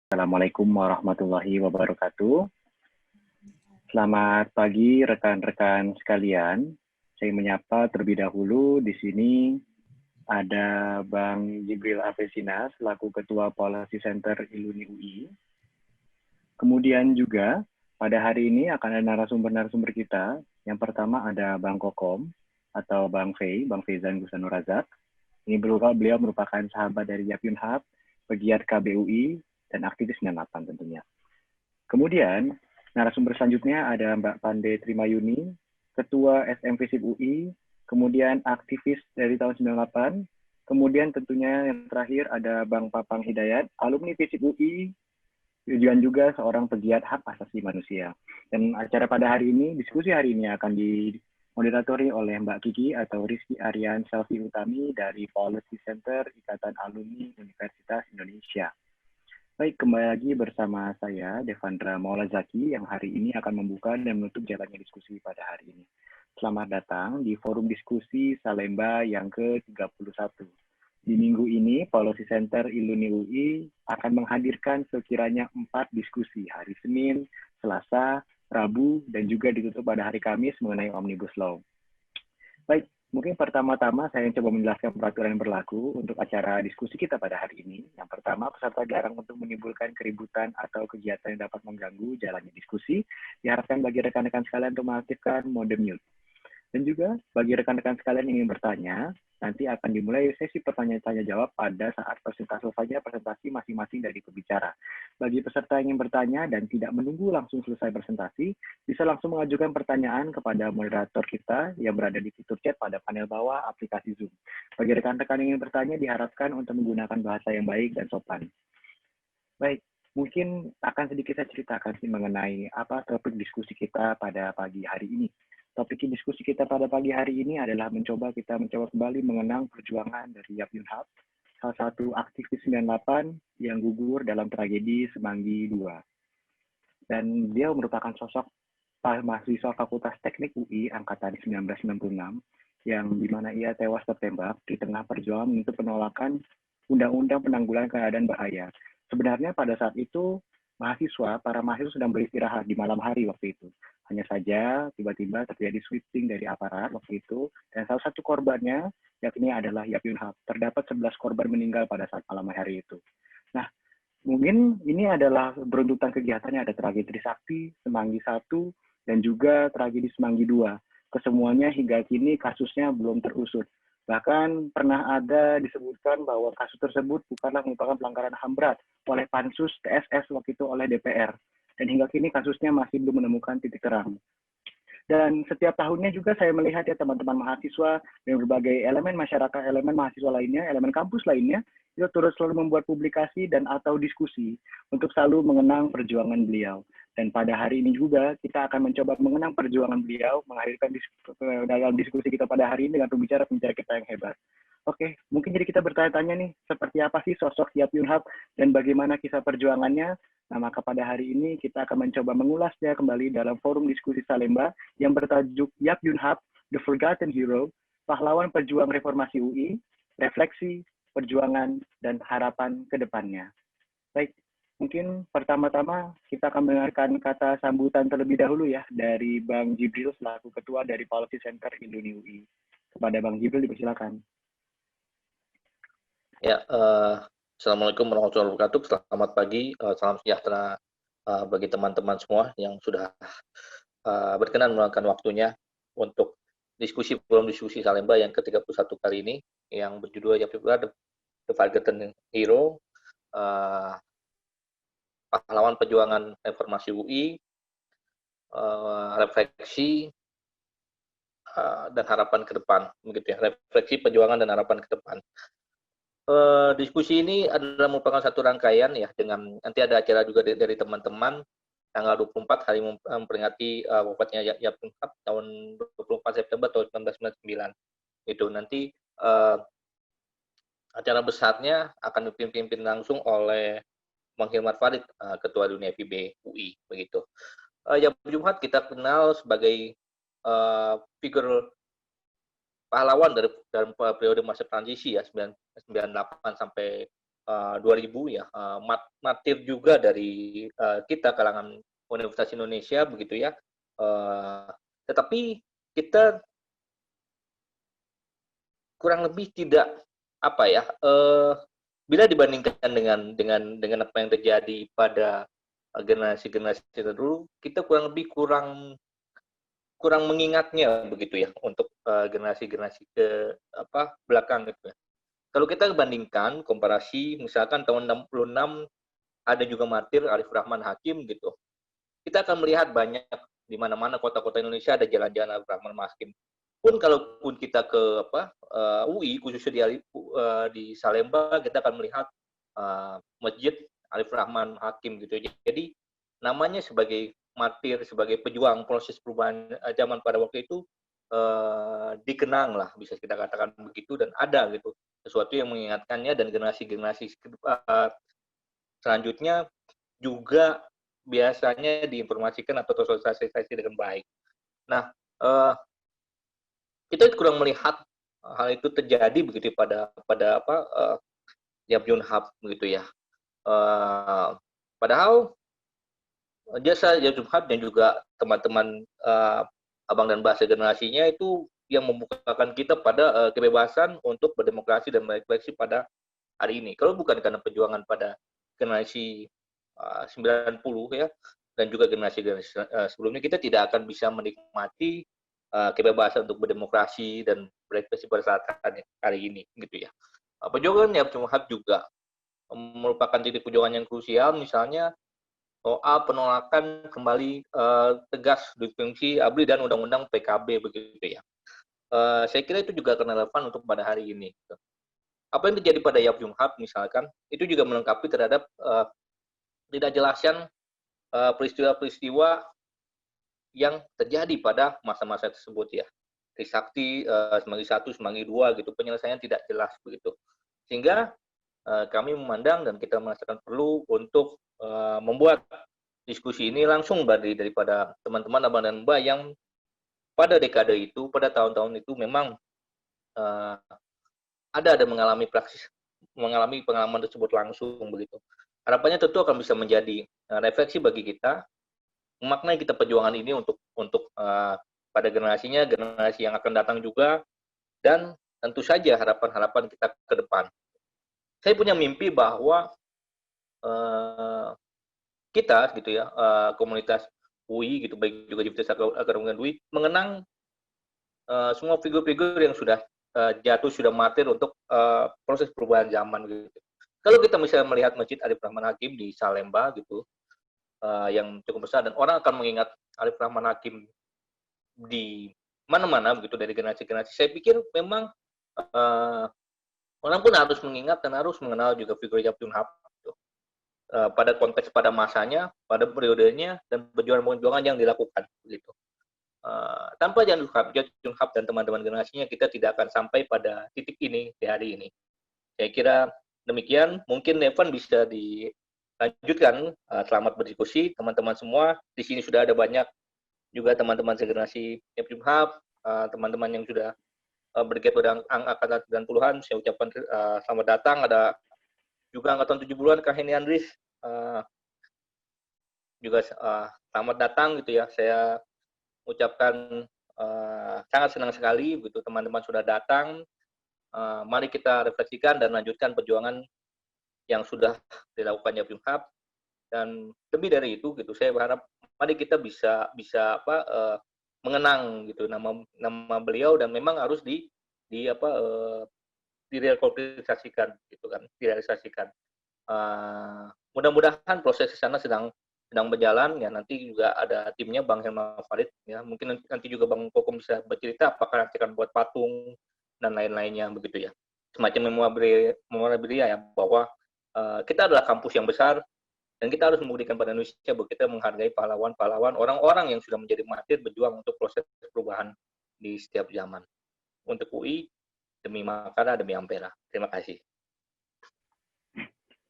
Assalamualaikum warahmatullahi wabarakatuh. Selamat pagi rekan-rekan sekalian. Saya menyapa terlebih dahulu di sini ada Bang Jibril Avesina selaku Ketua Policy Center Iluni UI. Kemudian juga pada hari ini akan ada narasumber-narasumber kita. Yang pertama ada Bang Kokom atau Bang Faizan Gusanur Razak. Ini beliau merupakan sahabat dari Yapyun Hub, pegiat KBUI, dan aktivis 98 tentunya. Kemudian, narasumber selanjutnya ada Mbak Pande Trimayuni, Ketua SM Visip UI, kemudian aktivis dari tahun 98, kemudian tentunya yang terakhir ada Bang Papang Hidayat, alumni Visip UI, dan juga seorang pegiat hak asasi manusia. Dan acara pada hari ini, diskusi hari ini akan dimoderatori oleh Mbak Kiki atau Rizky Aryan Selvi Utami dari Policy Center Ikatan Alumni Universitas Indonesia. Baik, kembali lagi bersama saya, Devandra Maulazaki, yang hari ini akan membuka dan menutup jalannya diskusi pada hari ini. Selamat datang di forum diskusi Salemba yang ke-31. Di minggu ini, Policy Center Iluni UI akan menghadirkan sekiranya 4 diskusi hari Senin, Selasa, Rabu, dan juga ditutup pada hari Kamis mengenai Omnibus Law. Baik, mungkin pertama-tama saya coba menjelaskan peraturan yang berlaku untuk acara diskusi kita pada hari ini. Yang pertama, peserta dilarang untuk menimbulkan keributan atau kegiatan yang dapat mengganggu jalannya diskusi. Diharapkan bagi rekan-rekan sekalian untuk mengaktifkan mode mute. Dan juga bagi rekan-rekan sekalian yang ingin bertanya, nanti akan dimulai sesi pertanyaan tanya jawab pada saat presentasi masing-masing dari pembicara. Bagi peserta yang ingin bertanya dan tidak menunggu langsung selesai presentasi, bisa langsung mengajukan pertanyaan kepada moderator kita yang berada di fitur chat pada panel bawah aplikasi Zoom. Bagi rekan-rekan yang ingin bertanya, diharapkan untuk menggunakan bahasa yang baik dan sopan. Baik, mungkin akan sedikit saya ceritakan sih mengenai apa topik diskusi kita pada pagi hari ini. Topik diskusi kita pada pagi hari ini adalah mencoba kembali mengenang perjuangan dari Yapyun Hub, salah satu aktivis 98 yang gugur dalam tragedi Semanggi II. Dan dia merupakan sosok mahasiswa Fakultas Teknik UI angkatan 1996 yang dimana ia tewas tertembak di tengah perjuangan untuk penolakan Undang-Undang Penanggulangan Keadaan Bahaya. Sebenarnya pada saat itu para mahasiswa sedang beristirahat di malam hari waktu itu. Hanya saja tiba-tiba terjadi sweeping dari aparat waktu itu, dan salah satu korbannya yakni adalah Yapyun Hub. Terdapat 11 korban meninggal pada saat malam hari itu. Nah, mungkin ini adalah beruntutan kegiatannya, ada tragedi Trisakti, Semanggi 1, dan juga tragedi Semanggi 2. Kesemuanya hingga kini kasusnya belum terusut. Bahkan pernah ada disebutkan bahwa kasus tersebut bukanlah merupakan pelanggaran HAM berat oleh Pansus TSS waktu itu oleh DPR. Dan hingga kini kasusnya masih belum menemukan titik terang. Dan setiap tahunnya juga saya melihat ya teman-teman mahasiswa dan berbagai elemen masyarakat, elemen mahasiswa lainnya, elemen kampus lainnya, itu terus selalu membuat publikasi dan atau diskusi untuk selalu mengenang perjuangan beliau. Dan pada hari ini juga kita akan mencoba mengenang perjuangan beliau, menghadirkan dalam diskusi kita pada hari ini dengan pembicara-pembicara kita yang hebat. Oke, mungkin jadi kita bertanya-tanya nih, seperti apa sih sosok Yapyun Hub dan bagaimana kisah perjuangannya? Nah, maka pada hari ini kita akan mencoba mengulasnya kembali dalam forum diskusi Salemba yang bertajuk Yapyun Hub, The Forgotten Hero, Pahlawan Pejuang Reformasi UI, Refleksi, Perjuangan, dan Harapan ke Depannya. Baik, mungkin pertama-tama kita akan mendengarkan kata sambutan terlebih dahulu ya dari Bang Jibril selaku Ketua dari Policy Center Iluni UI. Kepada Bang Jibril dipersilakan. Ya, Assalamualaikum warahmatullahi wabarakatuh. Selamat pagi, salam sejahtera bagi teman-teman semua yang sudah berkenan meluangkan waktunya untuk forum diskusi Salemba yang ke-31 kali ini yang berjudul Yapyun Hub, The Forgotten Hero, Pahlawan Perjuangan Reformasi UI, Refleksi dan Harapan ke Depan, begitu ya. Refleksi, Perjuangan, dan Harapan ke Depan. Diskusi ini adalah merupakan satu rangkaian ya, dengan nanti ada acara juga dari teman-teman tanggal 24 hari memperingati wafatnya Yapyun Hub tahun 24 September tahun 1999. Itu nanti acara besarnya akan dipimpin langsung oleh Bang Hilmar Farid, Ketua Dunia FIB UI, begitu. Yapyun Hub kita kenal sebagai figur pahlawan dalam periode masa transisi ya, 98 sampai 2000 ya, martir juga dari kita kalangan Universitas Indonesia begitu ya. Tetapi kita kurang lebih tidak apa ya, bila dibandingkan dengan apa yang terjadi pada generasi-generasi terdahulu, kita kurang lebih kurang mengingatnya begitu ya untuk generasi-generasi ke belakang gitu ya. Kalau kita bandingkan komparasi misalkan tahun 66 ada juga martir Arif Rahman Hakim gitu. Kita akan melihat banyak di mana-mana kota-kota Indonesia ada jalan-jalan Arif Rahman Hakim. Pun kalaupun kita ke UI khususnya di Salemba kita akan melihat masjid Arif Rahman Hakim gitu. Jadi namanya sebagai martir, sebagai pejuang proses perubahan zaman pada waktu itu dikenang lah, bisa kita katakan begitu, dan ada gitu sesuatu yang mengingatkannya, dan generasi-generasi selanjutnya juga biasanya diinformasikan atau tersosialisasi dengan baik. Nah, kita kurang melihat hal itu terjadi begitu pada Yap Jun Hap begitu ya. Padahal jasa Yap Jun Hap dan juga teman-teman abang dan bahasa generasinya itu yang membukakan kita pada kebebasan untuk berdemokrasi dan berekspresi pada hari ini. Kalau bukan karena perjuangan pada generasi 90 ya, dan juga generasi-generasi sebelumnya, kita tidak akan bisa menikmati kebebasan untuk berdemokrasi dan berekspresi pada saat hari ini, gitu ya. Perjuangan Yap Jun Hap juga merupakan titik perjuangan yang krusial, misalnya soal penolakan kembali tegas difungsi ABRI dan Undang-Undang PKB begitu ya. Saya kira itu juga akan relevan untuk pada hari ini. Apa yang terjadi pada Yap Jun Hap misalkan, itu juga melengkapi terhadap tidak jelasnya peristiwa-peristiwa yang terjadi pada masa-masa tersebut ya. Trisakti, Semanggi 1, Semanggi 2 gitu, penyelesaian tidak jelas begitu. Sehingga kami memandang dan kita merasakan perlu untuk membuat diskusi ini langsung daripada teman-teman abang dan mbak yang pada dekade itu, pada tahun-tahun itu memang ada mengalami pengalaman tersebut langsung begitu. Harapannya tentu akan bisa menjadi refleksi bagi kita, memaknai kita perjuangan ini untuk pada generasinya, generasi yang akan datang juga, dan tentu saja harapan-harapan kita ke depan. Saya punya mimpi bahwa kita gitu ya, komunitas UI gitu, baik juga di Akademi UI, mengenang semua figur-figur yang sudah jatuh, sudah mati untuk proses perubahan zaman gitu. Kalau kita misalnya melihat Masjid Arif Rahman Hakim di Salemba gitu, yang cukup besar, dan orang akan mengingat Arif Rahman Hakim di mana-mana begitu dari generasi-generasi, saya pikir memang orang pun harus mengingat dan harus mengenal juga figur Yap Jun Hap gitu. Pada konteks, pada masanya, pada periodenya, dan perjuangan-perjuangan yang dilakukan begitu. Tanpa Yap Jun Hap dan teman-teman generasinya, kita tidak akan sampai pada titik ini di hari ini. Saya kira demikian. Mungkin Evan bisa dilanjutkan. Selamat berdiskusi teman-teman semua. Di sini sudah ada banyak juga teman-teman segenerasi Yap Jun Hap, teman-teman yang sudah bergerak pada angkatan 90-an. Saya ucapkan selamat datang. Ada juga angkatan 70-an, Kak Heni Andris, juga selamat datang gitu ya. Saya ucapkan sangat senang sekali begitu teman-teman sudah datang. Mari kita refleksikan dan lanjutkan perjuangan yang sudah dilakukan Yap Jun Hap, dan lebih dari itu gitu, saya berharap mari kita bisa mengenang gitu nama beliau, dan memang harus direalisasikan gitu kan, direalisasikan. Mudah-mudahan proses di sana sedang berjalan ya. Nanti juga ada timnya Bang Helma Farid ya, mungkin nanti juga Bang Kokom bisa bercerita apakah nanti akan buat patung dan lain-lainnya begitu ya, semacam memorabilia ya, bahwa kita adalah kampus yang besar dan kita harus membuktikan pada Indonesia bahwa kita menghargai pahlawan-pahlawan, orang-orang yang sudah menjadi martir berjuang untuk proses perubahan di setiap zaman. Untuk UI, demi Makara, demi Ampera. Terima kasih.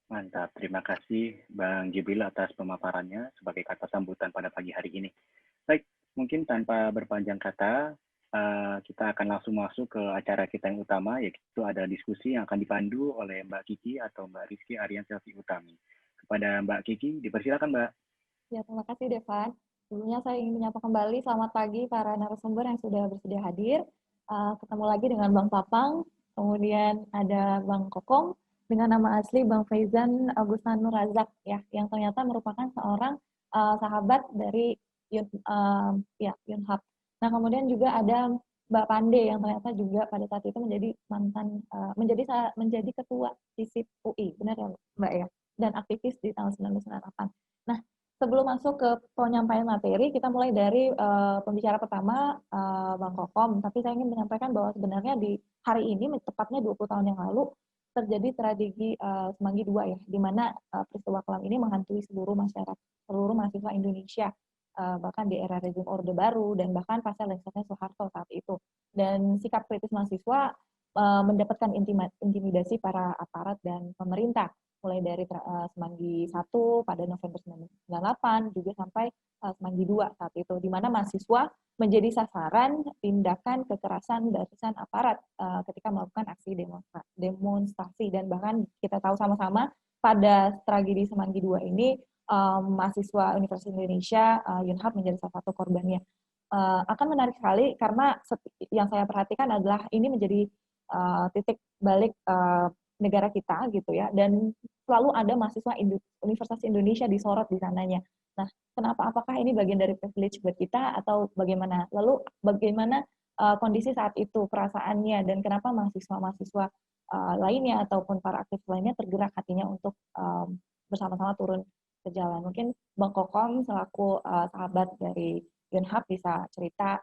Mantap, terima kasih Bang Jibril atas pemaparannya sebagai kata sambutan pada pagi hari ini. Baik, mungkin tanpa berpanjang kata, kita akan langsung masuk ke acara kita yang utama, yaitu ada diskusi yang akan dipandu oleh Mbak Kiki atau Mbak Rizky Aryanselvi Utami. Kepada Mbak Kiki, dipersilakan Mbak. Ya, terima kasih Devan. Sebelumnya saya ingin menyapa kembali, selamat pagi para narasumber yang sudah bersedia hadir. Ketemu lagi dengan Bang Papang, kemudian ada Bang Kokong, dengan nama asli Bang Faizan Agustanur Razak, ya, yang ternyata merupakan seorang sahabat dari Yunhab. Nah, kemudian juga ada Mbak Pande yang ternyata juga pada saat itu menjadi menjadi ketua FISIP UI, benar ya Mbak ya, dan aktivis di tahun 1998. Nah, sebelum masuk ke penyampaian materi, kita mulai dari pembicara pertama, Bang Kokom. Tapi saya ingin menyampaikan bahwa sebenarnya di hari ini, tepatnya 20 tahun yang lalu, terjadi tragedi Semanggi II ya, di mana peristiwa kelam ini menghantui seluruh mahasiswa Indonesia, bahkan di era rezim Orde Baru dan bahkan pasca lengsernya Soeharto saat itu. Dan sikap kritis mahasiswa mendapatkan intimidasi para aparat dan pemerintah, mulai dari Semanggi I pada November 1998 juga sampai Semanggi II saat itu, di mana mahasiswa menjadi sasaran tindakan kekerasan barisan aparat ketika melakukan aksi demonstrasi. Dan bahkan kita tahu sama-sama pada tragedi Semanggi II ini mahasiswa Universitas Indonesia Yunhab menjadi salah satu korbannya. Akan menarik sekali karena yang saya perhatikan adalah ini menjadi titik balik negara kita gitu ya, dan selalu ada mahasiswa Universitas Indonesia disorot di sananya. Nah, apakah ini bagian dari privilege buat kita atau bagaimana? Lalu bagaimana kondisi saat itu, perasaannya, dan kenapa mahasiswa-mahasiswa lainnya ataupun para aktivis lainnya tergerak hatinya untuk bersama-sama turun ke jalan? Mungkin Bang Kokom selaku sahabat dari Yunhab bisa cerita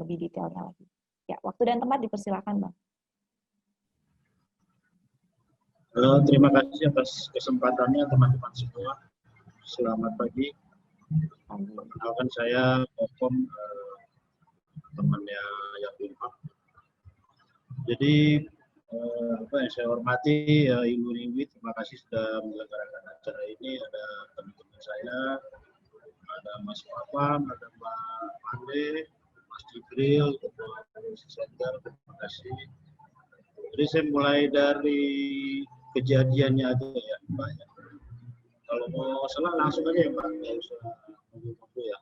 lebih detailnya lagi. Ya, waktu dan tempat dipersilakan, Bang. Terima kasih atas kesempatannya teman-teman semua. Selamat pagi. Perkenalkan saya Kokom, temannya yang Yunhab. Jadi yang saya hormati Ibu Niwi, terima kasih sudah menyelenggarakan acara ini. Ada teman-teman saya, ada Mas Papam, ada Mbak Pande, Mas Jibril, Ketua Komisi Center, terima kasih. Jadi saya mulai dari kejadiannya aja ya, Mbak. Kalau mau salah langsung aja ya, Mbak. Nggak usah nunggu-nunggu ya.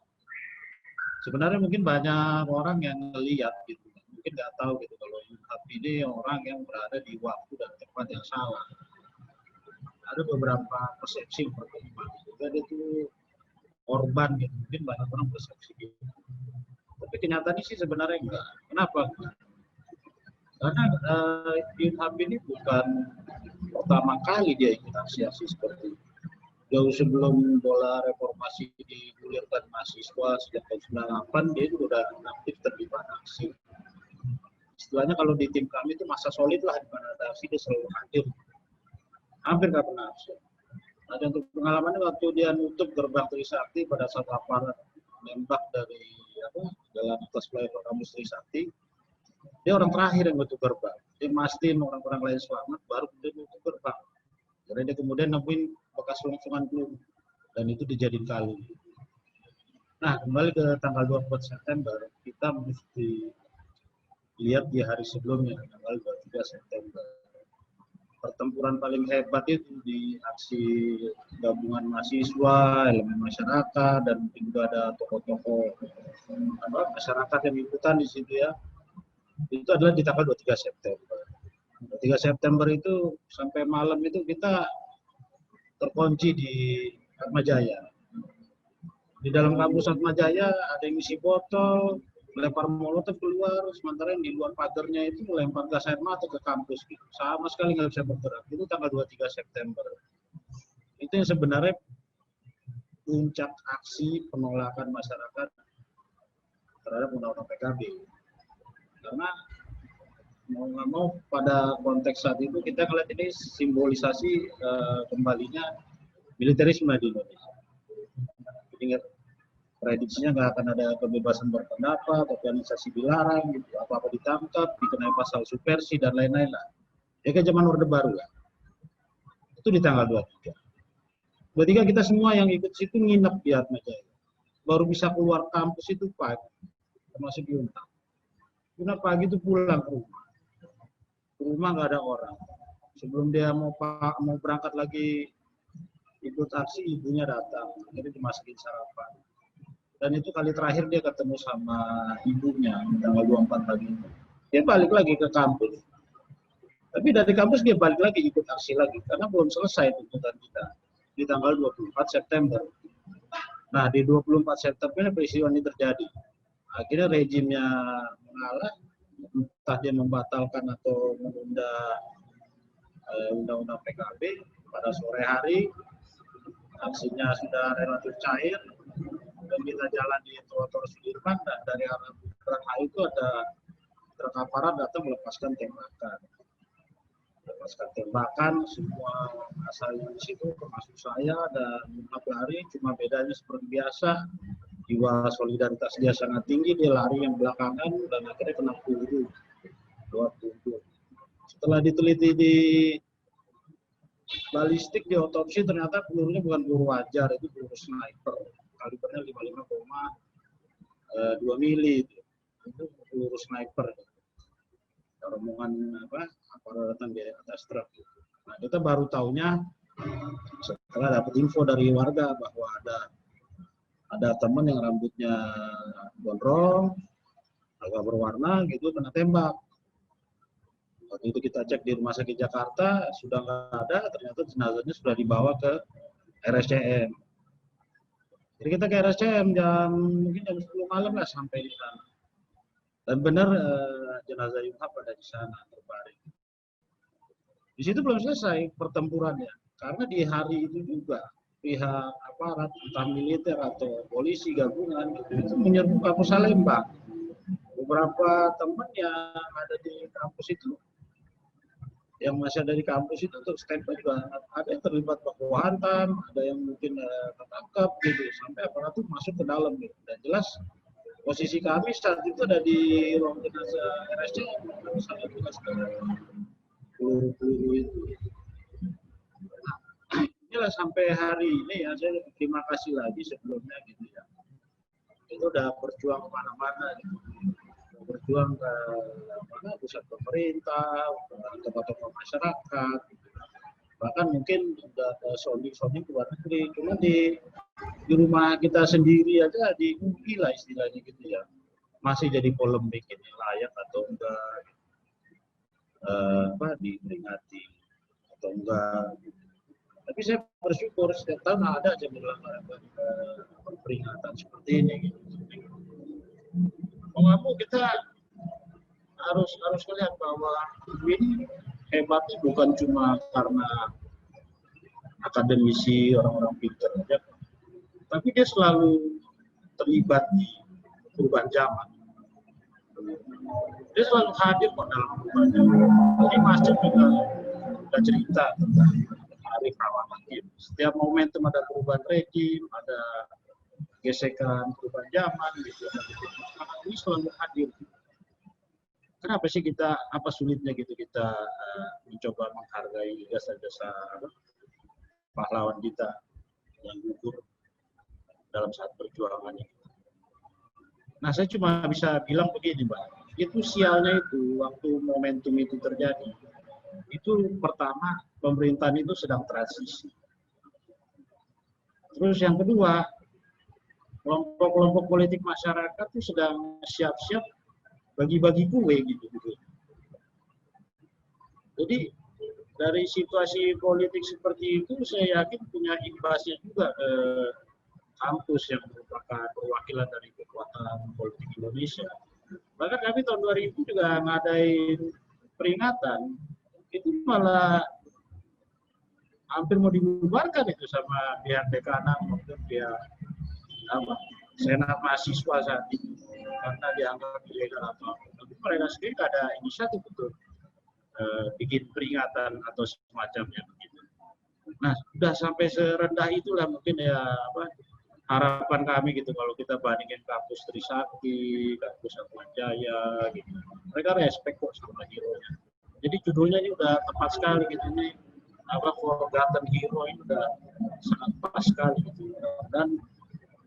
Sebenarnya mungkin banyak orang yang melihat gitu, mungkin nggak tahu gitu kalau Yunhab ini orang yang berada di waktu dan tempat yang salah. Ada beberapa persepsi perkembangan juga dia itu korban gitu, mungkin banyak orang persepsi gitu. Tapi kenyataannya sih sebenarnya enggak. Kenapa? Karena Yunhab ini bukan pertama kali dia ikut aksi-aksi seperti itu. Jauh sebelum bola reformasi digulirkan mahasiswa sejak tahun 98, dia juga sudah aktif terlibat aksi. Istilahnya kalau di tim kami itu masa solid lah, di mana ada aksi dia selalu hadir. Hampir nggak pernah absen. Nah, untuk pengalamannya waktu dia nutup gerbang Trisakti pada saat aparat nembak dari dalam kelas pelayanan kampus Trisakti, dia orang terakhir yang nutup gerbang. Dia mastiin orang-orang lain selamat, baru dia nutup gerbang. Karena dia kemudian nemuin bekas longsoran peluru, dan itu dijadiin kalung. Nah, kembali ke tanggal 24 September, kita mesti lihat di hari sebelumnya, tanggal 23 September. Pertempuran paling hebat itu di aksi gabungan mahasiswa, elemen masyarakat, dan juga ada tokoh-tokoh masyarakat yang ikutan di situ ya. Itu adalah di tanggal 23 September. 23 September itu sampai malam itu kita terkunci di Atmajaya. Di dalam kampus Atmajaya ada yang isi botol, melempar molotov keluar, sementara yang di luar pagarnya itu melempar gas air mata ke kampus gitu. Sama sekali nggak bisa bergerak. Itu tanggal 23 September. Itu yang sebenarnya puncak aksi penolakan masyarakat terhadap undang-undang PKB. Karena mau nggak mau pada konteks saat itu kita melihat ini simbolisasi kembalinya militerisme di Indonesia. Jadi prediksinya nggak akan ada kebebasan berpendapat, organisasi dilarang, gitu, apa-apa ditangkap, dikenai pasal subversi dan lain-lain lah. Ya kan zaman Orde Baru ya. Itu di tanggal 23. 23 kita semua yang ikut situ nginep di Atmajaya. Baru bisa keluar kampus itu pagi, termasuk Yunhab. Junaid pagi itu pulang ke rumah. Ke rumah nggak ada orang. Sebelum dia mau berangkat lagi ikut aksi, ibunya datang. Jadi dimasukin sarapan. Dan itu kali terakhir dia ketemu sama ibunya tanggal 24 pagi. Dia balik lagi ke kampus. Tapi dari kampus dia balik lagi ikut aksi lagi karena belum selesai tuntutan kita di tanggal 24 September. Nah, di 24 September peristiwa ini terjadi. Akhirnya rejimnya mengalah, entah dia membatalkan atau menunda undang-undang PKB pada sore hari. Aksinya sudah relatif cair dan kita jalan di trotoar Sudirman dan dari arah Bundaran HI itu ada truk aparat datang melepaskan tembakan, semua asal di situ termasuk saya dan lari, cuma bedanya seperti biasa jiwa solidaritas dia sangat tinggi, dia lari yang belakangan dan akhirnya kena peluru, 2 peluru. Setelah diteliti di balistik, di otopsi ternyata pelurunya bukan peluru wajar, itu peluru sniper, kalibernya 55,2 mili, itu peluru sniper. Rombongan aparat datang di atas truk. Nah, kita baru tahunya setelah dapat info dari warga bahwa ada teman yang rambutnya gondrong, agak berwarna gitu, kena tembak. Waktu itu kita cek di rumah sakit Jakarta, sudah nggak ada, ternyata jenazahnya sudah dibawa ke RSCM. Jadi kita ke RSCM mungkin jam 10 malam lah sampai di sana. Dan benar jenazah Yunhab ada di sana terbaring. Di situ belum selesai pertempurannya, karena di hari itu juga pihak aparat entah militer atau polisi gabungan itu menyerbu Kapolres Lembang. Beberapa teman yang ada di kampus itu, yang masih ada di kampus itu untuk standby juga ada yang terlibat baku hantam, ada yang mungkin tertangkap gitu, sampai aparat itu masuk ke dalam gitu. Dan jelas posisi kami saat itu ada di ruang jenazah RSCM, saya tugas peluru itu. Nah, inilah sampai hari ini ya, saya terima kasih lagi sebelumnya gitu ya. Itu udah berjuang kemana-mana gitu. Berjuang ke pusat pemerintah, ke tokoh masyarakat, gitu. Bahkan mungkin udah ke sounding ke luar negeri, cuma di rumah kita sendiri aja di UI lah istilahnya gitu ya, masih jadi polemik ini layak atau enggak diperingati atau enggak. Tapi saya bersyukur setiap tahun ada aja peringatan seperti ini gitu. Mau kita harus melihat bahwa ini hebatnya bukan cuma karena akademisi, orang-orang pintar aja, tapi dia selalu terlibat di perubahan zaman. Dia selalu hadir dalam perubahan zaman. Jadi Mas Cep juga sudah cerita tentang Arif Rahman Hakim. Setiap momentum ada perubahan rejim, ada gesekan perubahan zaman, gitu. Ini selalu hadir. Kenapa sih kita, apa sulitnya gitu kita mencoba menghargai jasa-jasa pahlawan kita yang gugur dalam saat perjuangannya. Nah, saya cuma bisa bilang begini, Mbak. Itu sialnya itu, waktu momentum itu terjadi, itu pertama, pemerintahan itu sedang transisi. Terus yang kedua, kelompok-kelompok politik masyarakat itu sedang siap-siap bagi-bagi kue gitu. Jadi dari situasi politik seperti itu saya yakin punya imbasnya juga ke kampus yang merupakan perwakilan dari kekuatan politik Indonesia. Bahkan kami tahun 2000 juga ngadain peringatan, itu malah hampir mau dibubarkan itu sama pihak dekanan maupun pihak senat mahasiswa saat itu, karena dianggap ilegal atau tapi mereka sendiri tidak ada inisiatif untuk bikin peringatan atau semacamnya begitu. Nah, sudah sampai serendah itulah mungkin ya harapan kami gitu kalau kita bandingin kampus Trisakti, kampus Atmajaya gitu. Mereka respect kok sama hero-nya. Jadi judulnya ini udah tepat sekali gitu, ini Forgotten Hero ini udah sangat pas sekali gitu. Dan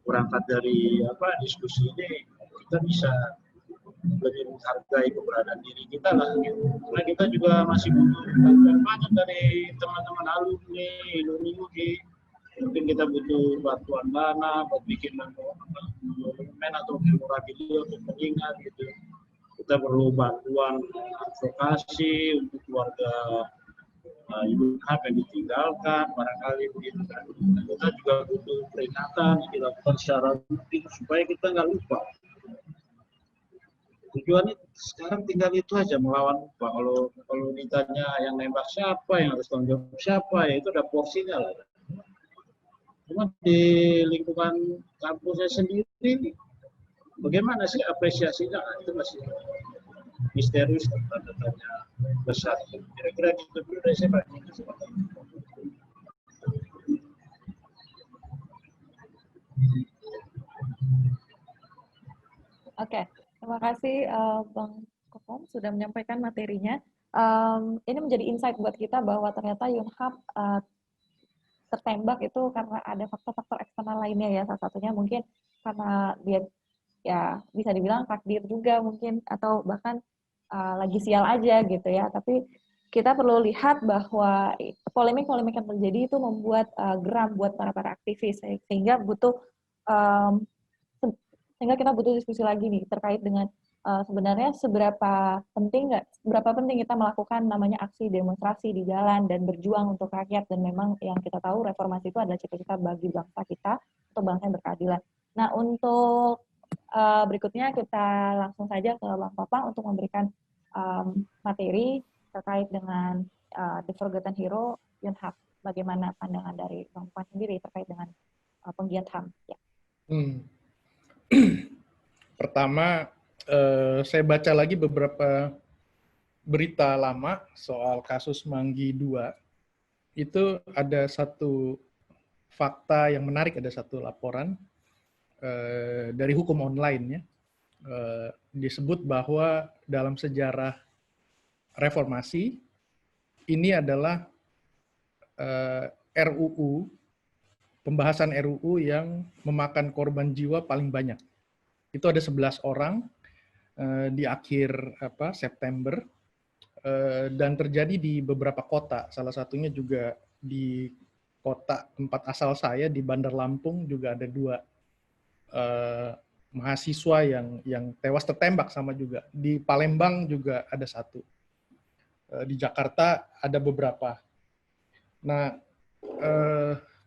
berangkat dari diskusi ini kita bisa lebih menghargai keberadaan diri kita lah. Karena kita juga masih butuh bantuan banyak dari teman-teman alumni, iluni. Mungkin kita butuh bantuan dana buat bikin monumen atau memorabilia untuk mengingat gitu. Kita perlu bantuan advokasi untuk keluarga Yunhap yang ditinggalkan, barangkali begitu kan. Kita juga butuh peringatan yang dilakukan secara rutin supaya kita nggak lupa. Tujuannya sekarang tinggal itu aja, melawan lupa. Kalau ditanya yang nembak siapa, yang harus tanggung jawab siapa, ya itu ada porsinya lah. Cuma di lingkungan kampusnya sendiri, bagaimana sih apresiasinya? Itu masih misterius, tanda-tanya besar. Kira-kira gitu dulu dari saya, Pak. Oke, terima kasih Bang Kokom sudah menyampaikan materinya. Ini menjadi insight buat kita bahwa ternyata Yunhap tertembak itu karena ada faktor-faktor eksternal lainnya ya. Salah satunya mungkin karena dia ya bisa dibilang takdir juga mungkin, atau bahkan lagi sial aja gitu ya. Tapi kita perlu lihat bahwa polemik-polemik yang terjadi itu membuat geram buat para aktivis, sehingga kita butuh diskusi lagi nih terkait dengan sebenarnya seberapa penting kita melakukan namanya aksi demonstrasi di jalan dan berjuang untuk rakyat, dan memang yang kita tahu reformasi itu adalah cita-cita bagi bangsa kita untuk bangsa yang berkeadilan. Nah, untuk berikutnya kita langsung saja ke Bang Papang untuk memberikan materi terkait dengan The Forgotten Hero Yunhap. Bagaimana pandangan dari Bang Papang sendiri terkait dengan penggiat HAM? Ya. Pertama, saya baca lagi beberapa berita lama soal kasus Manggi 2. Itu ada satu fakta yang menarik, ada satu laporan dari hukum online ya. Disebut bahwa dalam sejarah reformasi ini adalah pembahasan RUU yang memakan korban jiwa paling banyak. Itu ada 11 orang di akhir September, dan terjadi di beberapa kota. Salah satunya juga di kota tempat asal saya, di Bandar Lampung, juga ada 2 mahasiswa yang tewas tertembak sama juga. Di Palembang juga ada 1. Di Jakarta ada beberapa. Nah,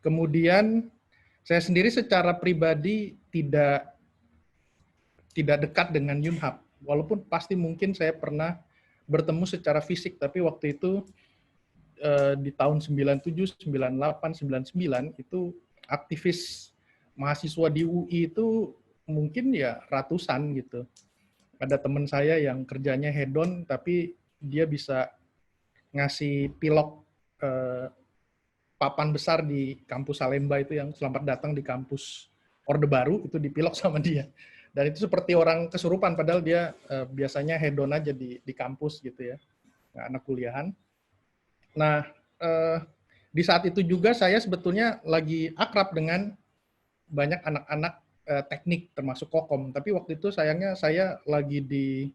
kemudian saya sendiri secara pribadi tidak dekat dengan Yunhap, walaupun pasti mungkin saya pernah bertemu secara fisik, tapi waktu itu di tahun 97, 98, 99 itu aktivis mahasiswa di UI itu mungkin ya ratusan gitu. Ada teman saya yang kerjanya hedon, tapi dia bisa ngasih pilok papan besar di kampus Salemba itu, yang selamat datang di kampus Orde Baru, itu dipilok sama dia. Dan itu seperti orang kesurupan, padahal dia biasanya hedon aja di kampus gitu ya, anak kuliahan. Nah, di saat itu juga saya sebetulnya lagi akrab dengan banyak anak-anak teknik, termasuk Kokom. Tapi waktu itu sayangnya saya lagi di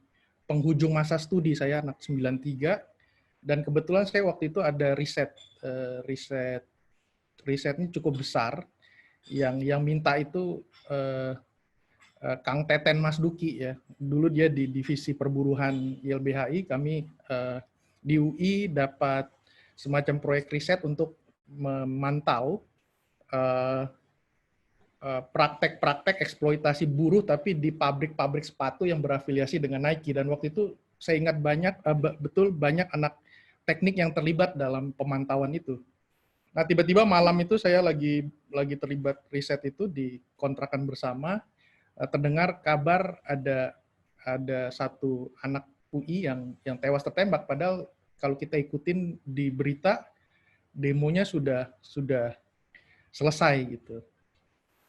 penghujung masa studi, saya anak 93, dan kebetulan saya waktu itu ada risetnya cukup besar, yang minta itu Kang Teten Mas Duki ya. Dulu dia di divisi perburuhan YLBHI, kami di UI dapat semacam proyek riset untuk memantau praktek-praktek eksploitasi buruh tapi di pabrik-pabrik sepatu yang berafiliasi dengan Nike. Dan waktu itu saya ingat betul banyak anak teknik yang terlibat dalam pemantauan itu. Nah, tiba-tiba malam itu saya lagi terlibat riset itu di kontrakan bersama, terdengar kabar ada 1 anak UI yang tewas tertembak, padahal kalau kita ikutin di berita demonya sudah selesai gitu.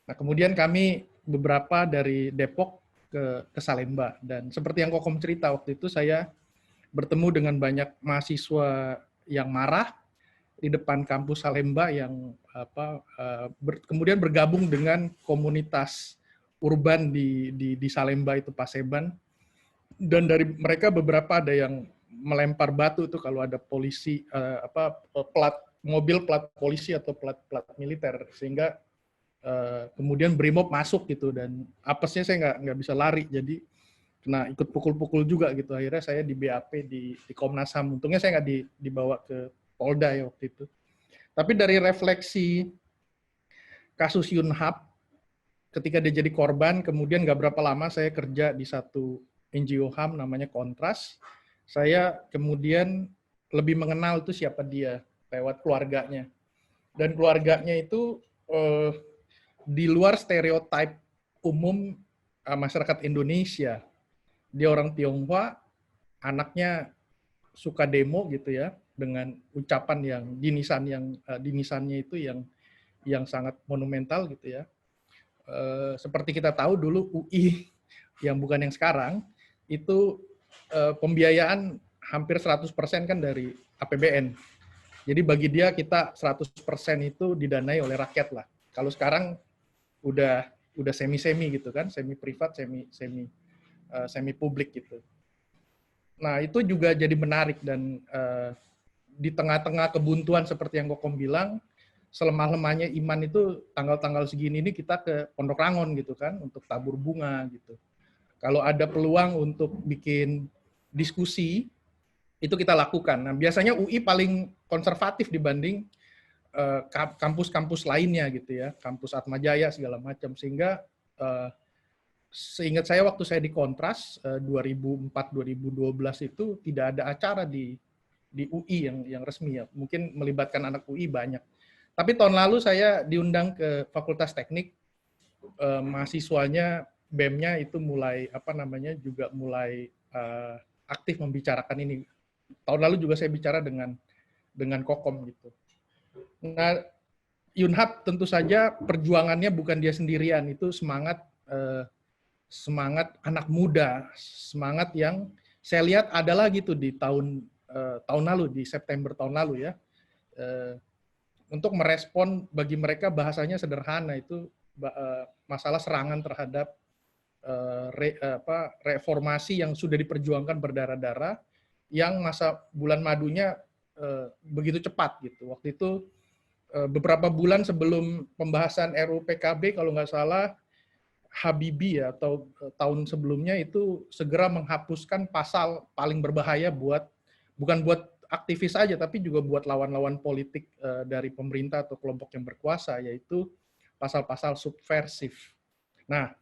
Nah, kemudian kami beberapa dari Depok ke Salemba, dan seperti yang Kokom cerita, waktu itu saya bertemu dengan banyak mahasiswa yang marah di depan kampus Salemba yang kemudian bergabung dengan komunitas urban di Salemba itu, Paseban, Dan dari mereka beberapa ada yang melempar batu tuh kalau ada polisi plat mobil plat polisi atau plat militer, sehingga kemudian Brimob masuk gitu, dan apesnya saya nggak bisa lari, jadi kena ikut pukul-pukul juga gitu. Akhirnya saya di BAP di Komnas HAM. Untungnya saya nggak dibawa ke Polda ya waktu itu. Tapi dari refleksi kasus Yunhap, ketika dia jadi korban, kemudian nggak berapa lama saya kerja di satu NGO HAM namanya Kontras. Saya kemudian lebih mengenal itu siapa dia lewat keluarganya. Dan keluarganya itu di luar stereotip umum masyarakat Indonesia. Dia orang Tionghoa, anaknya suka demo gitu ya, dengan ucapan yang dinisannya itu yang sangat monumental gitu ya. Seperti kita tahu dulu UI yang bukan yang sekarang itu pembiayaan hampir 100% kan dari APBN. Jadi bagi dia kita 100% itu didanai oleh rakyat lah. Kalau sekarang udah semi-semi gitu kan, semi privat, semi publik gitu. Nah, itu juga jadi menarik, dan di tengah-tengah kebuntuan seperti yang Kokom bilang, selemah-lemahnya iman itu tanggal-tanggal segini ini kita ke Pondok Rangon gitu kan, untuk tabur bunga gitu. Kalau ada peluang untuk bikin diskusi, itu kita lakukan. Nah, biasanya UI paling konservatif dibanding kampus-kampus lainnya gitu ya, kampus Atmajaya segala macam, sehingga seingat saya waktu saya di Kontras 2004-2012 itu tidak ada acara di UI yang resmi ya, mungkin melibatkan anak UI banyak. Tapi tahun lalu saya diundang ke Fakultas Teknik, mahasiswanya BEM-nya itu mulai juga mulai aktif membicarakan ini. Tahun lalu juga saya bicara dengan Kokom gitu. Nah, Yunhap tentu saja perjuangannya bukan dia sendirian, itu semangat anak muda, semangat yang saya lihat adalah gitu di tahun lalu, di September tahun lalu ya, untuk merespon, bagi mereka bahasanya sederhana, itu masalah serangan terhadap reformasi yang sudah diperjuangkan berdarah-darah, yang masa bulan madunya begitu cepat gitu. Waktu itu beberapa bulan sebelum pembahasan RUU PKB, kalau nggak salah, Habibie ya, atau tahun sebelumnya itu segera menghapuskan pasal paling berbahaya bukan buat aktivis saja, tapi juga buat lawan-lawan politik dari pemerintah atau kelompok yang berkuasa, yaitu pasal-pasal subversif. Nah,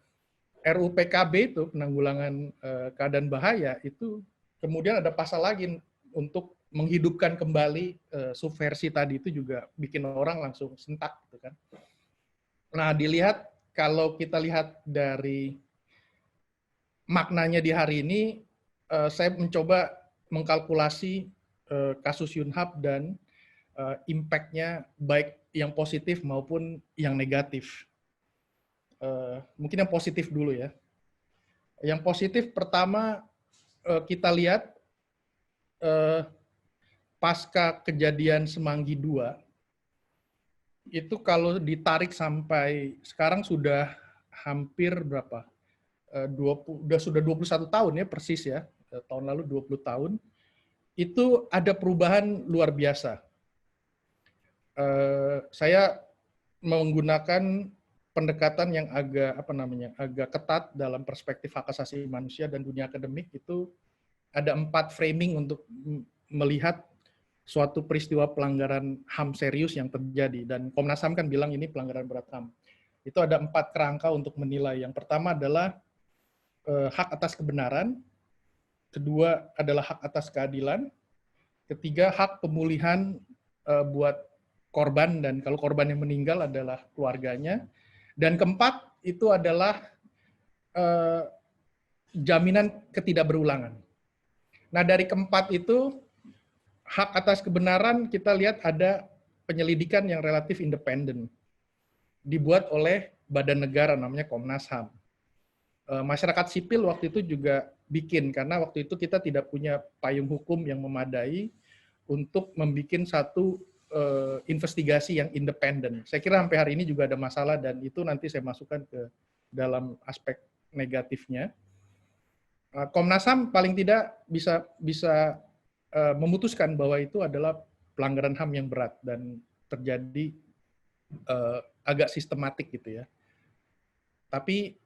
RUU PKB itu penanggulangan keadaan bahaya itu kemudian ada pasal lagi untuk menghidupkan kembali subversi tadi, itu juga bikin orang langsung sentak gitu kan. Nah, kalau kita lihat dari maknanya di hari ini, saya mencoba mengkalkulasi kasus Yunhap dan impact-nya baik yang positif maupun yang negatif. Mungkin yang positif dulu ya. Yang positif pertama, kita lihat pasca kejadian Semanggi II, itu kalau ditarik sampai sekarang sudah hampir berapa? Sudah 21 tahun ya persis ya. Tahun lalu 20 tahun. Itu ada perubahan luar biasa. Saya menggunakan pendekatan yang agak ketat dalam perspektif hak asasi manusia dan dunia akademik. Itu ada 4 framing untuk melihat suatu peristiwa pelanggaran HAM serius yang terjadi, dan Komnas HAM kan bilang ini pelanggaran berat HAM. Itu ada 4 kerangka untuk menilai. Yang pertama adalah hak atas kebenaran, kedua adalah hak atas keadilan, ketiga hak pemulihan buat korban, dan kalau korban yang meninggal adalah keluarganya, dan keempat itu adalah jaminan ketidakberulangan. Nah, dari keempat itu, hak atas kebenaran kita lihat ada penyelidikan yang relatif independen, dibuat oleh badan negara namanya Komnas HAM. Masyarakat sipil waktu itu juga bikin, karena waktu itu kita tidak punya payung hukum yang memadai untuk membuat satu investigasi yang independen. Saya kira sampai hari ini juga ada masalah, dan itu nanti saya masukkan ke dalam aspek negatifnya. Komnas HAM paling tidak bisa memutuskan bahwa itu adalah pelanggaran HAM yang berat dan terjadi agak sistematik gitu ya. Tapi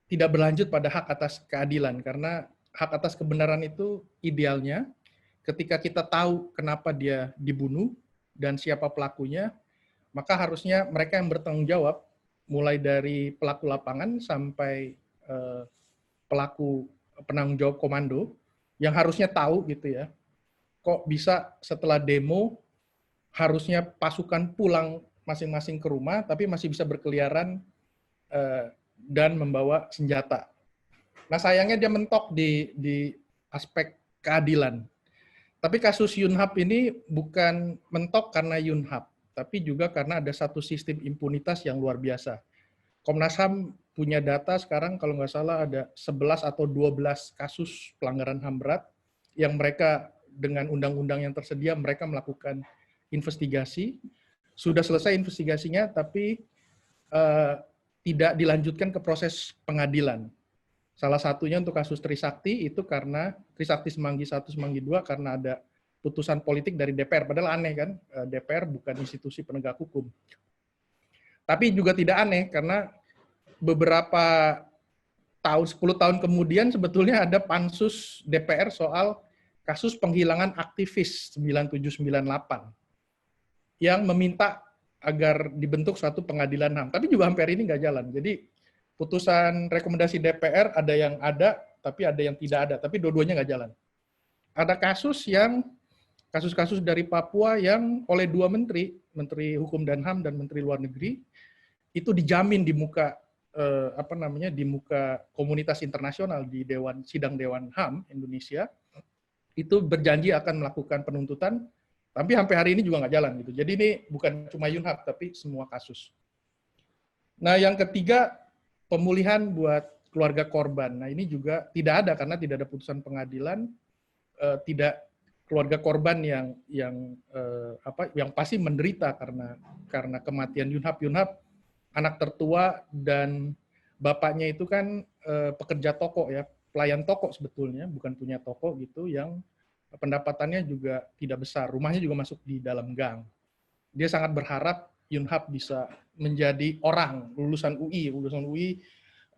tidak berlanjut pada hak atas keadilan, karena hak atas kebenaran itu idealnya ketika kita tahu kenapa dia dibunuh dan siapa pelakunya, maka harusnya mereka yang bertanggung jawab, mulai dari pelaku lapangan sampai pelaku penanggung jawab komando, yang harusnya tahu gitu ya, kok bisa setelah demo harusnya pasukan pulang masing-masing ke rumah, tapi masih bisa berkeliaran dan membawa senjata. Nah sayangnya dia mentok di aspek keadilan. Tapi kasus Yunhap ini bukan mentok karena Yunhap, tapi juga karena ada satu sistem impunitas yang luar biasa. Komnas HAM punya data sekarang kalau nggak salah ada 11 atau 12 kasus pelanggaran HAM berat yang mereka dengan undang-undang yang tersedia mereka melakukan investigasi. Sudah selesai investigasinya tapi tidak dilanjutkan ke proses pengadilan. Salah satunya untuk kasus Trisakti itu karena Trisakti Semanggi 1, Semanggi 2 karena ada putusan politik dari DPR. Padahal aneh kan, DPR bukan institusi penegak hukum. Tapi juga tidak aneh karena beberapa tahun, 10 tahun kemudian sebetulnya ada pansus DPR soal kasus penghilangan aktivis 9798 yang meminta agar dibentuk suatu pengadilan HAM. Tapi juga sampai hari ini nggak jalan. Jadi putusan rekomendasi DPR ada yang ada, tapi ada yang tidak ada. Tapi dua-duanya nggak jalan. Ada kasus-kasus dari Papua yang oleh dua menteri, Menteri Hukum dan HAM dan Menteri Luar Negeri, itu dijamin di muka di muka komunitas internasional di sidang Dewan HAM Indonesia, itu berjanji akan melakukan penuntutan, tapi sampai hari ini juga nggak jalan gitu. Jadi ini bukan cuma Yunhap, tapi semua kasus. Nah yang ketiga, pemulihan buat keluarga korban. Nah ini juga tidak ada karena tidak ada putusan pengadilan, tidak keluarga korban yang pasti menderita karena kematian Yunhap. Yunhap anak tertua dan bapaknya itu kan pekerja toko ya, pelayan toko sebetulnya, bukan punya toko gitu, yang pendapatannya juga tidak besar. Rumahnya juga masuk di dalam gang. Dia sangat berharap Yunhap bisa menjadi orang lulusan UI,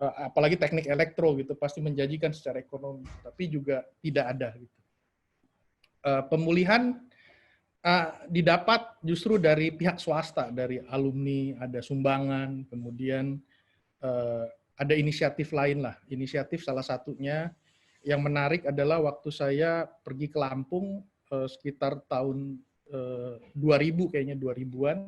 apalagi teknik elektro gitu, pasti menjanjikan secara ekonomi, tapi juga tidak ada gitu. Pemulihan didapat justru dari pihak swasta, dari alumni, ada sumbangan, kemudian ada inisiatif lain lah. Inisiatif salah satunya yang menarik adalah waktu saya pergi ke Lampung sekitar tahun 2000 kayaknya 2000-an,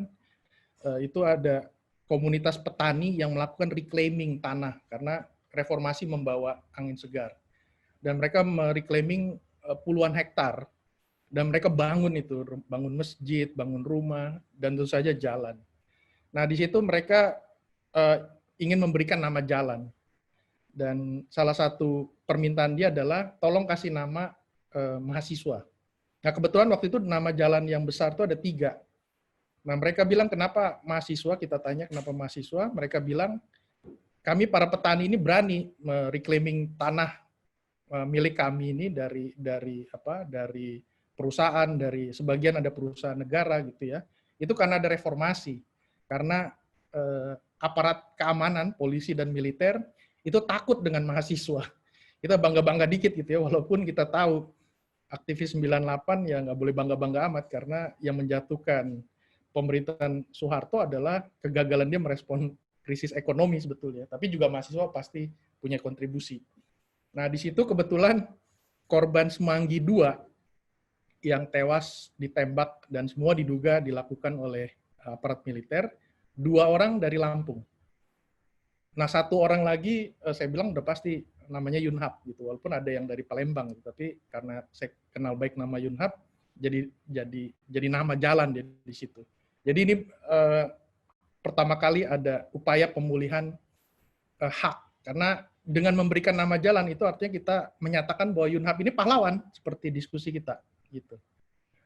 itu ada komunitas petani yang melakukan reclaiming tanah karena reformasi membawa angin segar. Dan mereka mereclaiming puluhan hektar. Dan mereka bangun masjid, bangun rumah, dan tentu saja jalan. Nah di situ mereka ingin memberikan nama jalan. Dan salah satu permintaan dia adalah tolong kasih nama mahasiswa. Nah kebetulan waktu itu nama jalan yang besar itu ada 3. Nah mereka bilang kenapa mahasiswa, kita tanya kenapa mahasiswa, mereka bilang kami para petani ini berani mereclaiming tanah milik kami ini dari perusahaan, dari sebagian ada perusahaan negara gitu ya. Itu karena ada reformasi. Karena aparat keamanan, polisi dan militer itu takut dengan mahasiswa. Kita bangga-bangga dikit gitu ya, walaupun kita tahu aktivis 98 ya nggak boleh bangga-bangga amat karena yang menjatuhkan pemerintahan Soeharto adalah kegagalan dia merespon krisis ekonomi sebetulnya. Tapi juga mahasiswa pasti punya kontribusi. Nah di situ kebetulan korban Semanggi 2 yang tewas ditembak dan semua diduga dilakukan oleh aparat militer, 2 orang dari Lampung. Nah 1 orang lagi saya bilang udah pasti namanya Yunhap gitu, walaupun ada yang dari Palembang gitu, tapi karena saya kenal baik nama Yunhap, jadi nama jalan di situ. Jadi ini pertama kali ada upaya pemulihan hak, karena dengan memberikan nama jalan itu artinya kita menyatakan bahwa Yunhap ini pahlawan seperti diskusi kita gitu.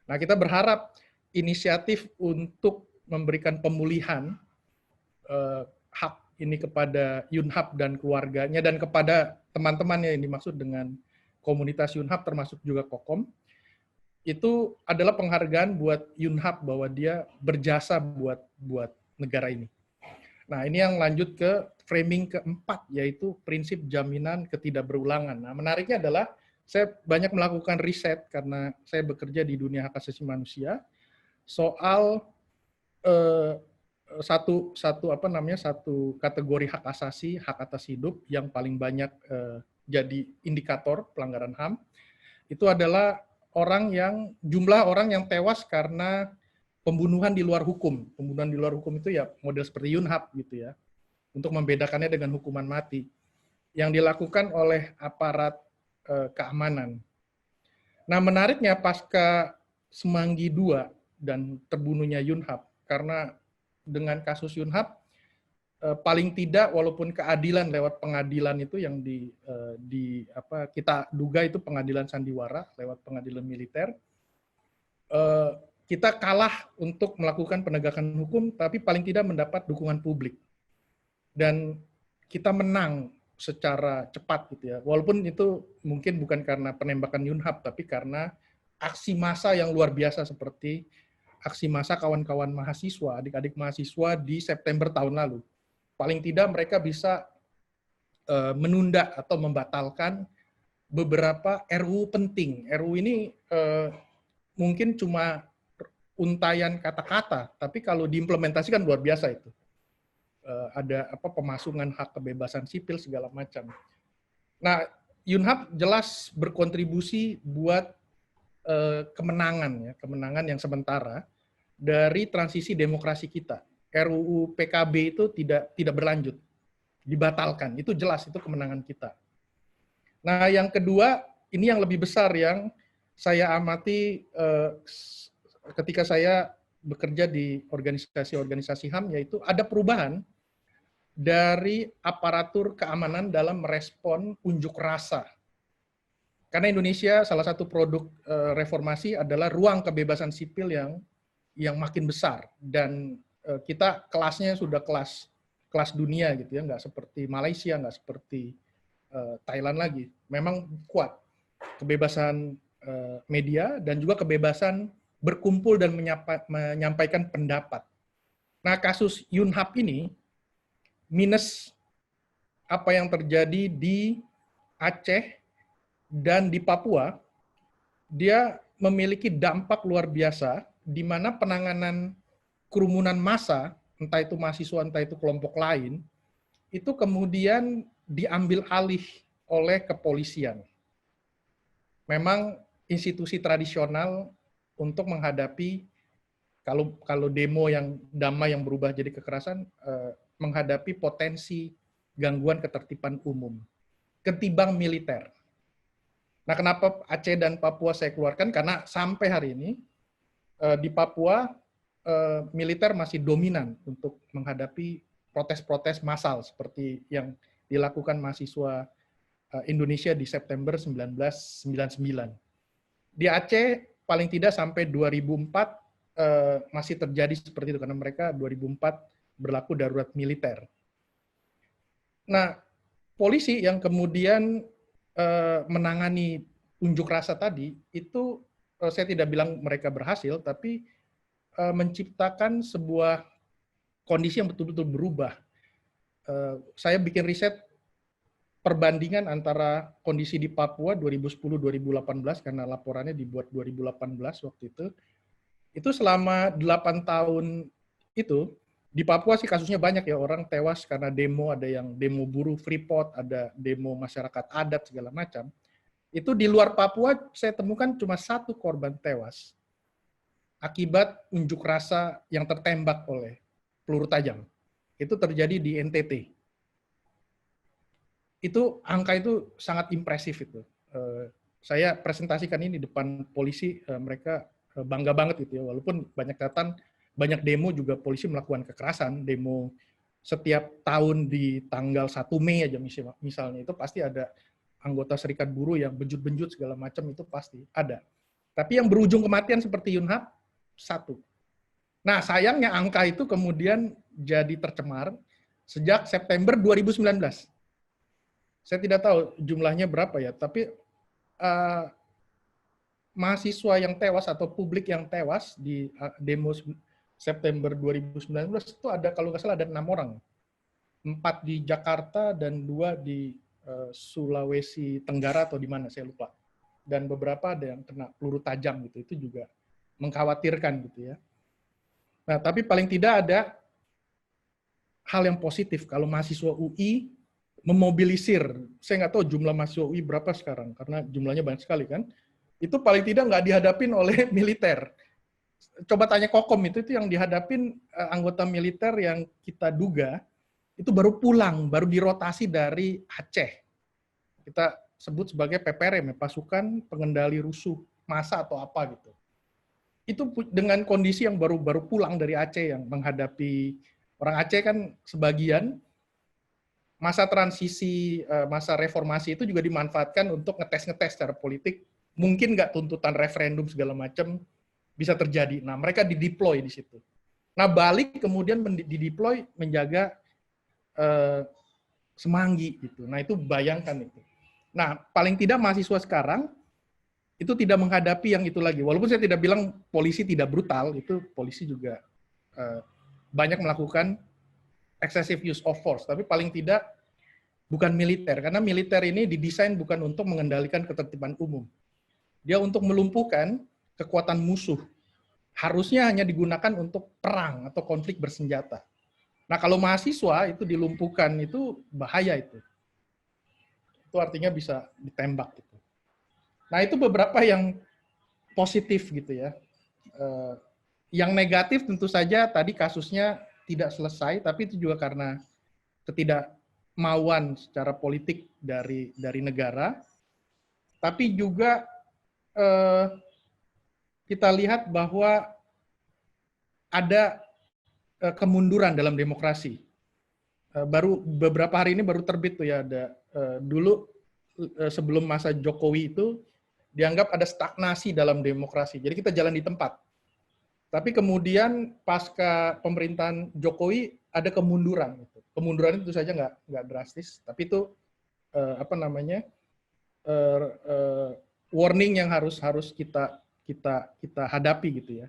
Nah kita berharap inisiatif untuk memberikan pemulihan hak ini kepada Yunhap dan keluarganya dan kepada teman-temannya yang dimaksud dengan komunitas Yunhap termasuk juga Kokom. Itu adalah penghargaan buat Yunhap bahwa dia berjasa buat negara ini. Nah, ini yang lanjut ke framing keempat, yaitu prinsip jaminan ketidakberulangan. Nah, menariknya adalah saya banyak melakukan riset karena saya bekerja di dunia hak asasi manusia soal satu kategori hak asasi, hak atas hidup yang paling banyak jadi indikator pelanggaran HAM. Itu adalah jumlah orang yang tewas karena pembunuhan di luar hukum. Pembunuhan di luar hukum itu ya model seperti Yunhap gitu ya. Untuk membedakannya dengan hukuman mati yang dilakukan oleh aparat keamanan. Nah, menariknya pasca Semanggi II dan terbunuhnya Yunhap, karena dengan kasus Yunhap paling tidak walaupun keadilan lewat pengadilan itu yang kita duga itu pengadilan sandiwara lewat pengadilan militer, kita kalah untuk melakukan penegakan hukum, tapi paling tidak mendapat dukungan publik. Dan kita menang secara cepat gitu ya. Walaupun itu mungkin bukan karena penembakan Yunhap, tapi karena aksi massa yang luar biasa seperti aksi massa kawan-kawan mahasiswa, adik-adik mahasiswa di September tahun lalu. Paling tidak mereka bisa menunda atau membatalkan beberapa RUU penting. RUU ini mungkin cuma untayan kata-kata, tapi kalau diimplementasikan luar biasa itu. Ada pemasungan hak kebebasan sipil segala macam. Nah, Yunhap jelas berkontribusi buat kemenangan yang sementara dari transisi demokrasi kita. RUU PKB itu tidak berlanjut, dibatalkan. Itu jelas, itu kemenangan kita. Nah, yang kedua, ini yang lebih besar yang saya amati ketika saya bekerja di organisasi-organisasi HAM, yaitu ada perubahan dari aparatur keamanan dalam merespon unjuk rasa. Karena Indonesia salah satu produk reformasi adalah ruang kebebasan sipil yang makin besar, dan kita kelasnya sudah kelas dunia gitu ya, nggak seperti Malaysia, nggak seperti Thailand lagi. Memang kuat kebebasan media dan juga kebebasan berkumpul dan menyampaikan pendapat. Nah, kasus Yunhap ini minus apa yang terjadi di Aceh dan di Papua, dia memiliki dampak luar biasa di mana penanganan kerumunan massa, entah itu mahasiswa, entah itu kelompok lain, itu kemudian diambil alih oleh kepolisian. Memang institusi tradisional untuk menghadapi kalau demo yang damai yang berubah jadi kekerasan, menghadapi potensi gangguan ketertiban umum ketimbang militer. Nah, kenapa Aceh dan Papua saya keluarkan? Karena sampai hari ini di Papua militer masih dominan untuk menghadapi protes-protes massal seperti yang dilakukan mahasiswa Indonesia di September 1999. Di Aceh paling tidak sampai 2004 masih terjadi seperti itu karena mereka 2004 berlaku darurat militer. Nah, polisi yang kemudian menangani unjuk rasa tadi, itu saya tidak bilang mereka berhasil, tapi menciptakan sebuah kondisi yang betul-betul berubah. Saya bikin riset perbandingan antara kondisi di Papua 2010-2018, karena laporannya dibuat 2018 waktu itu selama 8 tahun itu, di Papua sih kasusnya banyak ya, orang tewas karena demo, ada yang demo buruh Freeport, ada demo masyarakat adat, segala macam. Itu di luar Papua saya temukan cuma 1 korban tewas akibat unjuk rasa yang tertembak oleh peluru tajam. Itu terjadi di NTT. Itu angka itu sangat impresif itu. Saya presentasikan ini di depan polisi, mereka bangga banget gitu ya, walaupun banyak catatan, banyak demo juga polisi melakukan kekerasan, demo setiap tahun di tanggal 1 Mei aja misalnya, itu pasti ada anggota serikat buruh yang benjut-benjut segala macam, itu pasti ada. Tapi yang berujung kematian seperti Yunhap, 1. Nah, sayangnya angka itu kemudian jadi tercemar sejak September 2019. Saya tidak tahu jumlahnya berapa ya, tapi mahasiswa yang tewas atau publik yang tewas di demo September 2019 itu ada, kalau nggak salah ada 6 orang. 4 di Jakarta dan 2 di Sulawesi Tenggara atau di mana, saya lupa. Dan beberapa ada yang kena peluru tajam gitu, itu juga mengkhawatirkan gitu ya. Nah, tapi paling tidak ada hal yang positif kalau mahasiswa UI memobilisir. Saya nggak tahu jumlah mahasiswa UI berapa sekarang, karena jumlahnya banyak sekali kan. Itu paling tidak nggak dihadapin oleh militer. Coba tanya Kokom, itu yang dihadapin anggota militer yang kita duga itu baru pulang, baru dirotasi dari Aceh. Kita sebut sebagai PPRM, pasukan pengendali rusuh massa atau apa gitu. Itu dengan kondisi yang baru pulang dari Aceh, yang menghadapi orang Aceh kan sebagian masa transisi, masa reformasi itu juga dimanfaatkan untuk ngetes secara politik. Mungkin nggak tuntutan referendum segala macam bisa terjadi. Nah, mereka dideploy di situ. Nah, balik kemudian dideploy menjaga Semanggi gitu. Nah, itu bayangkan itu. Nah, paling tidak mahasiswa sekarang itu tidak menghadapi yang itu lagi. Walaupun saya tidak bilang polisi tidak brutal, itu polisi juga banyak melakukan excessive use of force, tapi paling tidak bukan militer, karena militer ini didesain bukan untuk mengendalikan ketertiban umum. Dia untuk melumpuhkan kekuatan musuh. Harusnya hanya digunakan untuk perang atau konflik bersenjata. Nah, kalau mahasiswa itu dilumpuhkan, itu bahaya itu. Itu artinya bisa ditembak gitu. Nah, itu beberapa yang positif gitu ya. Yang negatif tentu saja tadi kasusnya tidak selesai, tapi itu juga karena ketidakmauan secara politik dari negara. Tapi juga kita lihat bahwa ada kemunduran dalam demokrasi. Baru beberapa hari ini baru terbit tuh ya, ada dulu sebelum masa Jokowi itu dianggap ada stagnasi dalam demokrasi. Jadi kita jalan di tempat. Tapi kemudian pasca pemerintahan Jokowi ada kemunduran. Kemunduran itu saja nggak drastis, tapi itu warning yang harus kita hadapi gitu ya.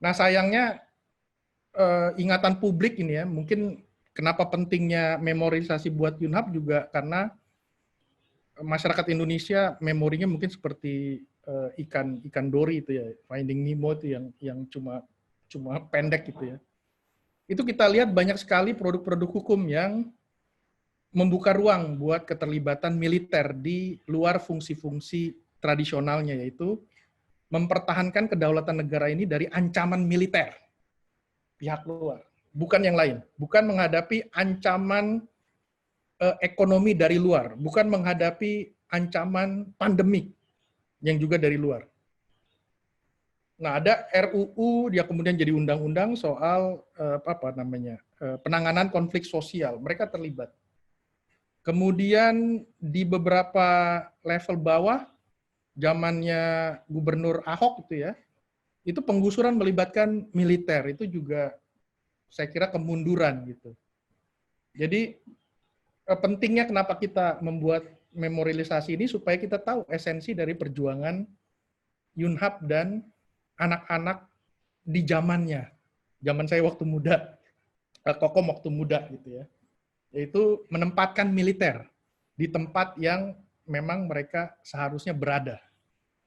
Nah, sayangnya ingatan publik ini ya, mungkin kenapa pentingnya memorisasi buat Yunhap juga karena masyarakat Indonesia memorinya mungkin seperti ikan dori itu ya, Finding Nemo itu yang cuma pendek gitu ya. Itu kita lihat banyak sekali produk-produk hukum yang membuka ruang buat keterlibatan militer di luar fungsi-fungsi tradisionalnya, yaitu mempertahankan kedaulatan negara ini dari ancaman militer pihak luar, bukan yang lain, bukan menghadapi ancaman ekonomi dari luar, bukan menghadapi ancaman pandemik yang juga dari luar. Nah, ada RUU, dia kemudian jadi undang-undang soal penanganan konflik sosial, mereka terlibat. Kemudian di beberapa level bawah, zamannya Gubernur Ahok itu ya, itu penggusuran melibatkan militer, itu juga saya kira kemunduran gitu. Jadi pentingnya kenapa kita membuat memorialisasi ini supaya kita tahu esensi dari perjuangan Yunhap dan anak-anak di zamannya. Zaman saya waktu muda, Kokom waktu muda gitu ya. Yaitu menempatkan militer di tempat yang memang mereka seharusnya berada.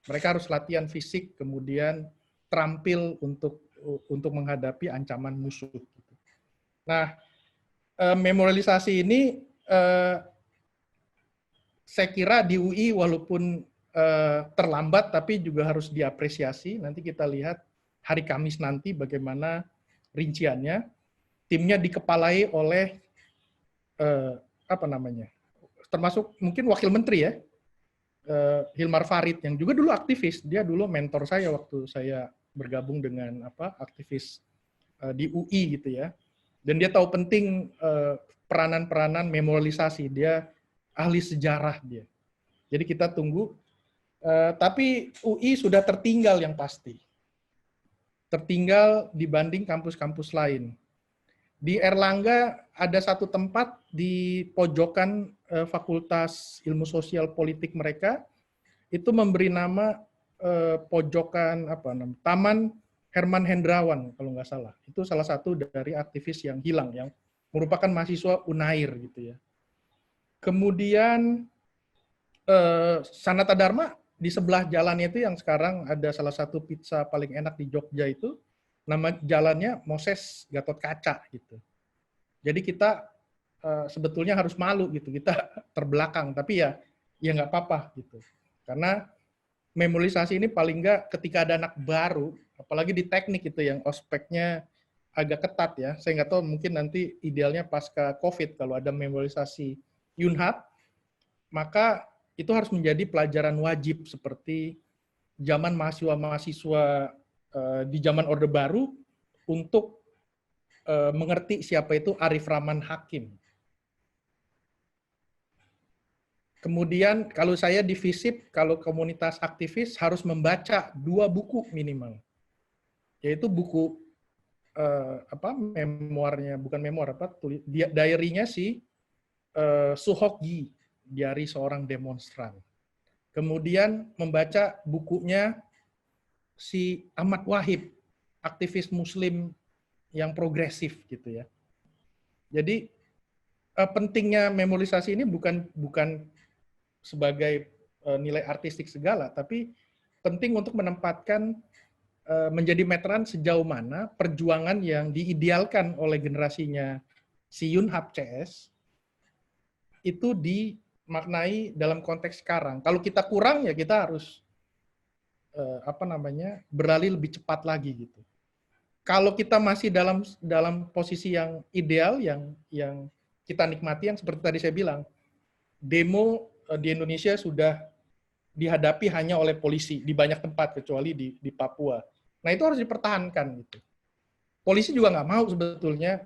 Mereka harus latihan fisik, kemudian terampil untuk menghadapi ancaman musuh. Nah, memorialisasi ini saya kira di UI walaupun terlambat, tapi juga harus diapresiasi. Nanti kita lihat hari Kamis nanti bagaimana rinciannya. Timnya dikepalai oleh termasuk mungkin wakil menteri ya, Hilmar Farid yang juga dulu aktivis. Dia dulu mentor saya waktu saya bergabung dengan aktivis di UI gitu ya. Dan dia tahu penting peranan-peranan memorialisasi. Dia ahli sejarah dia. Jadi kita tunggu. Tapi UI sudah tertinggal yang pasti. Tertinggal dibanding kampus-kampus lain. Di Erlangga ada satu tempat di pojokan Fakultas Ilmu Sosial Politik mereka, itu memberi nama pojokan Taman Herman Hendrawan kalau nggak salah. Itu salah satu dari aktivis yang hilang, yang merupakan mahasiswa Unair gitu ya. Kemudian Sanata Dharma di sebelah jalannya itu yang sekarang ada salah satu pizza paling enak di Jogja itu, nama jalannya Moses Gatot Kaca gitu. Jadi kita sebetulnya harus malu gitu, kita terbelakang, tapi ya nggak apa-apa gitu. Karena memorisasi ini paling nggak ketika ada anak baru, apalagi di teknik itu yang ospeknya agak ketat ya. Saya nggak tahu, mungkin nanti idealnya pasca COVID kalau ada memorisasi Yunhap, maka itu harus menjadi pelajaran wajib seperti zaman mahasiswa-mahasiswa di zaman Orde Baru untuk mengerti siapa itu Arif Rahman Hakim. Kemudian kalau saya di FISIP, kalau komunitas aktivis harus membaca 2 buku minimal, yaitu buku memoirnya, bukan memoir, diary-nya si Suhokgi, diari seorang demonstran. Kemudian membaca bukunya si Ahmad Wahid, aktivis Muslim yang progresif gitu ya. Jadi pentingnya memorisasi ini bukan sebagai nilai artistik segala, tapi penting untuk menempatkan menjadi meteran sejauh mana perjuangan yang diidealkan oleh generasinya si Yunhap CS itu dimaknai dalam konteks sekarang. Kalau kita kurang ya kita harus beralih lebih cepat lagi gitu. Kalau kita masih dalam posisi yang ideal, yang kita nikmati, yang seperti tadi saya bilang, demo di Indonesia sudah dihadapi hanya oleh polisi di banyak tempat kecuali di Papua. Nah itu harus dipertahankan gitu. Polisi juga nggak mau sebetulnya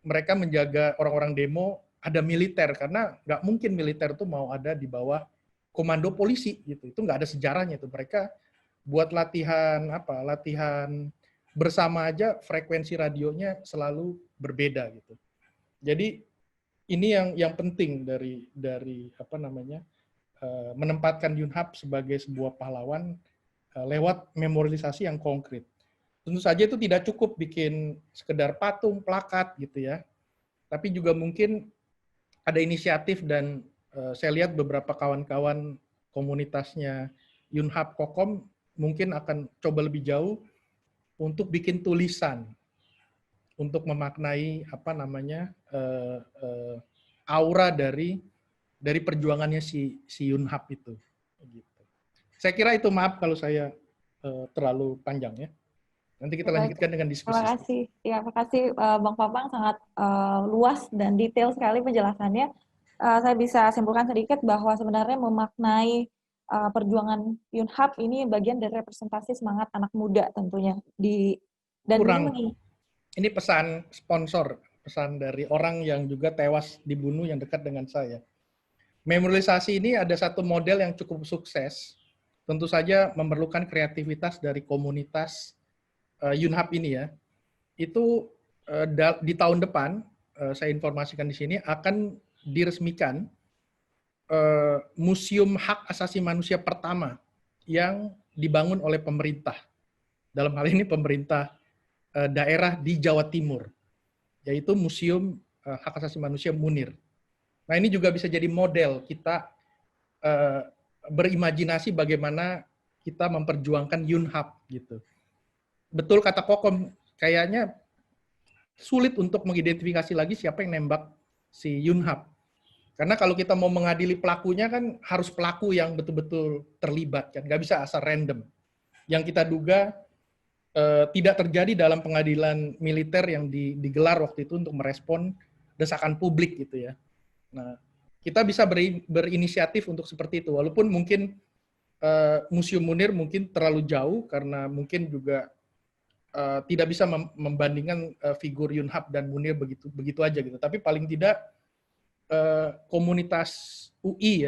mereka menjaga orang-orang demo ada militer, karena nggak mungkin militer itu mau ada di bawah komando polisi gitu. Itu nggak ada sejarahnya itu. Mereka buat latihan bersama aja, frekuensi radionya selalu berbeda gitu. Jadi ini yang penting dari menempatkan Yunhap sebagai sebuah pahlawan lewat memorialisasi yang konkret. Tentu saja itu tidak cukup bikin sekedar patung, plakat gitu ya. Tapi juga mungkin ada inisiatif dan saya lihat beberapa kawan-kawan komunitasnya Yunhap Kokom mungkin akan coba lebih jauh untuk bikin tulisan untuk memaknai aura dari perjuangannya si Yunhap itu. Gitu. Saya kira itu, maaf kalau saya terlalu panjang ya. Nanti kita lanjutkan dengan diskusi. Terima kasih. Ya, terima kasih Bang Papang, sangat luas dan detail sekali penjelasannya. Saya bisa simpulkan sedikit bahwa sebenarnya memaknai perjuangan Yunhap ini bagian dari representasi semangat anak muda tentunya ini pesan sponsor, pesan dari orang yang juga tewas dibunuh yang dekat dengan saya. Memorialisasi ini ada satu model yang cukup sukses, tentu saja memerlukan kreativitas dari komunitas Yunhap ini ya. Itu di tahun depan, saya informasikan di sini, akan diresmikan Museum Hak Asasi Manusia pertama yang dibangun oleh pemerintah. Dalam hal ini pemerintah daerah di Jawa Timur, yaitu Museum Hak Asasi Manusia Munir. Nah ini juga bisa jadi model kita berimajinasi bagaimana kita memperjuangkan Yunhap gitu. Betul kata Kokom, kayaknya sulit untuk mengidentifikasi lagi siapa yang nembak si Yunhap. Karena kalau kita mau mengadili pelakunya kan harus pelaku yang betul-betul terlibat kan, nggak bisa asal random. Yang kita duga tidak terjadi dalam pengadilan militer yang digelar waktu itu untuk merespon desakan publik gitu ya. Nah, kita bisa berinisiatif untuk seperti itu, walaupun mungkin Museum Munir mungkin terlalu jauh karena mungkin juga tidak bisa membandingkan figur Yunhap dan Munir begitu aja gitu. Tapi paling tidak komunitas UI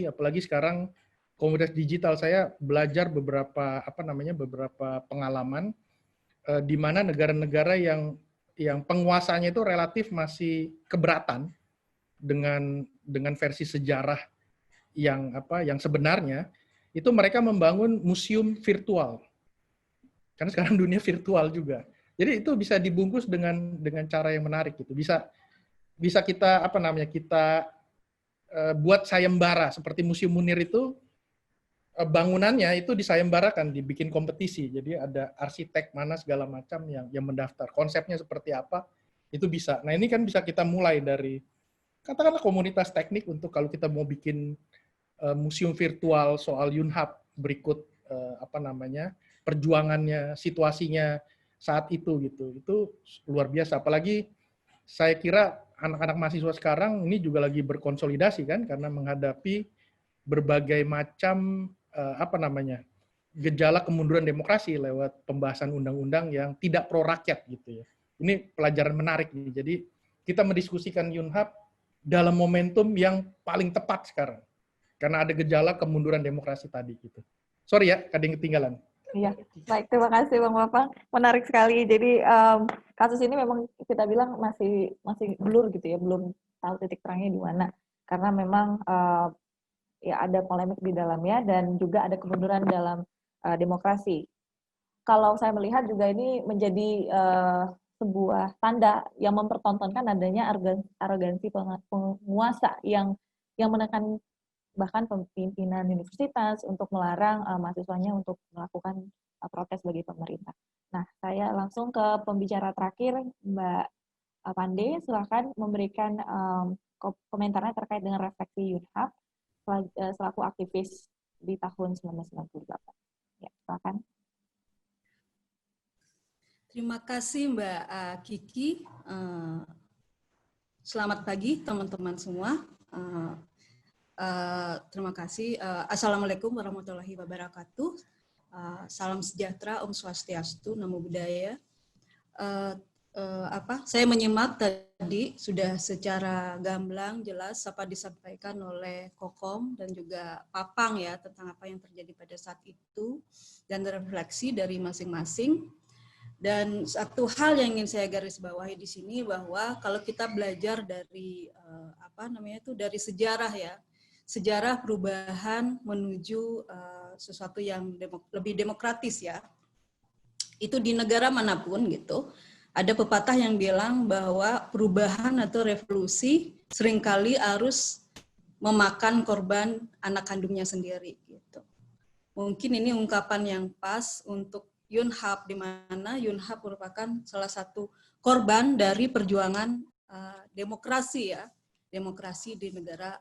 apalagi sekarang komunitas digital, saya belajar beberapa pengalaman di mana negara-negara yang penguasanya itu relatif masih keberatan dengan versi sejarah yang sebenarnya, itu mereka membangun museum virtual. Karena sekarang dunia virtual juga. Jadi itu bisa dibungkus dengan cara yang menarik gitu. Bisa kita kita buat sayembara seperti Museum Munir itu, bangunannya itu disayembarakan, dibikin kompetisi. Jadi ada arsitek mana segala macam yang mendaftar. Konsepnya seperti apa, itu bisa. Nah ini kan bisa kita mulai dari, katakanlah komunitas teknik untuk kalau kita mau bikin museum virtual soal Yunhap berikut perjuangannya, situasinya saat itu gitu. Itu luar biasa. Apalagi saya kira anak-anak mahasiswa sekarang ini juga lagi berkonsolidasi kan, karena menghadapi berbagai macam gejala kemunduran demokrasi lewat pembahasan undang-undang yang tidak pro rakyat gitu ya. Ini pelajaran menarik nih. Jadi kita mendiskusikan Yunhap dalam momentum yang paling tepat sekarang. Karena ada gejala kemunduran demokrasi tadi gitu. Sorry ya, ada yang ketinggalan. Iya, baik, terima kasih Bang Bapang. Menarik sekali. Jadi kasus ini memang kita bilang masih blur gitu ya, belum tahu titik terangnya di mana. Karena memang ya ada polemik di dalamnya dan juga ada kemunduran dalam demokrasi. Kalau saya melihat juga ini menjadi sebuah tanda yang mempertontonkan adanya arogansi penguasa yang menekan bahkan pimpinan universitas untuk melarang mahasiswanya untuk melakukan protes bagi pemerintah. Nah, saya langsung ke pembicara terakhir, Mbak Pande, silakan memberikan komentarnya terkait dengan refleksi Yunhap selaku aktivis di tahun 1998. Ya, silakan. Terima kasih Mbak Kiki. Selamat pagi teman-teman semua. Terima kasih. Assalamualaikum warahmatullahi wabarakatuh. Salam sejahtera, Om Swastiastu, Namo Buddhaya. Saya menyimak tadi sudah secara gamblang jelas apa disampaikan oleh Kokom dan juga Papang ya tentang apa yang terjadi pada saat itu dan refleksi dari masing-masing. Dan satu hal yang ingin saya garis bawahi di sini bahwa kalau kita belajar dari dari sejarah ya, sejarah perubahan menuju sesuatu yang lebih demokratis ya, itu di negara manapun gitu. Ada pepatah yang bilang bahwa perubahan atau revolusi seringkali harus memakan korban anak kandungnya sendiri gitu. Mungkin ini ungkapan yang pas untuk Yunhap, di mana Yunhap merupakan salah satu korban dari perjuangan demokrasi ya, demokrasi di negara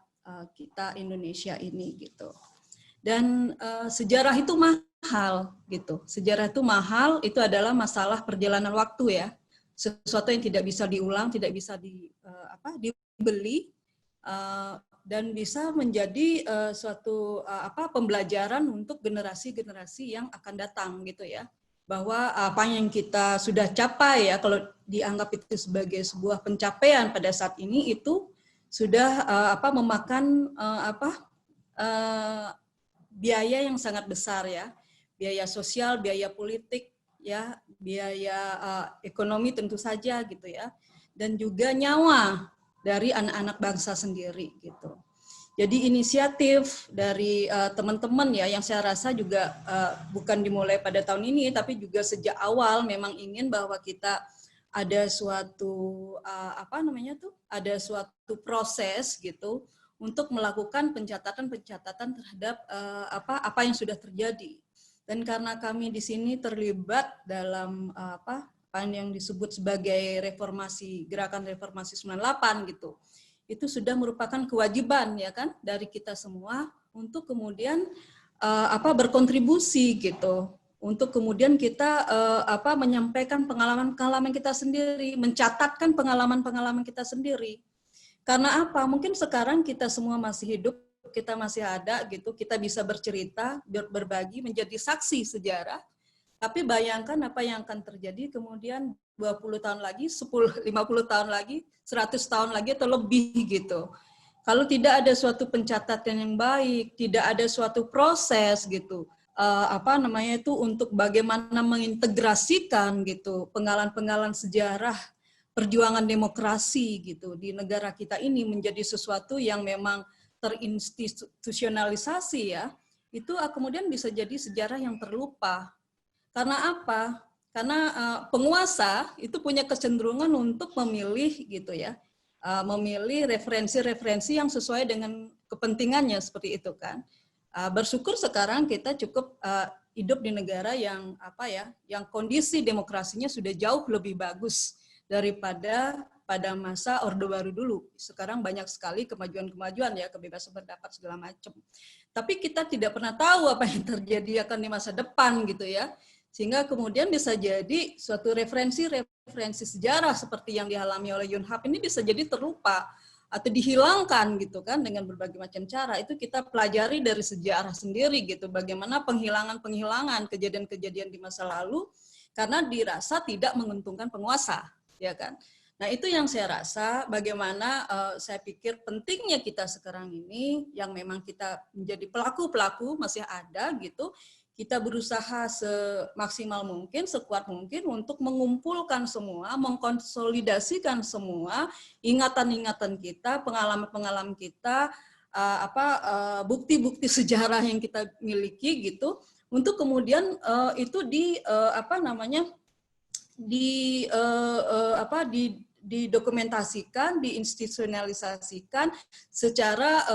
kita Indonesia ini gitu. Dan sejarah itu mahal gitu. Sejarah itu mahal, itu adalah masalah perjalanan waktu ya. Sesuatu yang tidak bisa diulang, tidak bisa dibeli, dan bisa menjadi suatu pembelajaran untuk generasi-generasi yang akan datang gitu ya. Bahwa apa yang kita sudah capai ya, kalau dianggap itu sebagai sebuah pencapaian pada saat ini, itu sudah memakan biaya yang sangat besar ya, biaya sosial, biaya politik ya, biaya ekonomi tentu saja gitu ya, dan juga nyawa dari anak-anak bangsa sendiri gitu. Jadi inisiatif dari teman-teman ya, yang saya rasa juga bukan dimulai pada tahun ini, tapi juga sejak awal memang ingin bahwa kita ada suatu ada suatu proses gitu untuk melakukan pencatatan terhadap apa yang sudah terjadi. Dan karena kami di sini terlibat dalam apa yang disebut sebagai gerakan reformasi 98 gitu. Itu sudah merupakan kewajiban ya kan dari kita semua untuk kemudian berkontribusi gitu. Untuk kemudian kita menyampaikan pengalaman-pengalaman kita sendiri, mencatatkan pengalaman-pengalaman kita sendiri. Karena apa? Mungkin sekarang kita semua masih hidup, kita masih ada gitu, kita bisa bercerita, berbagi, menjadi saksi sejarah. Tapi bayangkan apa yang akan terjadi kemudian 20 tahun lagi, 50 tahun lagi, 100 tahun lagi atau lebih gitu. Kalau tidak ada suatu pencatatan yang baik, tidak ada suatu proses gitu, untuk bagaimana mengintegrasikan gitu pengalaman-pengalaman sejarah perjuangan demokrasi gitu di negara kita ini menjadi sesuatu yang memang terinstitusionalisasi ya, itu kemudian bisa jadi sejarah yang terlupa. Karena apa? Karena penguasa itu punya kecenderungan untuk memilih gitu ya, memilih referensi-referensi yang sesuai dengan kepentingannya seperti itu kan. Bersyukur sekarang kita cukup hidup di negara yang yang kondisi demokrasinya sudah jauh lebih bagus daripada pada masa Orde Baru dulu. Sekarang banyak sekali kemajuan-kemajuan ya, kebebasan berpendapat segala macam. Tapi kita tidak pernah tahu apa yang terjadi akan di masa depan gitu ya. Sehingga kemudian bisa jadi suatu referensi sejarah seperti yang dialami oleh Yunhap ini bisa jadi terlupa atau dihilangkan gitu kan dengan berbagai macam cara. Itu kita pelajari dari sejarah sendiri gitu, bagaimana penghilangan kejadian-kejadian di masa lalu karena dirasa tidak menguntungkan penguasa, ya kan. Nah, itu yang saya rasa bagaimana saya pikir pentingnya kita sekarang ini yang memang kita menjadi pelaku-pelaku masih ada gitu, kita berusaha semaksimal mungkin, sekuat mungkin untuk mengumpulkan semua, mengkonsolidasikan semua ingatan-ingatan kita, pengalaman-pengalaman kita, bukti-bukti sejarah yang kita miliki gitu, untuk kemudian itu didokumentasikan, diinstitusionalisasikan secara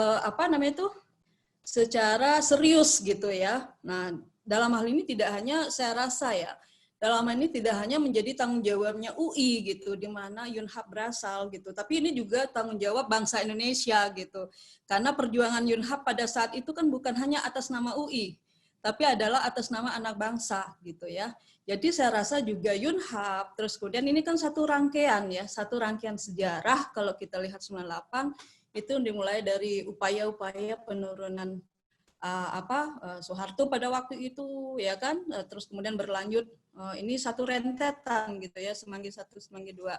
secara serius gitu ya. Nah, dalam hal ini tidak hanya saya rasa ya, dalam hal ini tidak hanya menjadi tanggung jawabnya UI gitu, di mana Yunhap berasal gitu, tapi ini juga tanggung jawab bangsa Indonesia gitu. Karena perjuangan Yunhap pada saat itu kan bukan hanya atas nama UI, tapi adalah atas nama anak bangsa gitu ya. Jadi saya rasa juga Yunhap, terus kemudian ini kan satu rangkaian ya, satu rangkaian sejarah kalau kita lihat 98, itu dimulai dari upaya-upaya penurunan Soeharto pada waktu itu ya kan, terus kemudian berlanjut ini satu rentetan gitu ya, Semanggi 1, Semanggi 2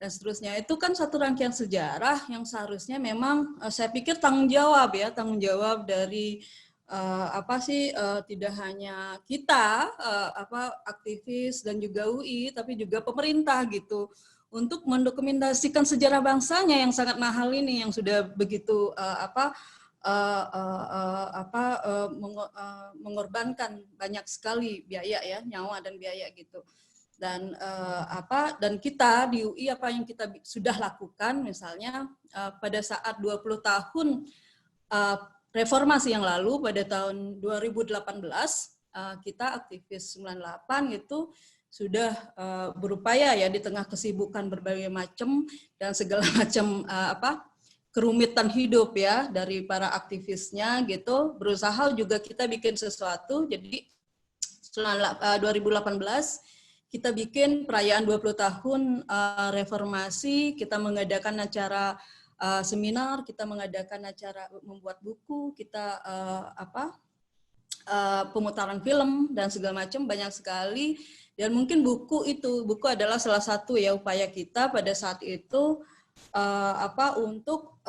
dan seterusnya. Itu kan satu rangkaian sejarah yang seharusnya memang saya pikir tanggung jawab dari tidak hanya kita aktivis dan juga UI, tapi juga pemerintah gitu, untuk mendokumentasikan sejarah bangsanya yang sangat mahal ini, yang sudah begitu mengorbankan banyak sekali biaya ya, nyawa dan biaya gitu. Dan dan kita di UI apa yang kita sudah lakukan misalnya pada saat 20 tahun reformasi yang lalu pada tahun 2018 kita aktivis 98 itu sudah berupaya ya di tengah kesibukan berbagai macam dan segala macam kerumitan hidup ya dari para aktivisnya gitu, berusaha juga kita bikin sesuatu. Jadi 2018 kita bikin perayaan 20 tahun reformasi, kita mengadakan acara seminar, kita mengadakan acara membuat buku, kita pemutaran film dan segala macam, banyak sekali. Dan mungkin buku adalah salah satu ya upaya kita pada saat itu untuk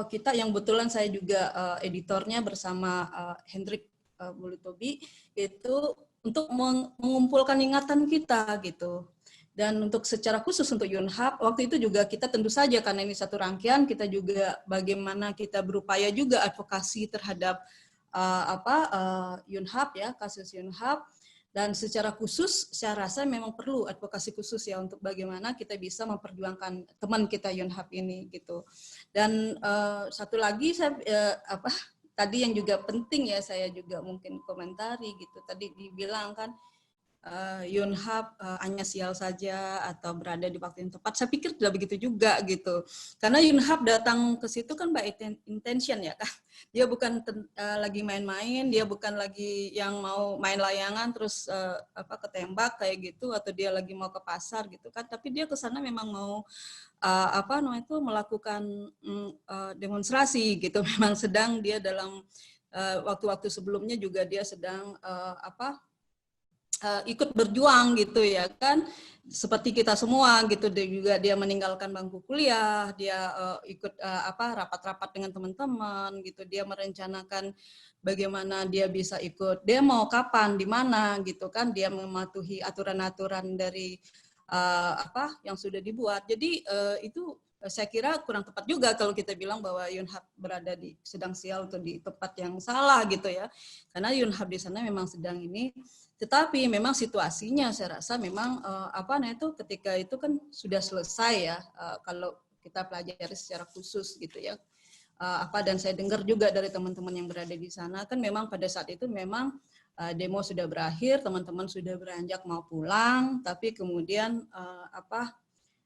kita yang betulan saya juga editornya bersama Hendrik Bulutobi itu untuk mengumpulkan ingatan kita gitu. Dan untuk secara khusus untuk Yunhap, waktu itu juga kita tentu saja karena ini satu rangkaian, kita juga bagaimana kita berupaya juga advokasi terhadap Yunhap ya, kasus Yunhap. Dan secara khusus saya rasa memang perlu advokasi khusus ya untuk bagaimana kita bisa memperjuangkan teman kita Yunhap ini gitu. Dan satu lagi tadi yang juga penting ya, saya juga mungkin komentari gitu. Tadi dibilang kan Yunhap hanya sial saja atau berada di waktu yang tepat. Saya pikir tidak begitu juga gitu. Karena Yunhap datang ke situ kan by intention ya kan. Dia bukan lagi main-main, dia bukan lagi yang mau main layangan terus ketembak kayak gitu, atau dia lagi mau ke pasar gitu kan. Tapi dia ke sana memang mau melakukan demonstrasi gitu. Memang sedang dia dalam waktu-waktu sebelumnya juga dia sedang ikut berjuang gitu ya kan, seperti kita semua gitu. Dia meninggalkan bangku kuliah, dia ikut rapat-rapat dengan teman-teman gitu, dia merencanakan bagaimana dia bisa ikut demo kapan di mana gitu kan, dia mematuhi aturan-aturan dari apa yang sudah dibuat. Jadi itu saya kira kurang tepat juga kalau kita bilang bahwa Yunhab berada sedang sial atau di tempat yang salah gitu ya. Karena Yunhab di sana memang sedang ini, tetapi memang situasinya saya rasa memang ketika itu kan sudah selesai ya, kalau kita pelajari secara khusus gitu ya. Dan saya dengar juga dari teman-teman yang berada di sana kan memang pada saat itu memang demo sudah berakhir, teman-teman sudah beranjak mau pulang, tapi kemudian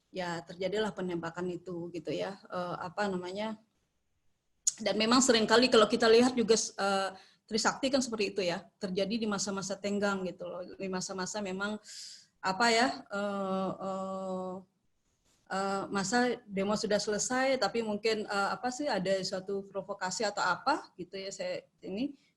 ya terjadilah penembakan itu gitu ya, dan memang seringkali kalau kita lihat juga Trisakti kan seperti itu ya, terjadi di masa-masa tenggang gitu loh, di masa-masa memang masa demo sudah selesai tapi mungkin ada suatu provokasi atau apa gitu ya,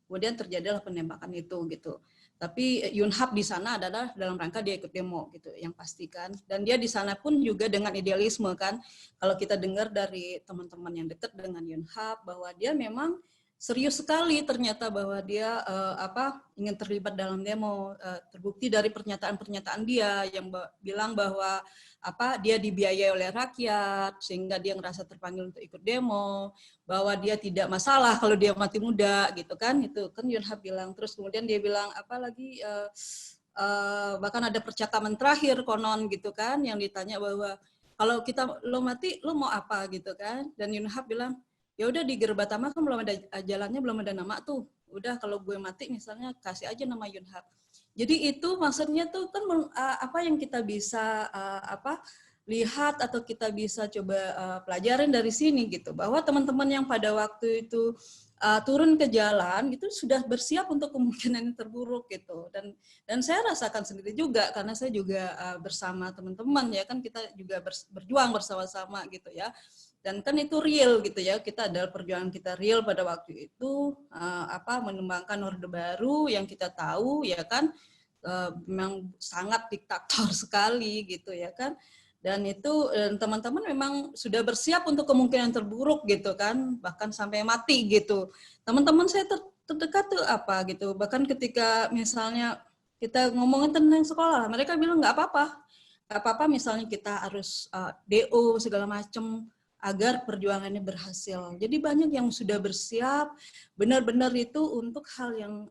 kemudian terjadilah penembakan itu gitu. Tapi Yunhab di sana adalah dalam rangka dia ikut demo gitu, yang pasti kan. Dan dia di sana pun juga dengan idealisme kan. Kalau kita dengar dari teman-teman yang dekat dengan Yunhab bahwa dia memang serius sekali ternyata bahwa dia ingin terlibat dalam demo. Terbukti dari pernyataan-pernyataan dia yang bilang bahwa dia dibiayai oleh rakyat sehingga dia ngerasa terpanggil untuk ikut demo, bahwa dia tidak masalah kalau dia mati muda gitu kan, itu kan Yunhab bilang. Terus kemudian dia bilang bahkan ada percakapan terakhir konon gitu kan yang ditanya bahwa kalau lo mati lo mau apa gitu kan, dan Yunhab bilang ya udah di Gerbatama kan belum ada jalannya, belum ada nama tuh, udah kalau gue mati misalnya kasih aja nama Yunhab. Jadi itu maksudnya tuh kan apa yang kita bisa lihat atau kita bisa coba pelajarin dari sini gitu, bahwa teman-teman yang pada waktu itu turun ke jalan gitu sudah bersiap untuk kemungkinan yang terburuk gitu, dan saya rasakan sendiri juga karena saya juga bersama teman-teman ya kan, kita juga berjuang bersama-sama gitu ya, dan kan itu real gitu ya, kita adalah perjuangan kita real pada waktu itu mengembangkan Orde Baru yang kita tahu ya kan memang sangat diktator sekali gitu ya kan. Dan itu teman-teman memang sudah bersiap untuk kemungkinan terburuk gitu kan, bahkan sampai mati gitu. Teman-teman saya terdekat tuh gitu, bahkan ketika misalnya kita ngomongin tentang sekolah, mereka bilang nggak apa-apa misalnya kita harus DO segala macam agar perjuangannya berhasil. Jadi banyak yang sudah bersiap benar-benar itu untuk hal yang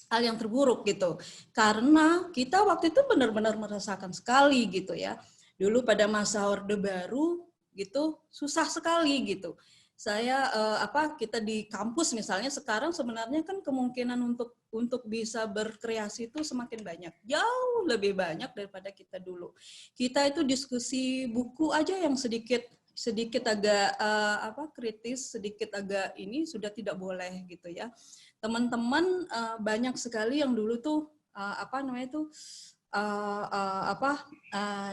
hal yang terburuk gitu. Karena kita waktu itu benar-benar merasakan sekali gitu ya. Dulu pada masa Orde Baru gitu susah sekali gitu. Saya kita di kampus misalnya sekarang sebenarnya kan kemungkinan untuk bisa berkreasi itu semakin banyak. Jauh lebih banyak daripada kita dulu. Kita itu diskusi buku aja yang sedikit agak kritis, sedikit agak ini sudah tidak boleh gitu ya. Teman-teman banyak sekali yang dulu tuh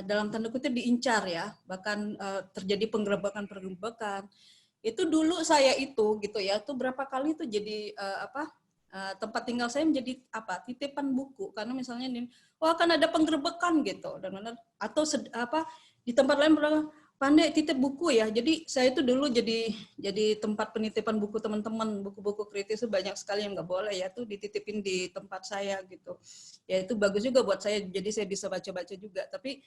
dalam tanda kutip diincar ya, bahkan terjadi penggerebekan. Itu dulu saya itu gitu ya, tuh berapa kali tuh jadi tempat tinggal saya menjadi titipan buku, karena misalnya akan ada penggerebekan gitu, dan benar atau di tempat lain pandai titip buku ya. Jadi saya itu dulu jadi tempat penitipan buku teman-teman, buku-buku kritis itu banyak sekali yang nggak boleh ya tuh dititipin di tempat saya gitu. Ya itu bagus juga buat saya, jadi saya bisa baca-baca juga. Tapi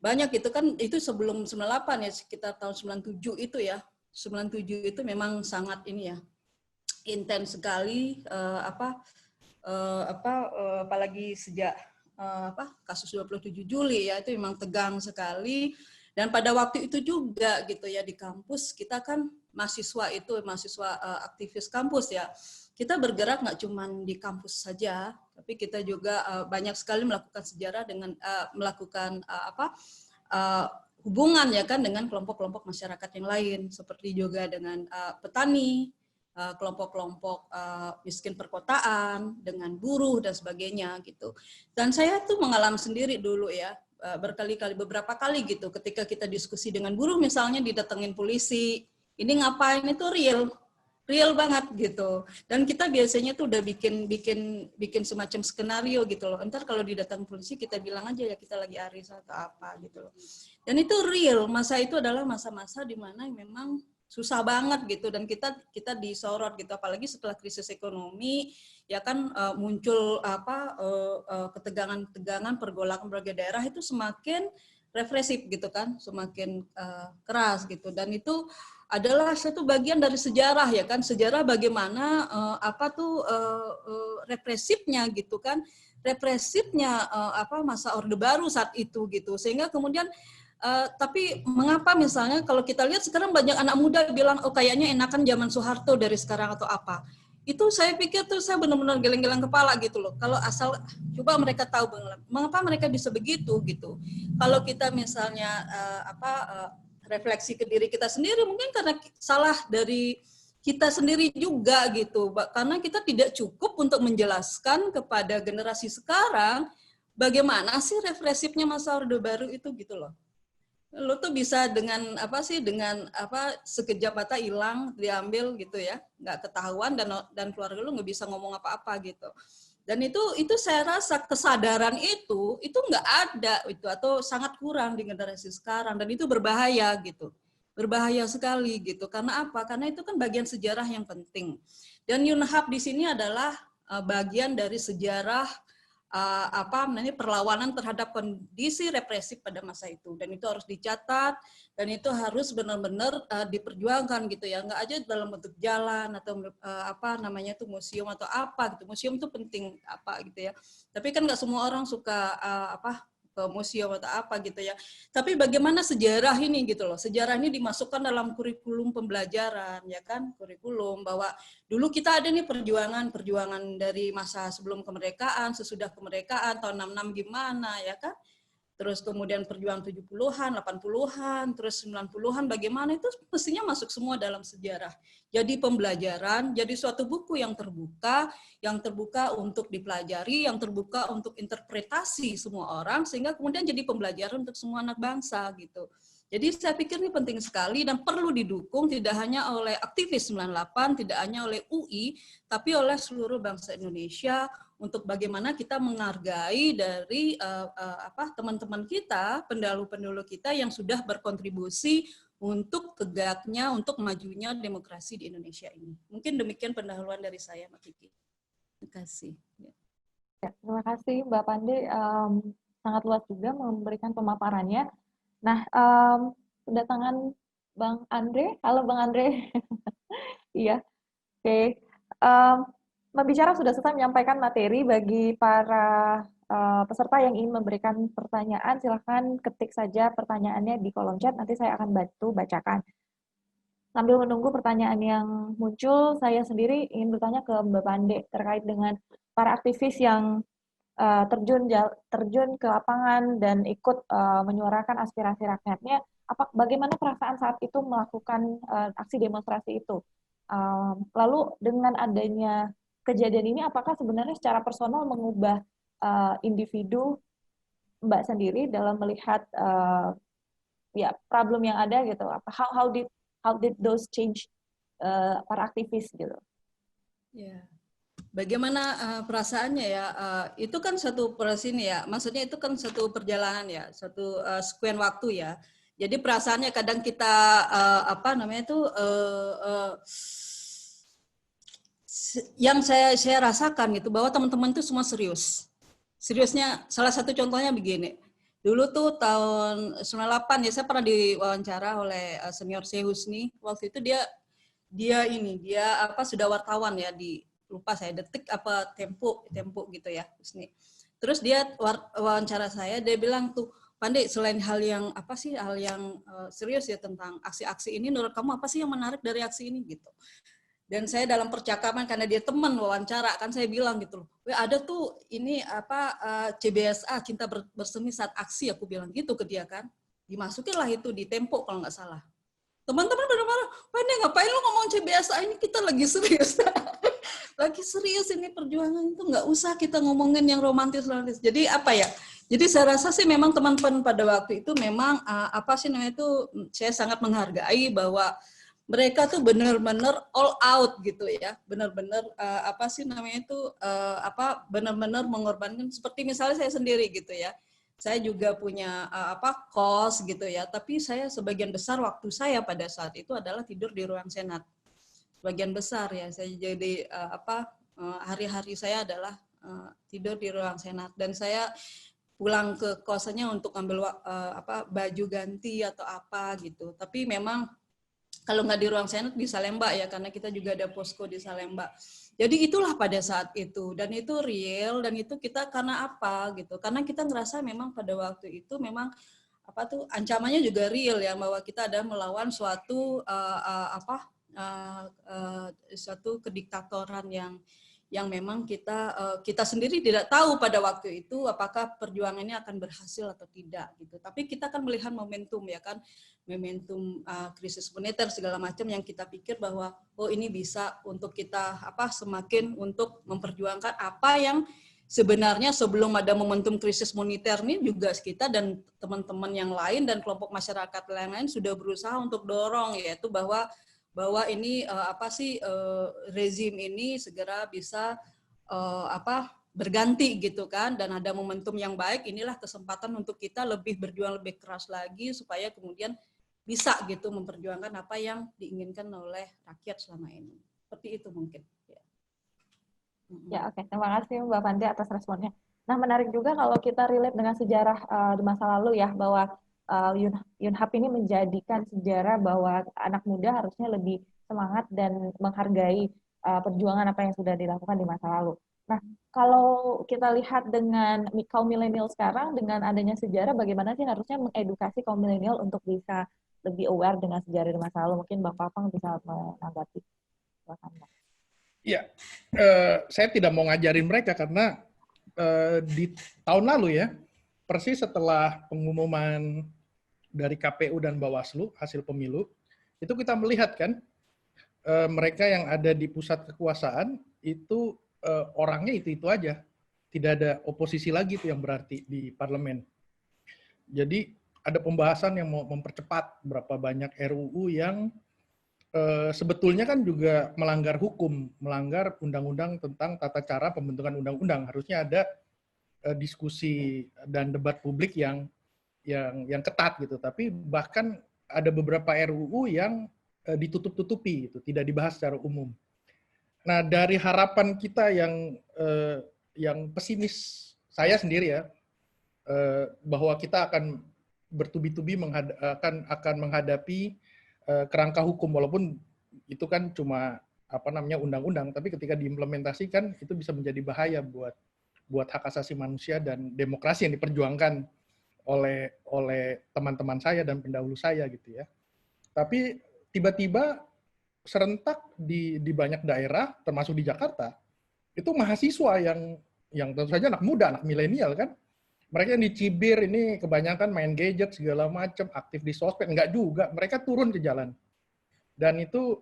banyak itu kan, itu sebelum 98 ya, sekitar tahun 97 itu ya. 97 itu memang sangat ini ya, intens sekali apalagi sejak kasus 27 Juli ya, itu memang tegang sekali. Dan pada waktu itu juga gitu ya, di kampus kita kan mahasiswa aktivis kampus ya, kita bergerak nggak cuma di kampus saja, tapi kita juga banyak sekali melakukan sejarah dengan melakukan hubungan ya kan dengan kelompok-kelompok masyarakat yang lain, seperti juga dengan petani, kelompok-kelompok miskin perkotaan, dengan buruh dan sebagainya gitu. Dan saya tuh mengalami sendiri dulu ya, beberapa kali gitu, ketika kita diskusi dengan buruh misalnya didatengin polisi, ini ngapain, itu real banget gitu. Dan kita biasanya tuh udah bikin semacam skenario gitu loh. Entar kalau didatang polisi kita bilang aja ya kita lagi aris atau apa gitu loh. Dan itu real, masa itu adalah masa-masa di mana memang susah banget gitu, dan kita disorot gitu, apalagi setelah krisis ekonomi ya kan, muncul ketegangan-ketegangan, pergolakan berbagai daerah itu semakin represif gitu kan, semakin keras gitu, dan itu adalah satu bagian dari sejarah ya kan, sejarah bagaimana represifnya gitu kan, represifnya masa Orde Baru saat itu gitu, sehingga kemudian tapi mengapa misalnya kalau kita lihat sekarang banyak anak muda bilang, oh kayaknya enakan zaman Soeharto dari sekarang atau apa. Itu saya pikir tuh saya benar-benar geleng-geleng kepala gitu loh. Kalau asal coba mereka tahu mengapa mereka bisa begitu gitu. Kalau kita misalnya refleksi ke diri kita sendiri, mungkin karena salah dari kita sendiri juga gitu. Karena kita tidak cukup untuk menjelaskan kepada generasi sekarang bagaimana sih represifnya masa Orde Baru itu gitu loh. Lo tuh bisa dengan sekejap mata hilang, diambil gitu ya, nggak ketahuan, dan keluarga lo nggak bisa ngomong apa-apa gitu. Dan itu saya rasa kesadaran itu nggak ada itu, atau sangat kurang di generasi sekarang, dan itu berbahaya gitu, berbahaya sekali gitu. Karena apa? Karena itu kan bagian sejarah yang penting. Dan Yunhap di sini adalah bagian dari sejarah perlawanan terhadap kondisi represif pada masa itu, dan itu harus dicatat, dan itu harus benar-benar diperjuangkan gitu ya, nggak aja dalam bentuk jalan atau museum atau apa gitu. Museum itu penting gitu ya, tapi kan nggak semua orang suka ke museum atau apa gitu ya. Tapi bagaimana sejarah ini gitu loh, sejarah ini dimasukkan dalam kurikulum pembelajaran ya kan, kurikulum bahwa dulu kita ada nih perjuangan dari masa sebelum kemerdekaan, sesudah kemerdekaan, tahun 66 gimana ya kan, terus kemudian perjuangan 70-an, 80-an, terus 90-an, bagaimana, itu mestinya masuk semua dalam sejarah. Jadi pembelajaran, jadi suatu buku yang terbuka untuk dipelajari, yang terbuka untuk interpretasi semua orang, sehingga kemudian jadi pembelajaran untuk semua anak bangsa gitu. Jadi saya pikir ini penting sekali dan perlu didukung tidak hanya oleh aktivis 98, tidak hanya oleh UI, tapi oleh seluruh bangsa Indonesia, untuk bagaimana kita menghargai dari teman-teman kita, pendahulu-pendahulu kita yang sudah berkontribusi untuk tegaknya, untuk majunya demokrasi di Indonesia ini. Mungkin demikian pendahuluan dari saya, Mbak Kiki. Terima kasih. Ya, terima kasih Mbak Pande, sangat luas juga memberikan pemaparannya. Nah, kedatangan Bang Andre. Halo Bang Andre. Iya, oke. Pembicara sudah selesai menyampaikan materi. Bagi para peserta yang ingin memberikan pertanyaan, silahkan ketik saja pertanyaannya di kolom chat, nanti saya akan bantu bacakan. Sambil menunggu pertanyaan yang muncul, saya sendiri ingin bertanya ke Mbak Pande terkait dengan para aktivis yang terjun ke lapangan dan ikut menyuarakan aspirasi rakyatnya. Bagaimana perasaan saat itu melakukan aksi demonstrasi itu? Lalu dengan adanya kejadian ini, apakah sebenarnya secara personal mengubah individu Mbak sendiri dalam melihat problem yang ada gitu? How did those change para aktivis gitu? Ya, bagaimana perasaannya ya? Itu kan satu proses ini ya. Maksudnya itu kan satu perjalanan ya, satu sekian waktu ya. Jadi perasaannya kadang kita yang saya rasakan gitu, bahwa teman-teman itu semua serius. Seriusnya, salah satu contohnya begini. Dulu tuh tahun 98 ya, saya pernah diwawancara oleh senior saya Husni. Waktu itu dia sudah wartawan ya, lupa saya, Detik apa Tempo gitu ya, Husni. Terus dia wawancara saya, dia bilang tuh, Pande, selain hal yang serius ya tentang aksi-aksi ini, menurut kamu apa sih yang menarik dari aksi ini gitu. Dan saya dalam percakapan, karena dia teman wawancara, kan saya bilang gitu loh, ada tuh ini CBSA, Cinta Bersemi Saat Aksi, aku bilang gitu ke dia kan. Dimasukinlah itu di Tempo kalau nggak salah. Teman-teman pada marah, Pande ngapain lu ngomong CBSA, ini kita lagi serius. Lagi serius ini perjuangan, itu nggak usah kita ngomongin yang romantis. Jadi apa ya? Jadi saya rasa sih memang teman-teman pada waktu itu memang saya sangat menghargai bahwa mereka tuh benar-benar all out gitu ya, benar-benar benar-benar mengorbankan, seperti misalnya saya sendiri gitu ya. saya juga punya kos gitu ya, tapi saya sebagian besar waktu saya pada saat itu adalah tidur di ruang senat. Sebagian besar ya, saya jadi hari-hari saya adalah tidur di ruang senat, dan saya pulang ke kosannya untuk ambil baju ganti atau apa gitu. Tapi memang kalau nggak di ruang senat di Salemba ya, karena kita juga ada posko di Salemba. Jadi itulah pada saat itu, dan itu real, dan itu kita karena apa gitu? Karena kita ngerasa memang pada waktu itu memang ancamannya juga real ya, bahwa kita ada melawan suatu suatu kediktatoran yang memang kita sendiri tidak tahu pada waktu itu apakah perjuangannya akan berhasil atau tidak gitu. Tapi kita kan melihat momentum ya kan, momentum krisis moneter segala macam yang kita pikir bahwa ini bisa untuk kita semakin untuk memperjuangkan apa yang sebenarnya sebelum ada momentum krisis moneter ini juga kita dan teman-teman yang lain dan kelompok masyarakat lain sudah berusaha untuk dorong, yaitu bahwa ini rezim ini segera bisa berganti gitu kan, dan ada momentum yang baik. Inilah kesempatan untuk kita lebih berjuang lebih keras lagi supaya kemudian bisa gitu memperjuangkan apa yang diinginkan oleh rakyat selama ini. Seperti itu mungkin. Ya, oke. Terima kasih Mbak Pande atas responnya. Nah, menarik juga kalau kita relate dengan sejarah di masa lalu ya, bahwa Yunhap ini menjadikan sejarah bahwa anak muda harusnya lebih semangat dan menghargai perjuangan apa yang sudah dilakukan di masa lalu. Nah, kalau kita lihat dengan kaum milenial sekarang, dengan adanya sejarah, bagaimana sih harusnya mengedukasi kaum milenial untuk bisa lebih aware dengan sejarah di masa lalu? Mungkin Bang Papang bisa menanggapi. Ya, saya tidak mau ngajarin mereka karena di tahun lalu ya, persis setelah pengumuman dari KPU dan Bawaslu hasil pemilu, itu kita melihat kan mereka yang ada di pusat kekuasaan itu orangnya itu aja, tidak ada oposisi lagi itu yang berarti di parlemen. Jadi ada pembahasan yang mau mempercepat berapa banyak RUU yang sebetulnya kan juga melanggar hukum, melanggar undang-undang tentang tata cara pembentukan undang-undang. Harusnya ada diskusi dan debat publik yang ketat gitu. Tapi bahkan ada beberapa RUU yang ditutup-tutupi, gitu, tidak dibahas secara umum. Nah, dari harapan kita yang pesimis, saya sendiri ya, bahwa kita akan bertubi-tubi akan menghadapi kerangka hukum, walaupun itu kan cuma undang-undang, tapi ketika diimplementasikan itu bisa menjadi bahaya buat hak asasi manusia dan demokrasi yang diperjuangkan oleh teman-teman saya dan pendahulu saya gitu ya. Tapi tiba-tiba serentak di banyak daerah, termasuk di Jakarta, itu mahasiswa yang tentu saja anak muda, anak milenial kan, mereka yang dicibir ini kebanyakan main gadget segala macam, aktif di sosmed, enggak juga, mereka turun ke jalan. Dan itu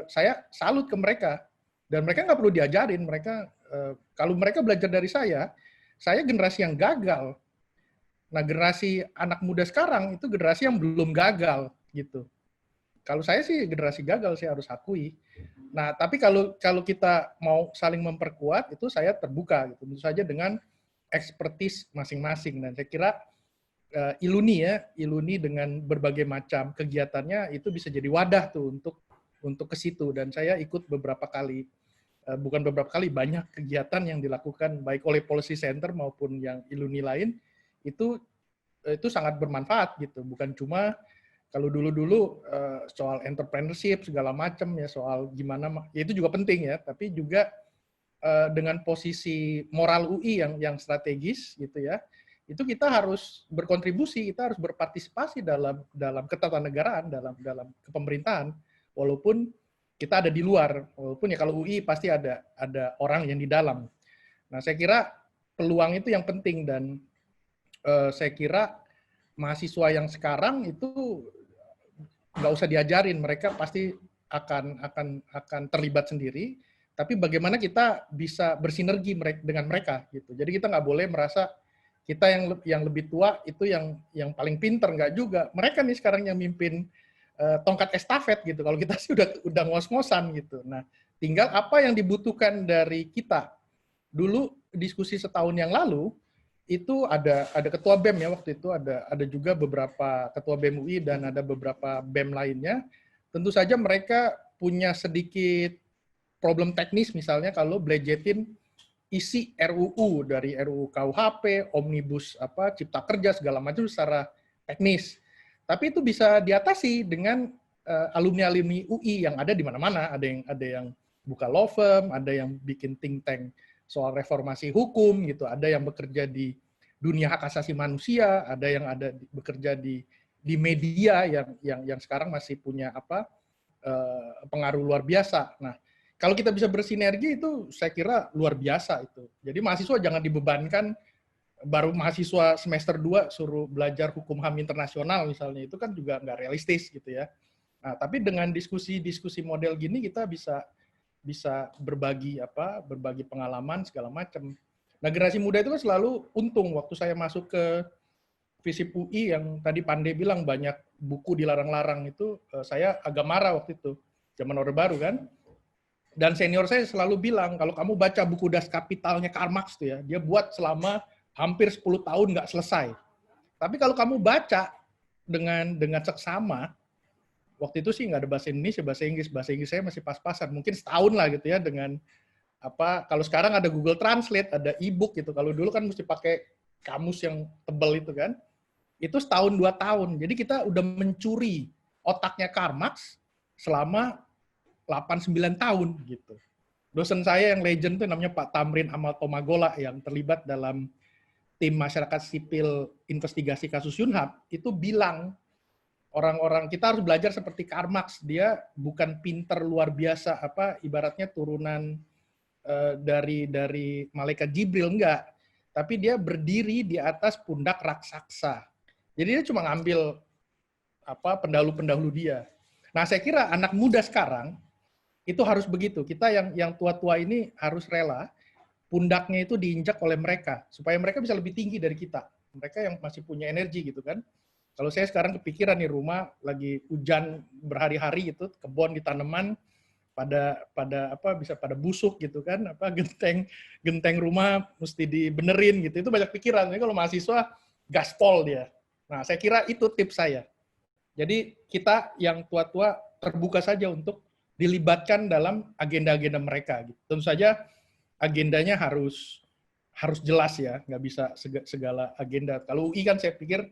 saya salut ke mereka, dan mereka nggak perlu diajarin, mereka kalau mereka belajar dari saya generasi yang gagal. Nah, generasi anak muda sekarang itu generasi yang belum gagal gitu. Kalau saya sih generasi gagal, saya harus akui. Nah, tapi kalau kita mau saling memperkuat, itu saya terbuka gitu. Tentu saja dengan expertise masing-masing. Dan saya kira Iluni dengan berbagai macam kegiatannya itu bisa jadi wadah tuh untuk ke situ. Dan saya ikut beberapa kali, bukan beberapa kali, banyak kegiatan yang dilakukan baik oleh Policy Center maupun yang Iluni lain, itu sangat bermanfaat gitu. Bukan cuma kalau dulu soal entrepreneurship segala macam ya, soal gimana ya itu juga penting ya, tapi juga dengan posisi moral UI yang strategis gitu ya, itu kita harus berkontribusi, kita harus berpartisipasi dalam ketatanegaraan, dalam kepemerintahan, walaupun kita ada di luar, walaupun ya kalau UI pasti ada orang yang di dalam. Nah, saya kira peluang itu yang penting, dan saya kira mahasiswa yang sekarang itu nggak usah diajarin, mereka pasti akan terlibat sendiri. Tapi bagaimana kita bisa bersinergi dengan mereka gitu. Jadi kita nggak boleh merasa kita yang lebih tua itu yang paling pinter, nggak juga. Mereka nih sekarang yang mimpin tongkat estafet gitu. Kalau kita sih udah ngos-ngosan gitu. Nah, tinggal apa yang dibutuhkan dari kita. Dulu diskusi setahun yang lalu itu ada ketua BEM ya waktu itu, ada juga beberapa ketua BEM UI dan ada beberapa BEM lainnya. Tentu saja mereka punya sedikit problem teknis, misalnya kalau budgetin isi RUU dari RUU KUHP, Omnibus Cipta Kerja segala macam secara teknis. Tapi itu bisa diatasi dengan alumni-alumni UI yang ada di mana-mana. Ada yang buka law firm, ada yang bikin think tank soal reformasi hukum gitu, ada yang bekerja di dunia hak asasi manusia, ada yang bekerja di media yang sekarang masih punya pengaruh luar biasa. Nah, kalau kita bisa bersinergi itu saya kira luar biasa itu. Jadi mahasiswa jangan dibebankan baru mahasiswa semester 2 suruh belajar hukum HAM internasional misalnya, itu kan juga nggak realistis gitu ya. Nah, tapi dengan diskusi model gini kita bisa berbagi pengalaman segala macam. Nah, generasi muda itu kan selalu untung. Waktu saya masuk ke FISIP UI yang tadi Pandey bilang banyak buku dilarang-larang itu, saya agak marah waktu itu, zaman Orde Baru kan. Dan senior saya selalu bilang, kalau kamu baca buku Das Kapitalnya Karl Marx tuh ya, dia buat selama hampir 10 tahun nggak selesai. Tapi kalau kamu baca dengan seksama, waktu itu sih nggak ada bahasa Indonesia, bahasa Inggris saya masih pas-pasan, mungkin setahun lah gitu ya dengan kalau sekarang ada Google Translate, ada e-book gitu, kalau dulu kan mesti pakai kamus yang tebal itu kan, itu setahun 2 tahun, jadi kita udah mencuri otaknya Karl Marx selama 8-9 tahun gitu. Dosen saya yang legend tuh namanya Pak Tamrin Amal Tomagola yang terlibat dalam tim masyarakat sipil investigasi kasus Yunhap, itu bilang orang-orang kita harus belajar seperti Karl Marx. Dia bukan pinter luar biasa, ibaratnya turunan dari malaikat Jibril, enggak. Tapi dia berdiri di atas pundak raksasa. Jadi dia cuma ngambil pendahulu-pendahulu dia. Nah, saya kira anak muda sekarang itu harus begitu. Kita yang tua-tua ini harus rela pundaknya itu diinjak oleh mereka supaya mereka bisa lebih tinggi dari kita. Mereka yang masih punya energi gitu kan. Kalau saya sekarang kepikiran nih, rumah lagi hujan berhari-hari gitu, kebun di tanaman bisa pada busuk gitu kan, genteng rumah mesti dibenerin gitu. Itu banyak pikiran. Jadi kalau mahasiswa gaspol dia. Nah, saya kira itu tips saya. Jadi kita yang tua-tua terbuka saja untuk dilibatkan dalam agenda-agenda mereka gitu. Tentu saja agendanya harus jelas ya, nggak bisa segala agenda. Kalau UI kan saya pikir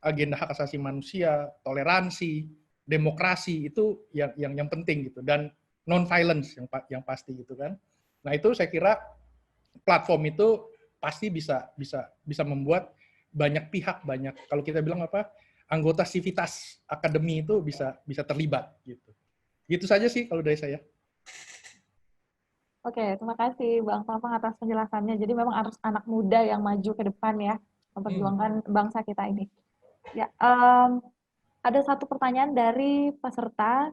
agenda hak asasi manusia, toleransi, demokrasi itu yang penting gitu, dan non-violence yang pasti gitu kan. Nah, itu saya kira platform itu pasti bisa membuat banyak pihak, kalau kita bilang anggota sivitas akademi itu bisa terlibat gitu. Gitu saja sih kalau dari saya. Oke, terima kasih Bang Papang atas penjelasannya. Jadi memang harus anak muda yang maju ke depan ya, memperjuangkan bangsa kita ini. Ya, ada satu pertanyaan dari peserta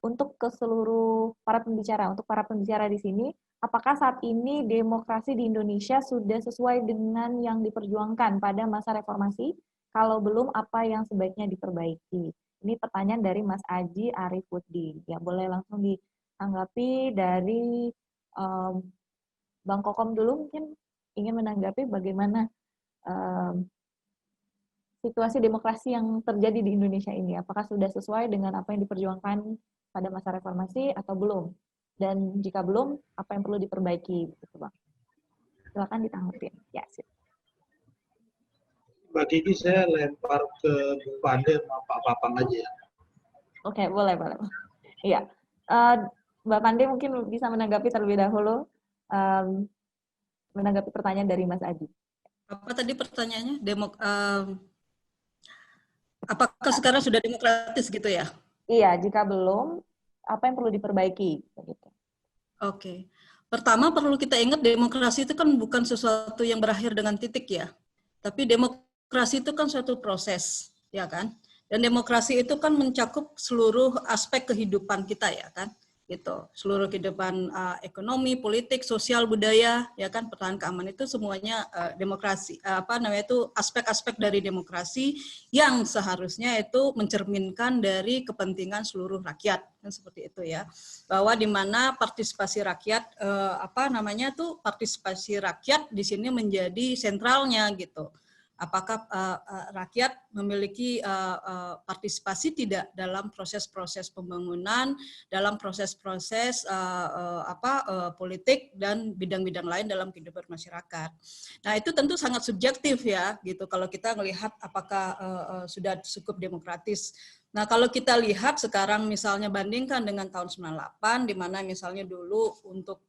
untuk ke seluruh para pembicara. Untuk para pembicara di sini, apakah saat ini demokrasi di Indonesia sudah sesuai dengan yang diperjuangkan pada masa reformasi? Kalau belum, apa yang sebaiknya diperbaiki? Ini pertanyaan dari Mas Aji Arifuddin. Ya, boleh langsung ditanggapi dari Bang Kokom dulu, mungkin ingin menanggapi bagaimana situasi demokrasi yang terjadi di Indonesia ini. Apakah sudah sesuai dengan apa yang diperjuangkan pada masa reformasi atau belum? Dan jika belum, apa yang perlu diperbaiki? Gitu, Bang. Silakan ditanggapin. Ya, sip. Mbak Kiki, saya lempar ke Bu Pandey sama Pak Papang aja ya. Oke, boleh. Iya. Mbak Pandey mungkin bisa menanggapi terlebih dahulu, menanggapi pertanyaan dari Mas Adi. Apa tadi pertanyaannya? Apakah sekarang sudah demokratis gitu ya? Iya, jika belum, apa yang perlu diperbaiki? Gitu. Oke. Pertama perlu kita ingat demokrasi itu kan bukan sesuatu yang berakhir dengan titik ya. Tapi demokrasi itu kan suatu proses, ya kan? Dan demokrasi itu kan mencakup seluruh aspek kehidupan kita ya kan. gitu. Seluruh kehidupan ekonomi, politik, sosial, budaya, ya kan, pertahanan keamanan itu semuanya demokrasi, itu aspek-aspek dari demokrasi yang seharusnya itu mencerminkan dari kepentingan seluruh rakyat, kan seperti itu ya. Bahwa di mana partisipasi rakyat partisipasi rakyat di sini menjadi sentralnya gitu. Apakah rakyat memiliki partisipasi tidak dalam proses-proses pembangunan, dalam proses-proses politik dan bidang-bidang lain dalam kehidupan masyarakat. Nah, itu tentu sangat subjektif ya, gitu. Kalau kita melihat apakah sudah cukup demokratis. Nah, kalau kita lihat sekarang misalnya bandingkan dengan tahun 98, di mana misalnya dulu untuk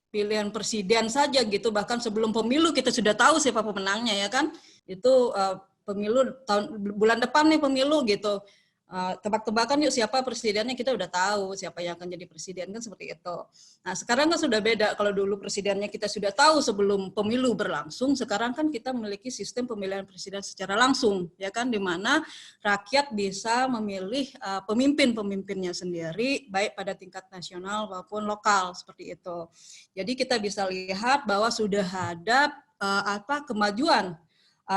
pilihan presiden saja gitu, bahkan sebelum pemilu kita sudah tahu siapa pemenangnya ya kan, itu pemilu bulan depan nih pemilu gitu, tebak-tebakan yuk siapa presidennya, kita udah tahu siapa yang akan jadi presiden, kan seperti itu. Nah sekarang kan sudah beda, kalau dulu presidennya kita sudah tahu sebelum pemilu berlangsung, sekarang kan kita memiliki sistem pemilihan presiden secara langsung ya kan, di mana rakyat bisa memilih pemimpin-pemimpinnya sendiri baik pada tingkat nasional maupun lokal, seperti itu. Jadi kita bisa lihat bahwa sudah ada kemajuan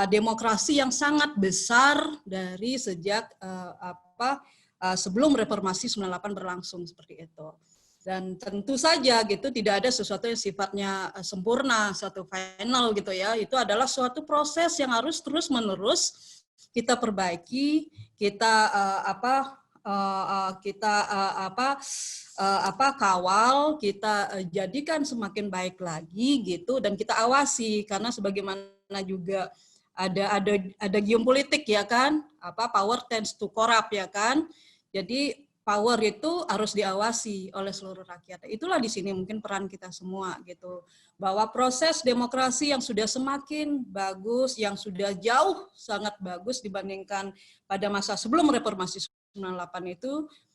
demokrasi yang sangat besar dari sejak sebelum reformasi 98 berlangsung, seperti itu. Dan tentu saja gitu tidak ada sesuatu yang sifatnya sempurna, suatu final gitu ya. Itu adalah suatu proses yang harus terus-menerus kita perbaiki, kita kawal, kita jadikan semakin baik lagi gitu, dan kita awasi, karena sebagaimana juga ada geopolitik ya kan, power tends to corrupt ya kan. Jadi power itu harus diawasi oleh seluruh rakyat. Itulah di sini mungkin peran kita semua gitu, bahwa proses demokrasi yang sudah semakin bagus, yang sudah jauh sangat bagus dibandingkan pada masa sebelum reformasi 98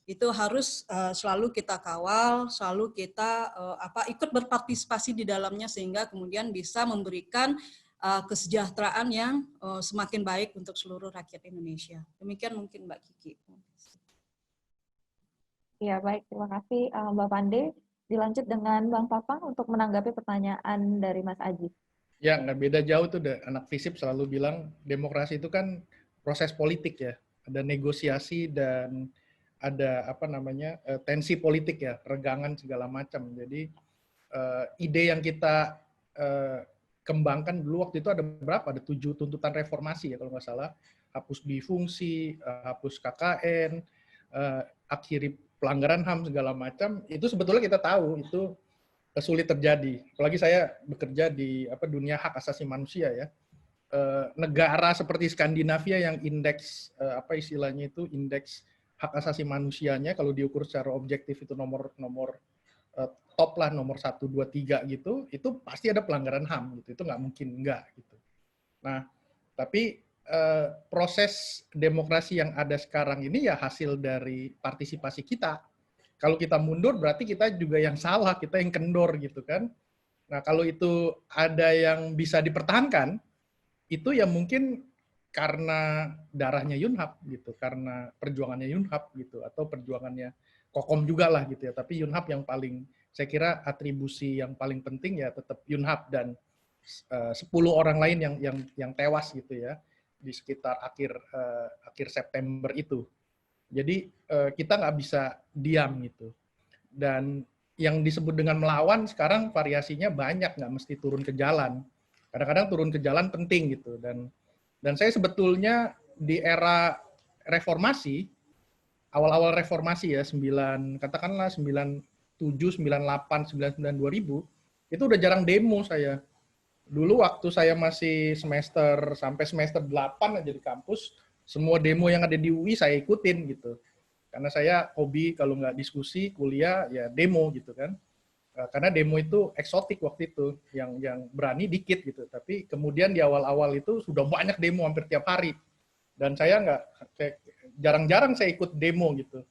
itu harus selalu kita kawal, selalu kita ikut berpartisipasi di dalamnya, sehingga kemudian bisa memberikan kesejahteraan yang semakin baik untuk seluruh rakyat Indonesia. Demikian mungkin Mbak Kiki. Ya baik, terima kasih Mbak Pande. Dilanjut dengan Bang Papang untuk menanggapi pertanyaan dari Mas Aji. Ya, nggak beda jauh tuh, anak FISIP selalu bilang demokrasi itu kan proses politik ya. Ada negosiasi dan ada tensi politik ya, regangan segala macam. Jadi ide yang kita kembangkan dulu waktu itu ada berapa? Ada 7 tuntutan reformasi ya kalau nggak salah. Hapus bifungsi, hapus KKN, akhiri pelanggaran HAM segala macam. Itu sebetulnya kita tahu itu sulit terjadi. Apalagi saya bekerja di dunia hak asasi manusia ya. Negara seperti Skandinavia yang indeks istilahnya itu indeks hak asasi manusianya kalau diukur secara objektif itu nomor top lah, nomor 1, 2, 3 gitu, itu pasti ada pelanggaran HAM gitu. Itu nggak mungkin enggak gitu. Nah, tapi proses demokrasi yang ada sekarang ini ya hasil dari partisipasi kita. Kalau kita mundur berarti kita juga yang salah, kita yang kendor gitu kan. Nah, kalau itu ada yang bisa dipertahankan, itu ya mungkin karena darahnya Yunhap gitu, karena perjuangannya Yunhap gitu, atau perjuangannya Kokom juga lah gitu ya. Tapi Yunhap yang paling, saya kira atribusi yang paling penting ya tetap Yunhap dan 10 orang lain yang tewas gitu ya di sekitar akhir September itu. Jadi kita nggak bisa diam gitu. Dan yang disebut dengan melawan sekarang variasinya banyak, nggak mesti turun ke jalan. Kadang-kadang turun ke jalan penting gitu. Dan saya sebetulnya di era reformasi, awal-awal reformasi ya, katakanlah 97, 98, 99, 2000, itu udah jarang demo saya. Dulu waktu saya masih sampai semester 8 aja di kampus, semua demo yang ada di UI saya ikutin gitu. Karena saya hobi kalau nggak diskusi, kuliah, ya demo gitu kan. Karena demo itu eksotik waktu itu, yang berani dikit gitu. Tapi kemudian di awal-awal itu sudah banyak demo hampir tiap hari. Dan saya jarang-jarang saya ikut demo gitu.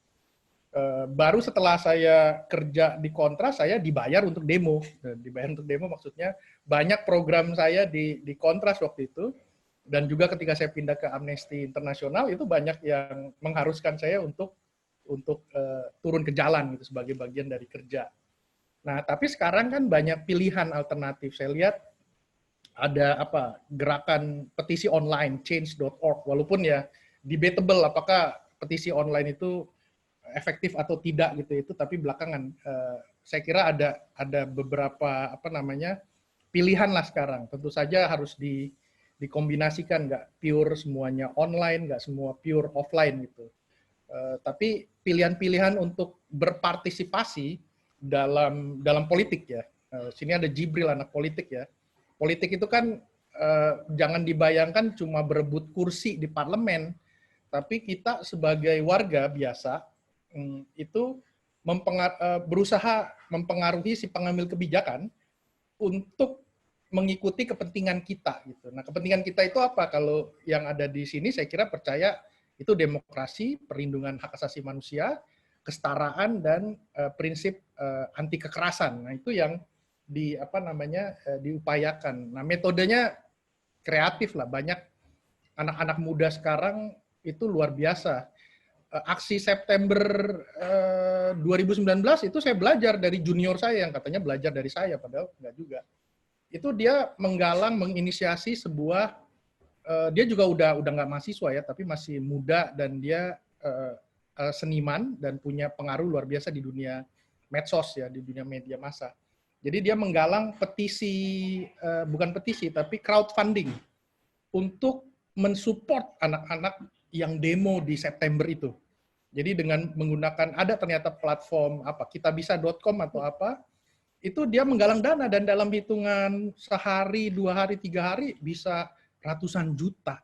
Baru setelah saya kerja di Kontras, saya dibayar untuk demo. Dibayar untuk demo maksudnya banyak program saya di Kontras waktu itu. Dan juga ketika saya pindah ke Amnesty International, itu banyak yang mengharuskan saya untuk untuk turun ke jalan gitu sebagai bagian dari kerja. Nah, tapi sekarang kan banyak pilihan alternatif. Saya lihat ada gerakan petisi online change.org, walaupun ya debatable apakah petisi online itu efektif atau tidak gitu, itu tapi belakangan saya kira ada beberapa pilihan lah sekarang. Tentu saja harus dikombinasikan, nggak pure semuanya online, nggak semua pure offline gitu. Tapi pilihan-pilihan untuk berpartisipasi dalam politik ya. Sini ada Jibril, anak politik ya. Politik itu kan jangan dibayangkan cuma berebut kursi di parlemen, tapi kita sebagai warga biasa itu berusaha mempengaruhi si pengambil kebijakan untuk mengikuti kepentingan kita gitu. Nah, kepentingan kita itu apa? Kalau yang ada di sini saya kira percaya itu demokrasi, perlindungan hak asasi manusia, kesetaraan, dan prinsip anti kekerasan. Nah, itu yang diupayakan. Nah, metodenya kreatif lah, banyak anak-anak muda sekarang itu luar biasa. Aksi September 2019 itu saya belajar dari junior saya yang katanya belajar dari saya, padahal enggak juga. Itu dia menggalang, menginisiasi sebuah, dia juga udah nggak mahasiswa ya, tapi masih muda, dan dia seniman dan punya pengaruh luar biasa di dunia medsos ya, di dunia media massa. Jadi dia menggalang petisi, bukan petisi, tapi crowdfunding untuk mensupport anak-anak yang demo di September itu. Jadi dengan menggunakan, ada ternyata platform kitabisa.com atau apa, itu dia menggalang dana, dan dalam hitungan sehari, 2 hari, 3 hari bisa ratusan juta.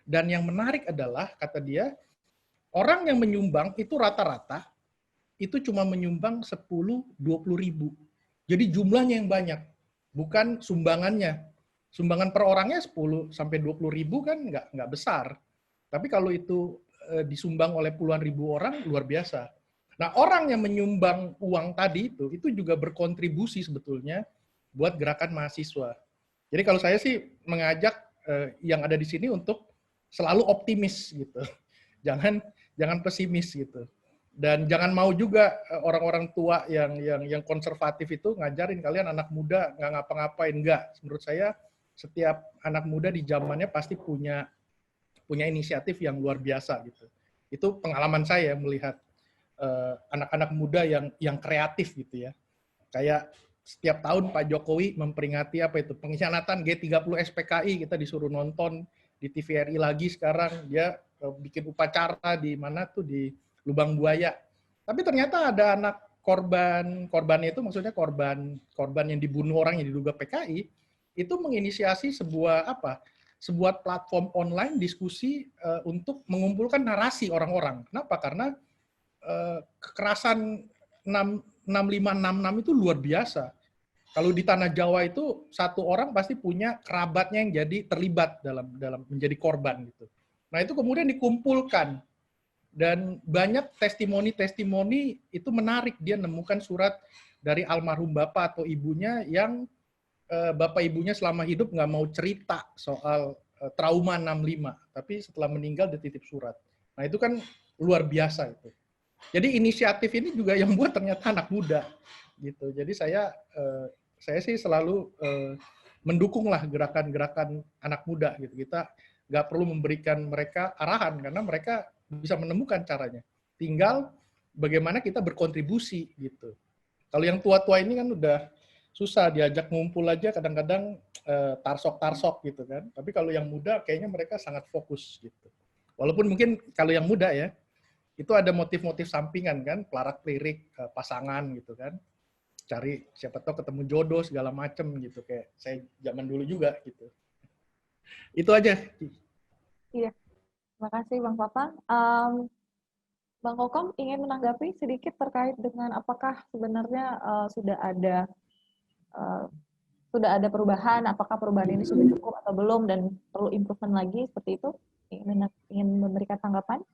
Dan yang menarik adalah, kata dia, orang yang menyumbang itu rata-rata itu cuma menyumbang 10-20 ribu. Jadi jumlahnya yang banyak, bukan sumbangannya. Sumbangan per orangnya 10-20 ribu kan nggak besar. Tapi kalau itu disumbang oleh puluhan ribu orang, luar biasa. Nah, orang yang menyumbang uang tadi itu juga berkontribusi sebetulnya buat gerakan mahasiswa. Jadi kalau saya sih mengajak yang ada di sini untuk selalu optimis gitu. Jangan pesimis gitu. Dan jangan mau juga orang-orang tua yang konservatif itu ngajarin kalian anak muda nggak ngapa-ngapain. Enggak. Menurut saya setiap anak muda di zamannya pasti punya inisiatif yang luar biasa gitu. Itu pengalaman saya melihat anak-anak muda yang kreatif gitu ya. Kayak setiap tahun Pak Jokowi memperingati pengkhianatan G30 SPKI, kita disuruh nonton di TVRI lagi sekarang, dia bikin upacara di mana tuh, di Lubang Buaya. Tapi ternyata ada anak korbannya itu, maksudnya korban yang dibunuh orang yang diduga PKI, itu menginisiasi sebuah platform online diskusi untuk mengumpulkan narasi orang-orang. Kenapa? Karena kekerasan 6566 itu luar biasa. Kalau di tanah Jawa itu satu orang pasti punya kerabatnya yang jadi terlibat dalam menjadi korban gitu. Nah, itu kemudian dikumpulkan, dan banyak testimoni itu menarik. Dia nemukan surat dari almarhum bapak atau ibunya yang bapak ibunya selama hidup nggak mau cerita soal trauma 65, tapi setelah meninggal dia titip surat. Nah, itu kan luar biasa itu. Jadi inisiatif ini juga yang buat ternyata anak muda gitu. Jadi saya sih selalu mendukunglah gerakan-gerakan anak muda gitu. Kita nggak perlu memberikan mereka arahan karena mereka bisa menemukan caranya. Tinggal bagaimana kita berkontribusi gitu. Kalau yang tua-tua ini kan udah susah, diajak ngumpul aja kadang-kadang tarsok-tarsok gitu kan. Tapi kalau yang muda kayaknya mereka sangat fokus gitu. Walaupun mungkin kalau yang muda ya, itu ada motif-motif sampingan kan, pelarak-pelirik pasangan gitu kan. Cari siapa tahu ketemu jodoh segala macem gitu, kayak saya zaman dulu juga gitu. Itu aja. Iya. Terima kasih Bang Papa. Bang Kokom ingin menanggapi sedikit terkait dengan apakah sebenarnya sudah ada perubahan, apakah perubahan ini sudah cukup atau belum dan perlu improvement lagi seperti itu? Ingin memberikan tanggapan?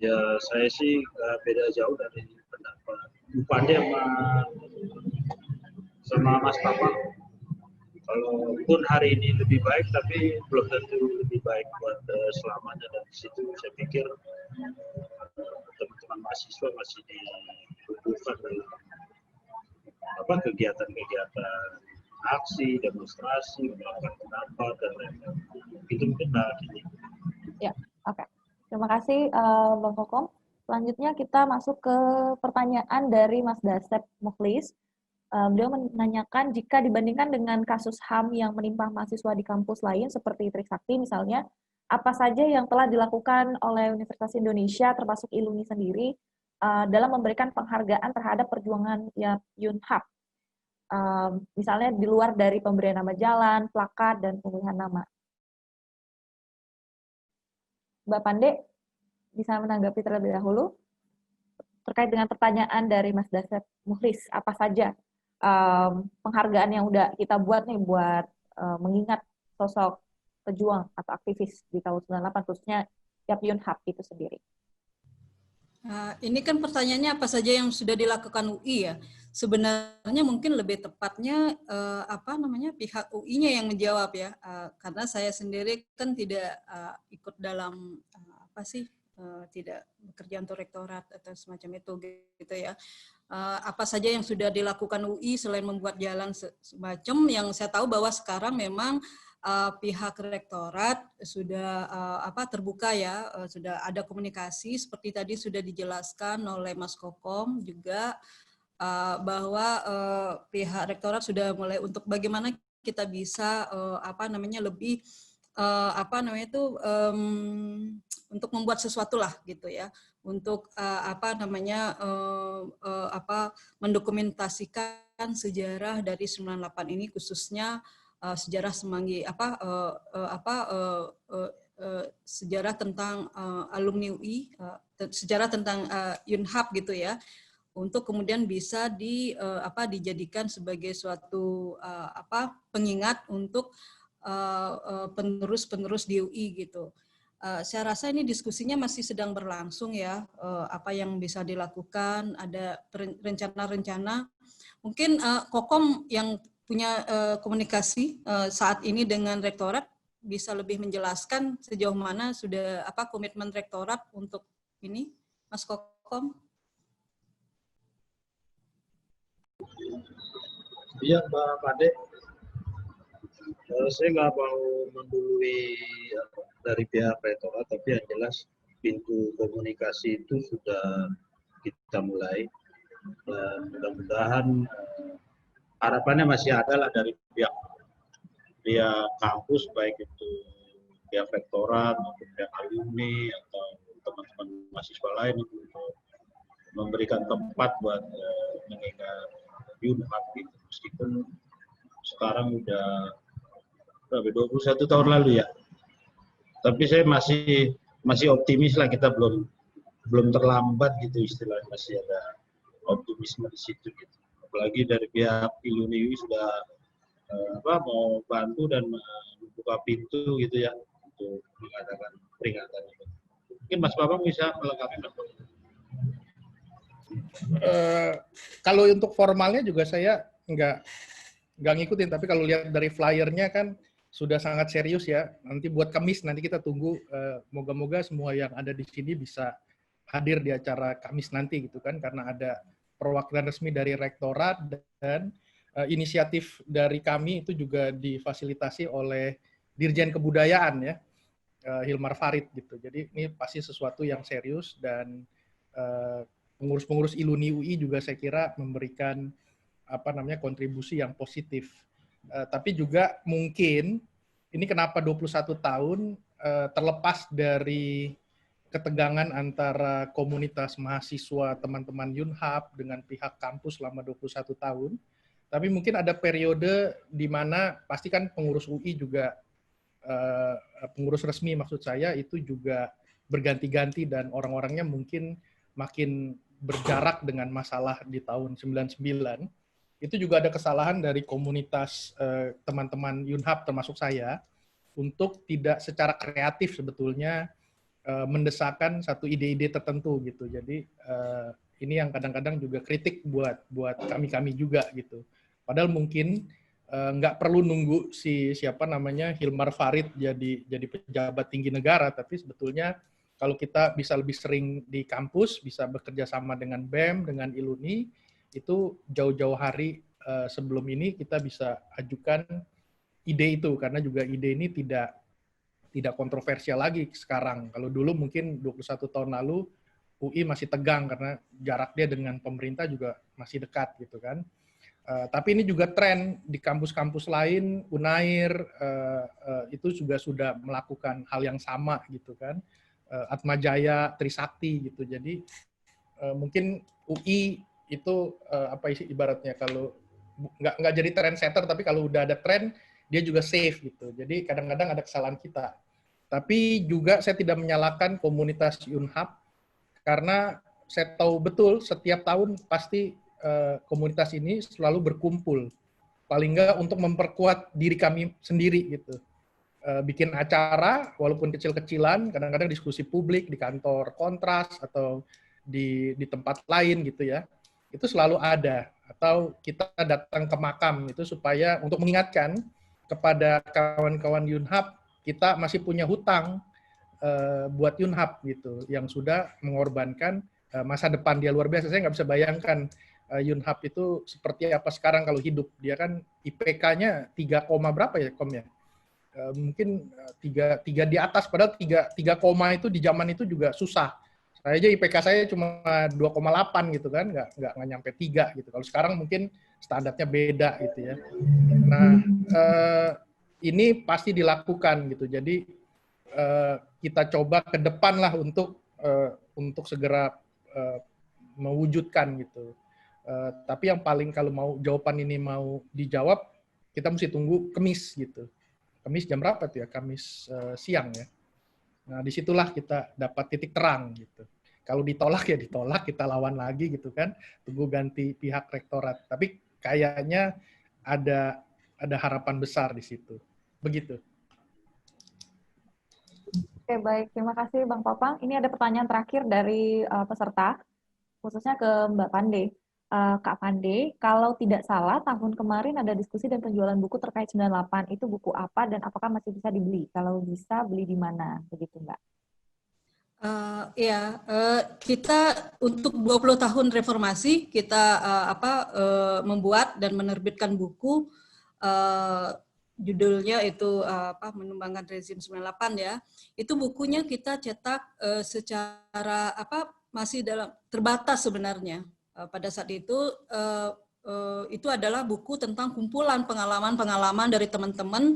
Ya, saya sih nggak beda jauh dari pendapat Bu Pande sama Mas Papa. Kalaupun hari ini lebih baik, tapi belum tentu lebih baik buat selamanya. Dan di situ saya pikir teman-teman mahasiswa masih dibutuhkan dalam kegiatan-kegiatan aksi, demonstrasi, melakukan pendapat dan lain-lain. Itu mungkin ini. Ya, oke. Terima kasih Bang Kokom. Selanjutnya kita masuk ke pertanyaan dari Mas Dasep Mukhlis. Beliau menanyakan, jika dibandingkan dengan kasus HAM yang menimpa mahasiswa di kampus lain seperti Trisakti misalnya, apa saja yang telah dilakukan oleh Universitas Indonesia termasuk ILUNI sendiri dalam memberikan penghargaan terhadap perjuangan Yunhap? Misalnya di luar dari pemberian nama jalan, plakat, dan pemilihan nama. Mbak Pande, bisa menanggapi terlebih dahulu terkait dengan pertanyaan dari Mas Dasep Mukhlis, apa saja penghargaan yang udah kita buat nih buat mengingat sosok pejuang atau aktivis di tahun 98, khususnya Yap Yunhap itu sendiri. Ini kan pertanyaannya apa saja yang sudah dilakukan UI ya. Sebenarnya mungkin lebih tepatnya pihak UI-nya yang menjawab ya, karena saya sendiri kan tidak ikut dalam tidak bekerja untuk rektorat atau semacam itu gitu ya. Apa saja yang sudah dilakukan UI selain membuat jalan semacam, yang saya tahu bahwa sekarang memang pihak rektorat sudah terbuka ya, sudah ada komunikasi seperti tadi sudah dijelaskan oleh Mas Kokom juga, bahwa pihak rektorat sudah mulai untuk bagaimana kita bisa lebih untuk membuat sesuatu lah gitu ya, untuk mendokumentasikan sejarah dari 98 ini, khususnya sejarah Semanggi sejarah tentang alumni UI, sejarah tentang Yunhap gitu ya, untuk kemudian bisa dijadikan sebagai suatu pengingat untuk penerus-penerus di UI gitu. Saya rasa ini diskusinya masih sedang berlangsung ya, apa yang bisa dilakukan, ada rencana-rencana. Mungkin Kokom yang punya komunikasi saat ini dengan rektorat bisa lebih menjelaskan sejauh mana sudah komitmen rektorat untuk ini, Mas Kokom. Iya, Mbak Pade. Saya nggak mau mendului dari pihak rektorat, tapi yang jelas pintu komunikasi itu sudah kita mulai, dan mudah-mudahan harapannya masih ada lah dari pihak kampus, baik itu pihak rektorat maupun pihak alumni atau teman-teman mahasiswa lain, untuk memberikan tempat buat mengingat Yunhap gitu. Meskipun sekarang udah 21 tahun lalu ya, tapi saya masih optimis lah, kita belum terlambat gitu istilahnya, masih ada optimisme di situ gitu. Apalagi dari pihak ILUNI sudah mau bantu dan membuka pintu gitu ya untuk mengadakan peringatan itu. Mungkin Mas Bambang bisa melengkapi, Mas Bambang. Kalau untuk formalnya juga saya nggak ngikutin, tapi kalau lihat dari flyernya kan sudah sangat serius ya. Nanti buat Kamis, nanti kita tunggu, moga-moga semua yang ada di sini bisa hadir di acara Kamis nanti gitu kan, karena ada perwakilan resmi dari rektorat dan inisiatif dari kami itu juga difasilitasi oleh Dirjen Kebudayaan ya, Hilmar Farid gitu. Jadi ini pasti sesuatu yang serius, dan pengurus-pengurus ILUNI UI juga saya kira memberikan kontribusi yang positif. Tapi juga mungkin ini kenapa 21 tahun, terlepas dari ketegangan antara komunitas mahasiswa teman-teman Yunhap dengan pihak kampus selama 21 tahun, tapi mungkin ada periode di mana pasti kan pengurus UI juga, pengurus resmi maksud saya, itu juga berganti-ganti dan orang-orangnya mungkin makin berjarak dengan masalah di tahun 99. Itu juga ada kesalahan dari komunitas teman-teman Yunhap termasuk saya untuk tidak secara kreatif sebetulnya mendesakkan satu ide-ide tertentu gitu. Jadi ini yang kadang-kadang juga kritik buat kami juga gitu. Padahal mungkin nggak perlu nunggu siapa namanya Hilmar Farid jadi pejabat tinggi negara, tapi sebetulnya kalau kita bisa lebih sering di kampus, bisa bekerja sama dengan BEM, dengan ILUNI, itu jauh-jauh hari sebelum ini kita bisa ajukan ide itu, karena juga ide ini tidak kontroversial lagi sekarang. Kalau dulu mungkin 21 tahun lalu UI masih tegang karena jarak dia dengan pemerintah juga masih dekat gitu kan. Tapi ini juga tren di kampus-kampus lain, Unair itu juga sudah melakukan hal yang sama gitu kan. Atmajaya, Trisakti gitu. Jadi mungkin UI itu apa sih ibaratnya, kalau nggak jadi trendsetter, tapi kalau udah ada tren dia juga safe gitu. Jadi kadang-kadang ada kesalahan kita. Tapi juga saya tidak menyalahkan komunitas Yunhap karena saya tahu betul setiap tahun pasti komunitas ini selalu berkumpul, paling nggak untuk memperkuat diri kami sendiri gitu. Bikin acara walaupun kecil-kecilan, kadang-kadang diskusi publik di kantor Kontras atau di tempat lain gitu ya, itu selalu ada. Atau kita datang ke makam itu supaya untuk mengingatkan kepada kawan-kawan Yunhap, kita masih punya hutang buat Yunhap gitu, yang sudah mengorbankan masa depan dia luar biasa. Saya nggak bisa bayangkan Yunhap itu seperti apa sekarang kalau hidup. Dia kan IPK-nya 3, berapa ya, Kom ya? Mungkin 3 di atas, padahal 3 koma itu di zaman itu juga susah. Saya aja IPK saya cuma 2,8 gitu kan, nggak nyampe 3 gitu. Kalau sekarang mungkin standarnya beda gitu ya. Nah, ini pasti dilakukan gitu. Jadi kita coba ke depan lah untuk segera mewujudkan gitu. Tapi yang paling kalau mau jawaban ini mau dijawab, kita mesti tunggu Kamis gitu. Kamis jam berapa tuh ya? Kamis siang ya. Nah, disitulah kita dapat titik terang gitu. Kalau ditolak ya ditolak, kita lawan lagi gitu kan. Tunggu ganti pihak rektorat. Tapi kayaknya ada harapan besar di situ. Begitu. Oke, baik. Terima kasih Bang Popang. Ini ada pertanyaan terakhir dari peserta, khususnya ke Mbak Pande. Kak Pande, kalau tidak salah tahun kemarin ada diskusi dan penjualan buku terkait 98. Itu buku apa dan apakah masih bisa dibeli? Kalau bisa, beli di mana? Begitu, Mbak. Kita untuk 20 tahun reformasi, kita membuat dan menerbitkan buku, judulnya itu Menumbangkan Rezim 98 ya. Itu bukunya kita cetak secara masih terbatas sebenarnya. Pada saat itu adalah buku tentang kumpulan pengalaman-pengalaman dari teman-teman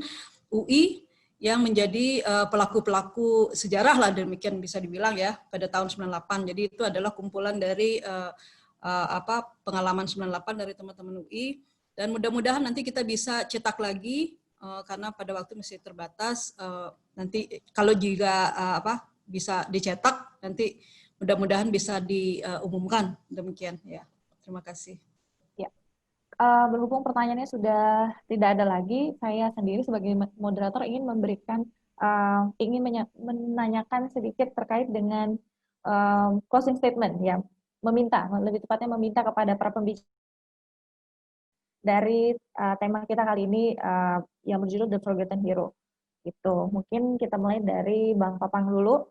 UI yang menjadi pelaku-pelaku sejarah lah, demikian bisa dibilang ya, pada tahun 98. Jadi itu adalah kumpulan dari pengalaman 98 dari teman-teman UI, dan mudah-mudahan nanti kita bisa cetak lagi karena pada waktu masih terbatas. Nanti kalau juga bisa dicetak, nanti mudah-mudahan bisa diumumkan. Demikian ya. Terima kasih. Ya. Berhubung pertanyaannya sudah tidak ada lagi, saya sendiri sebagai moderator ingin memberikan menanyakan sedikit terkait dengan closing statement ya, lebih tepatnya meminta kepada para pembicara dari tema kita kali ini yang berjudul The Forgotten Hero. Gitu. Mungkin kita mulai dari Bang Popang dulu.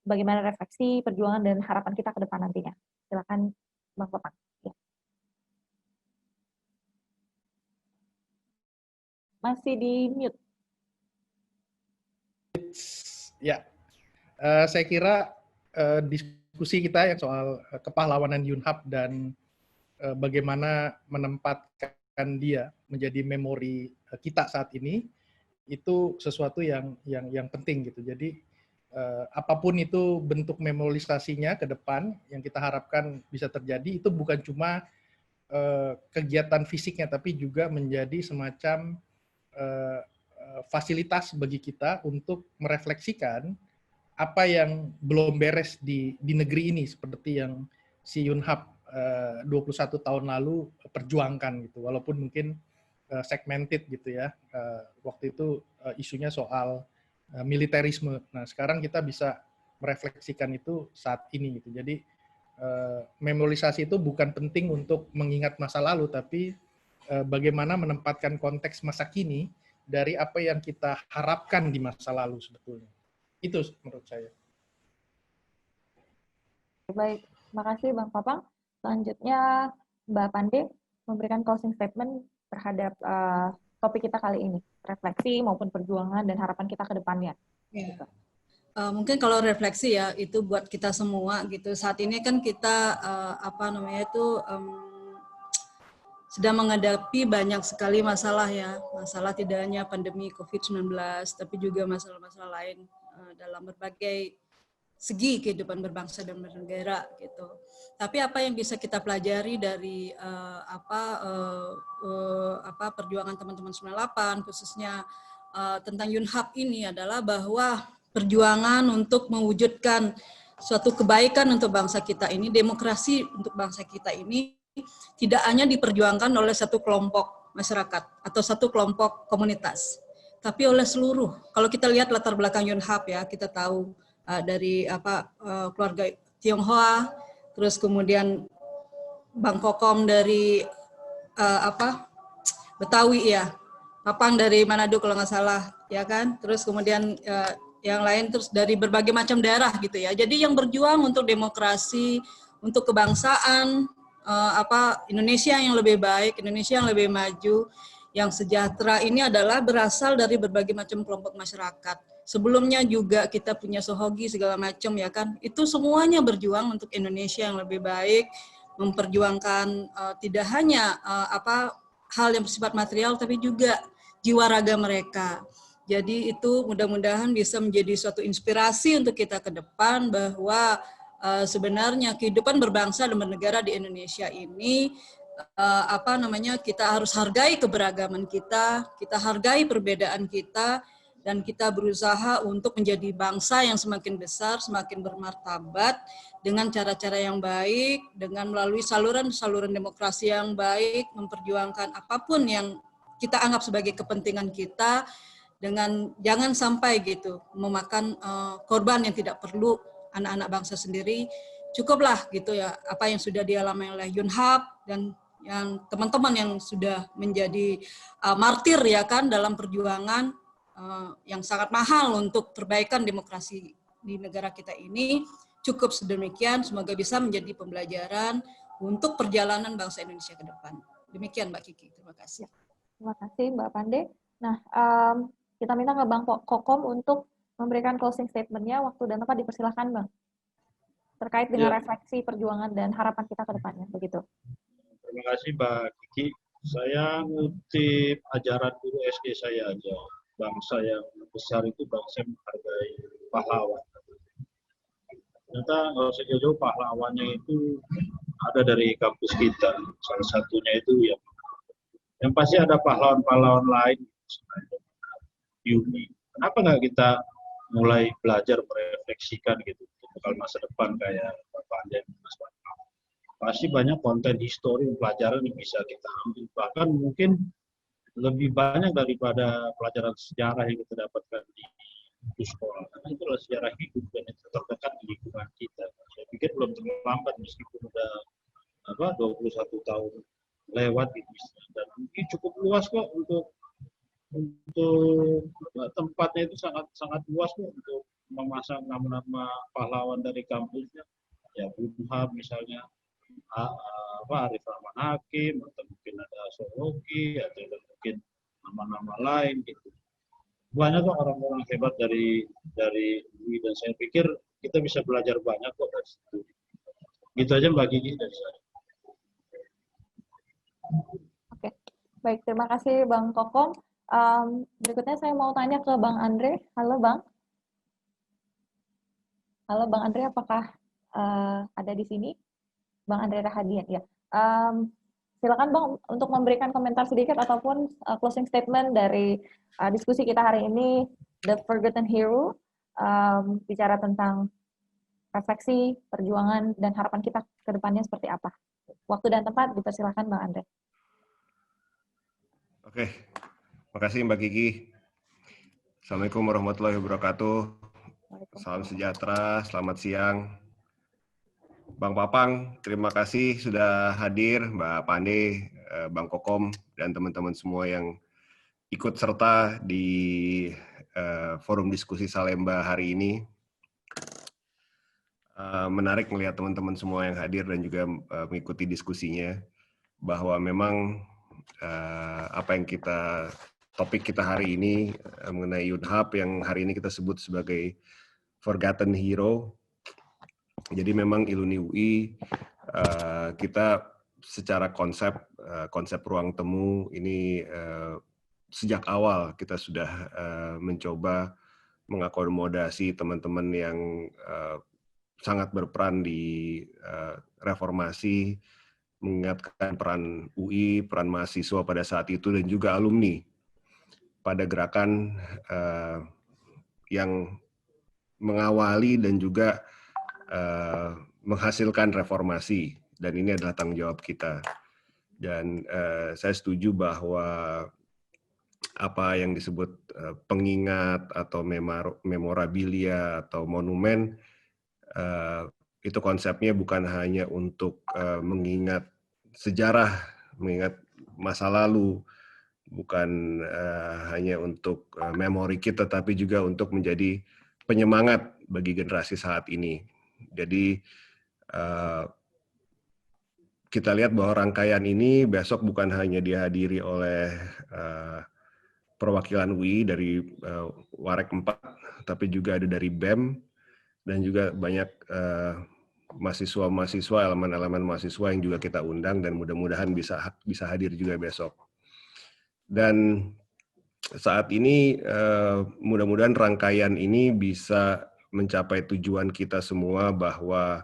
Bagaimana refleksi, perjuangan, dan harapan kita ke depan nantinya. Silakan Bang Popang. Ya. Masih di mute. Ya, saya kira diskusi kita yang soal kepahlawanan Yunhap dan bagaimana menempatkan dia menjadi memori kita saat ini, itu sesuatu yang penting gitu. Jadi apapun itu bentuk memorialisasinya ke depan yang kita harapkan bisa terjadi, itu bukan cuma kegiatan fisiknya, tapi juga menjadi semacam fasilitas bagi kita untuk merefleksikan apa yang belum beres di negeri ini, seperti yang si Yunhap 21 tahun lalu perjuangkan gitu, walaupun mungkin segmented gitu ya. Waktu itu isunya soal militerisme. Nah, sekarang kita bisa merefleksikan itu saat ini gitu. Jadi Memorisasi itu bukan penting untuk mengingat masa lalu, tapi bagaimana menempatkan konteks masa kini dari apa yang kita harapkan di masa lalu sebetulnya. Itu menurut saya. Baik, makasih Bang Papang. Selanjutnya Mbak Pande memberikan closing statement terhadap topik kita kali ini, refleksi maupun perjuangan dan harapan kita ke depannya. Ya. Mungkin kalau refleksi ya itu buat kita semua gitu. Saat ini kan kita sedang menghadapi banyak sekali masalah ya. Masalah tidak hanya pandemi COVID-19 tapi juga masalah-masalah lain dalam berbagai segi kehidupan berbangsa dan bernegara gitu. Tapi apa yang bisa kita pelajari dari perjuangan teman-teman 98 khususnya tentang Yunhap ini adalah bahwa perjuangan untuk mewujudkan suatu kebaikan untuk bangsa kita ini, demokrasi untuk bangsa kita ini tidak hanya diperjuangkan oleh satu kelompok masyarakat atau satu kelompok komunitas, tapi oleh seluruh. Kalau kita lihat latar belakang Yunhap ya, kita tahu dari keluarga Tionghoa, terus kemudian Bang Kokom dari Betawi ya, Papang dari Manado kalau nggak salah ya kan, terus kemudian yang lain terus dari berbagai macam daerah gitu ya. Jadi yang berjuang untuk demokrasi, untuk kebangsaan, Indonesia yang lebih baik, Indonesia yang lebih maju, yang sejahtera ini adalah berasal dari berbagai macam kelompok masyarakat. Sebelumnya juga kita punya Sohogi segala macam ya kan. Itu semuanya berjuang untuk Indonesia yang lebih baik, memperjuangkan tidak hanya hal yang bersifat material tapi juga jiwa raga mereka. Jadi itu mudah-mudahan bisa menjadi suatu inspirasi untuk kita ke depan bahwa sebenarnya kehidupan berbangsa dan bernegara di Indonesia ini kita harus hargai keberagaman kita hargai perbedaan kita, dan kita berusaha untuk menjadi bangsa yang semakin besar, semakin bermartabat dengan cara-cara yang baik, dengan melalui saluran-saluran demokrasi yang baik, memperjuangkan apapun yang kita anggap sebagai kepentingan kita, dengan jangan sampai gitu memakan korban yang tidak perlu anak-anak bangsa sendiri. Cukuplah gitu ya apa yang sudah dialami oleh Yunhap dan yang teman-teman yang sudah menjadi martir ya kan dalam perjuangan yang sangat mahal untuk perbaikan demokrasi di negara kita ini. Cukup sedemikian, semoga bisa menjadi pembelajaran untuk perjalanan bangsa Indonesia ke depan. Demikian Mbak Kiki, terima kasih. Terima kasih Mbak Pande. Nah, kita minta ke Bang Kokom untuk memberikan closing statement-nya. Waktu dan tempat dipersilahkan, Bang. Terkait dengan refleksi perjuangan dan harapan kita ke depannya, begitu. Terima kasih Mbak Kiki. Saya ngutip ajaran guru SD saya aja. Bangsa yang besar itu bangsa yang menghargai pahlawan. Ternyata nggak usah jauh-jauh, pahlawannya itu ada dari kampus kita. Salah satunya itu yang pasti ada pahlawan-pahlawan lain. Yuni. Kenapa nggak kita mulai belajar merefleksikan gitu untuk bekal masa depan kayak Bapak Anda dan Mas Bapak. Pasti banyak konten histori pelajaran yang bisa kita ambil, bahkan mungkin lebih banyak daripada pelajaran sejarah yang kita dapatkan di sekolah, karena itu adalah sejarah hidup dan itu terdekat di lingkungan kita. Saya pikir belum terlambat meskipun udah 21 tahun lewat gitu, dan ini cukup luas kok untuk tempatnya itu sangat luas kok untuk memasang nama-nama pahlawan dari kampusnya. Ya Yunhap misalnya, Arif Rahman Hakim, atau mungkin ada Sohogi, atau mungkin nama-nama lain gitu. Banyak kok orang-orang hebat dari UI, dan saya pikir kita bisa belajar banyak kok dari situ. Gitu aja Mbak Gigi dari saya. Oke, baik, terima kasih Bang Kokom. Berikutnya saya mau tanya ke Bang Andre. Halo Bang. Halo Bang Andre, apakah ada di sini? Bang Andre Rahadian, ya. Silakan Bang untuk memberikan komentar sedikit ataupun closing statement dari diskusi kita hari ini, The Forgotten Hero, bicara tentang refleksi, perjuangan, dan harapan kita ke depannya seperti apa. Waktu dan tempat dipersilakan Bang Andre. Oke, makasih Mbak Kiki. Assalamualaikum warahmatullahi wabarakatuh. Salam sejahtera, selamat siang. Bang Papang, terima kasih sudah hadir, Mbak Pande, Bang Kokom, dan teman-teman semua yang ikut serta di forum diskusi Salemba hari ini. Menarik melihat teman-teman semua yang hadir dan juga mengikuti diskusinya, bahwa memang topik kita hari ini mengenai Yunhap yang hari ini kita sebut sebagai Forgotten Hero. Jadi memang Iluni UI kita secara konsep ruang temu ini sejak awal kita sudah mencoba mengakomodasi teman-teman yang sangat berperan di reformasi, mengingatkan peran UI, peran mahasiswa pada saat itu, dan juga alumni pada gerakan yang mengawali dan juga menghasilkan reformasi. Dan ini adalah tanggung jawab kita. Dan saya setuju bahwa apa yang disebut pengingat atau memorabilia atau monumen, itu konsepnya bukan hanya untuk mengingat sejarah, mengingat masa lalu, bukan hanya untuk memori kita, tapi juga untuk menjadi penyemangat bagi generasi saat ini. Jadi kita lihat bahwa rangkaian ini besok bukan hanya dihadiri oleh perwakilan UI dari Warek 4, tapi juga ada dari BEM, dan juga banyak mahasiswa-mahasiswa, elemen-elemen mahasiswa yang juga kita undang, dan mudah-mudahan bisa hadir juga besok. Dan saat ini mudah-mudahan rangkaian ini bisa mencapai tujuan kita semua, bahwa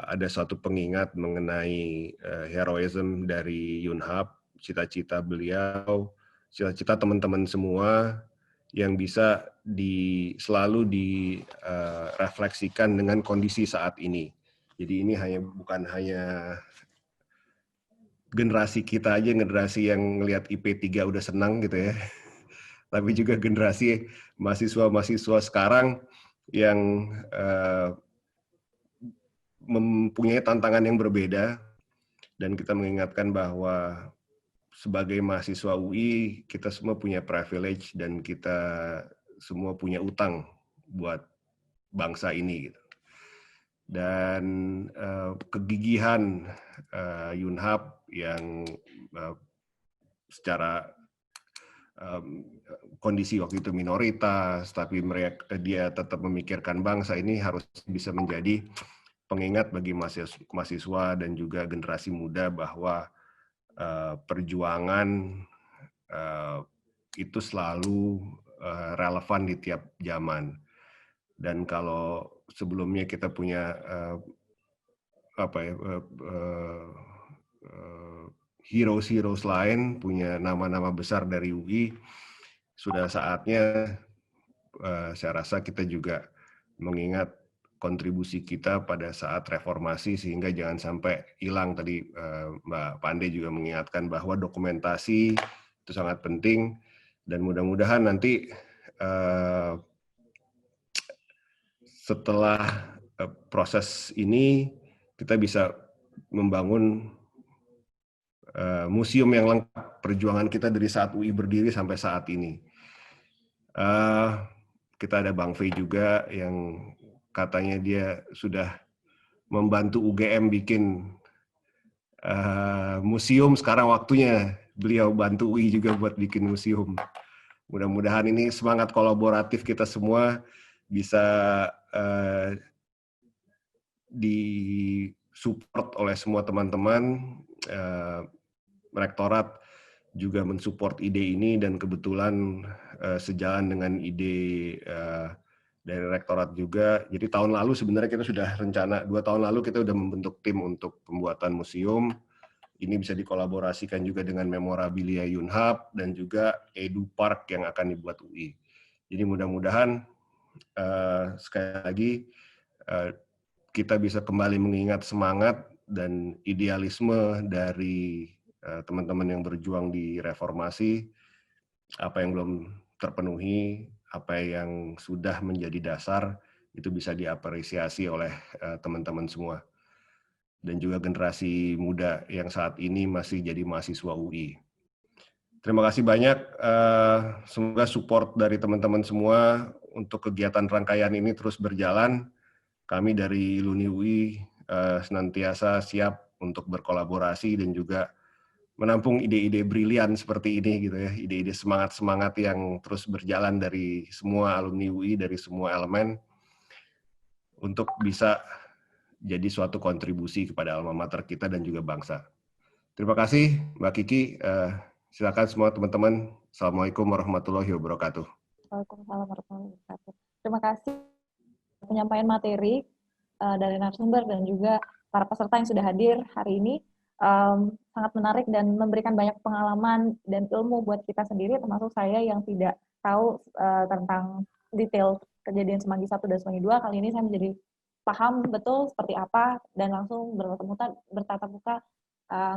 ada suatu pengingat mengenai heroism dari Yunhap, cita-cita beliau, cita-cita teman-teman semua yang bisa selalu direfleksikan dengan kondisi saat ini. Jadi ini bukan hanya generasi kita aja, generasi yang ngelihat IP3 udah senang gitu ya, tapi juga generasi mahasiswa-mahasiswa sekarang yang mempunyai tantangan yang berbeda, dan kita mengingatkan bahwa sebagai mahasiswa UI, kita semua punya privilege dan kita semua punya utang buat bangsa ini. Dan kegigihan Yunhap yang secara kondisi waktu itu minoritas, tapi dia tetap memikirkan bangsa ini harus bisa menjadi pengingat bagi mahasiswa dan juga generasi muda bahwa perjuangan itu selalu relevan di tiap zaman. Dan kalau sebelumnya kita punya heroes lain, punya nama-nama besar dari UI, sudah saatnya saya rasa kita juga mengingat kontribusi kita pada saat reformasi, sehingga jangan sampai hilang. Tadi Mbak Pande juga mengingatkan bahwa dokumentasi itu sangat penting, dan mudah-mudahan nanti setelah proses ini kita bisa membangun museum yang lengkap perjuangan kita dari saat UI berdiri sampai saat ini. Kita ada Bang Fei juga yang katanya dia sudah membantu UGM bikin museum, sekarang waktunya beliau bantu UI juga buat bikin museum. Mudah-mudahan ini semangat kolaboratif kita semua bisa disupport oleh semua teman-teman. Rektorat juga mensupport ide ini, dan kebetulan sejalan dengan ide dari rektorat juga. Jadi tahun lalu sebenarnya kita sudah rencana, 2 tahun lalu kita sudah membentuk tim untuk pembuatan museum. Ini bisa dikolaborasikan juga dengan memorabilia Yunhap dan juga Edu Park yang akan dibuat UI. Jadi mudah-mudahan sekali lagi kita bisa kembali mengingat semangat dan idealisme dari teman-teman yang berjuang di reformasi, apa yang belum terpenuhi, apa yang sudah menjadi dasar, itu bisa diapresiasi oleh teman-teman semua. dan juga generasi muda yang saat ini masih jadi mahasiswa UI. Terima kasih banyak, semoga support dari teman-teman semua untuk kegiatan rangkaian ini terus berjalan. Kami dari ILUNI UI senantiasa siap untuk berkolaborasi dan juga menampung ide-ide brilian seperti ini gitu ya, ide-ide semangat-semangat yang terus berjalan dari semua alumni UI, dari semua elemen untuk bisa jadi suatu kontribusi kepada alma mater kita dan juga bangsa. Terima kasih Mbak Kiki, silakan semua teman-teman. Assalamualaikum warahmatullahi wabarakatuh. Waalaikumsalam warahmatullahi wabarakatuh. Terima kasih penyampaian materi dari narasumber dan juga para peserta yang sudah hadir hari ini. Sangat menarik dan memberikan banyak pengalaman dan ilmu buat kita sendiri, termasuk saya yang tidak tahu tentang detail kejadian Semanggi 1 dan Semanggi 2. Kali ini saya menjadi paham betul seperti apa dan langsung bertatap muka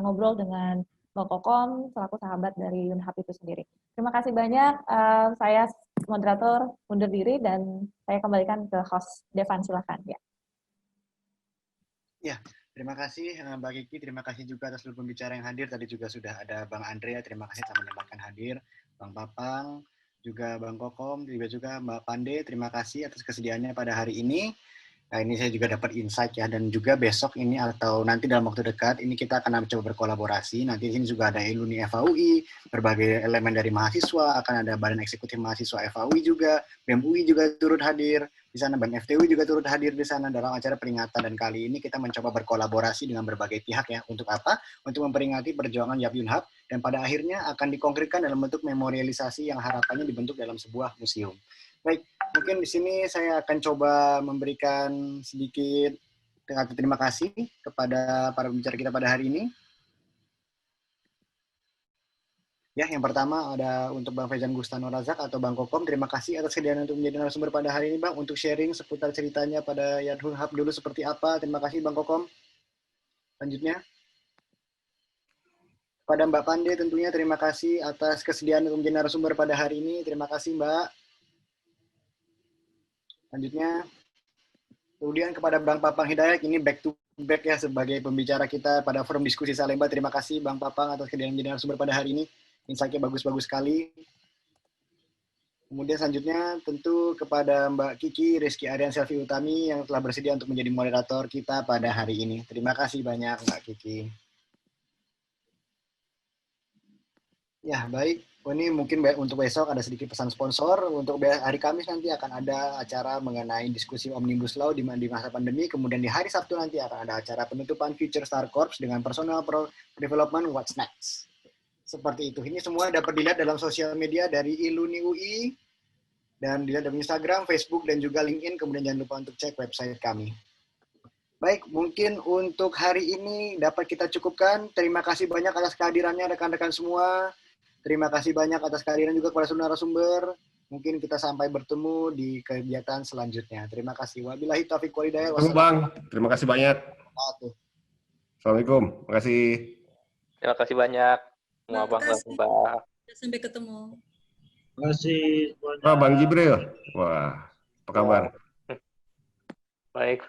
ngobrol dengan Bang Kokom selaku sahabat dari Unhap itu sendiri. Terima kasih banyak. Saya moderator undur diri dan saya kembalikan ke host Devan, silakan ya. Ya, terima kasih Mbak Kiki, terima kasih juga atas seluruh pembicara yang hadir. Tadi juga sudah ada Bang Andrea, terima kasih telah menyempatkan hadir. Bang Papang, juga Bang Kokom, juga Mbak Pande, terima kasih atas kesediaannya pada hari ini. Nah, ini saya juga dapat insight ya, dan juga besok ini atau nanti dalam waktu dekat ini kita akan coba berkolaborasi. Nanti di sini juga ada ILUNI FAUI, berbagai elemen dari mahasiswa, akan ada Badan Eksekutif Mahasiswa FAUI juga, BEM UI juga turut hadir di sana, BEM FTUI juga turut hadir di sana dalam acara peringatan. Dan kali ini kita mencoba berkolaborasi dengan berbagai pihak ya. Untuk apa? Untuk memperingati perjuangan YAP Unhap, dan pada akhirnya akan dikonkretkan dalam bentuk memorialisasi yang harapannya dibentuk dalam sebuah museum. Baik, mungkin di sini saya akan coba memberikan sedikit terima kasih kepada para pembicara kita pada hari ini. Ya, yang pertama ada untuk Bang Faizan Gustano Razak atau Bang Kokom. Terima kasih atas kesediaan untuk menjadi narasumber pada hari ini, Bang, untuk sharing seputar ceritanya pada YAP Unhap dulu seperti apa. Terima kasih, Bang Kokom. Selanjutnya, kepada Mbak Pande tentunya terima kasih atas kesediaan untuk menjadi narasumber pada hari ini. Terima kasih, Mbak. Selanjutnya, kemudian kepada Bang Papang Hidayat, ini back to back ya sebagai pembicara kita pada forum diskusi Salemba. Terima kasih Bang Papang atas kesediaan menjadi narasumber pada hari ini. Insight-nya bagus-bagus sekali. Kemudian selanjutnya tentu kepada Mbak Kiki, Rizky Aryan, Selvi Utami yang telah bersedia untuk menjadi moderator kita pada hari ini. Terima kasih banyak Mbak Kiki. Ya, baik. Ini mungkin untuk besok ada sedikit pesan sponsor. Untuk hari Kamis nanti akan ada acara mengenai diskusi Omnibus Law di masa pandemi. Kemudian di hari Sabtu nanti akan ada acara penutupan Future Star Corps dengan personal development What's Next. Seperti itu. Ini semua dapat dilihat dalam sosial media dari ILUNI UI dan dilihat dari Instagram, Facebook, dan juga LinkedIn. Kemudian jangan lupa untuk cek website kami. Baik, mungkin untuk hari ini dapat kita cukupkan. Terima kasih banyak atas kehadirannya rekan-rekan semua. Terima kasih banyak atas kehadiran juga kepada seluruh narasumber. Mungkin kita sampai bertemu di kegiatan selanjutnya. Terima kasih. Wabillahi taufiq wal hidayah. Bang, terima kasih banyak. Assalamualaikum. Terima kasih. Terima kasih banyak. Terima kasih. Sampai ketemu. Terima kasih. Bang Jibril. Wah, apa kabar? Baik.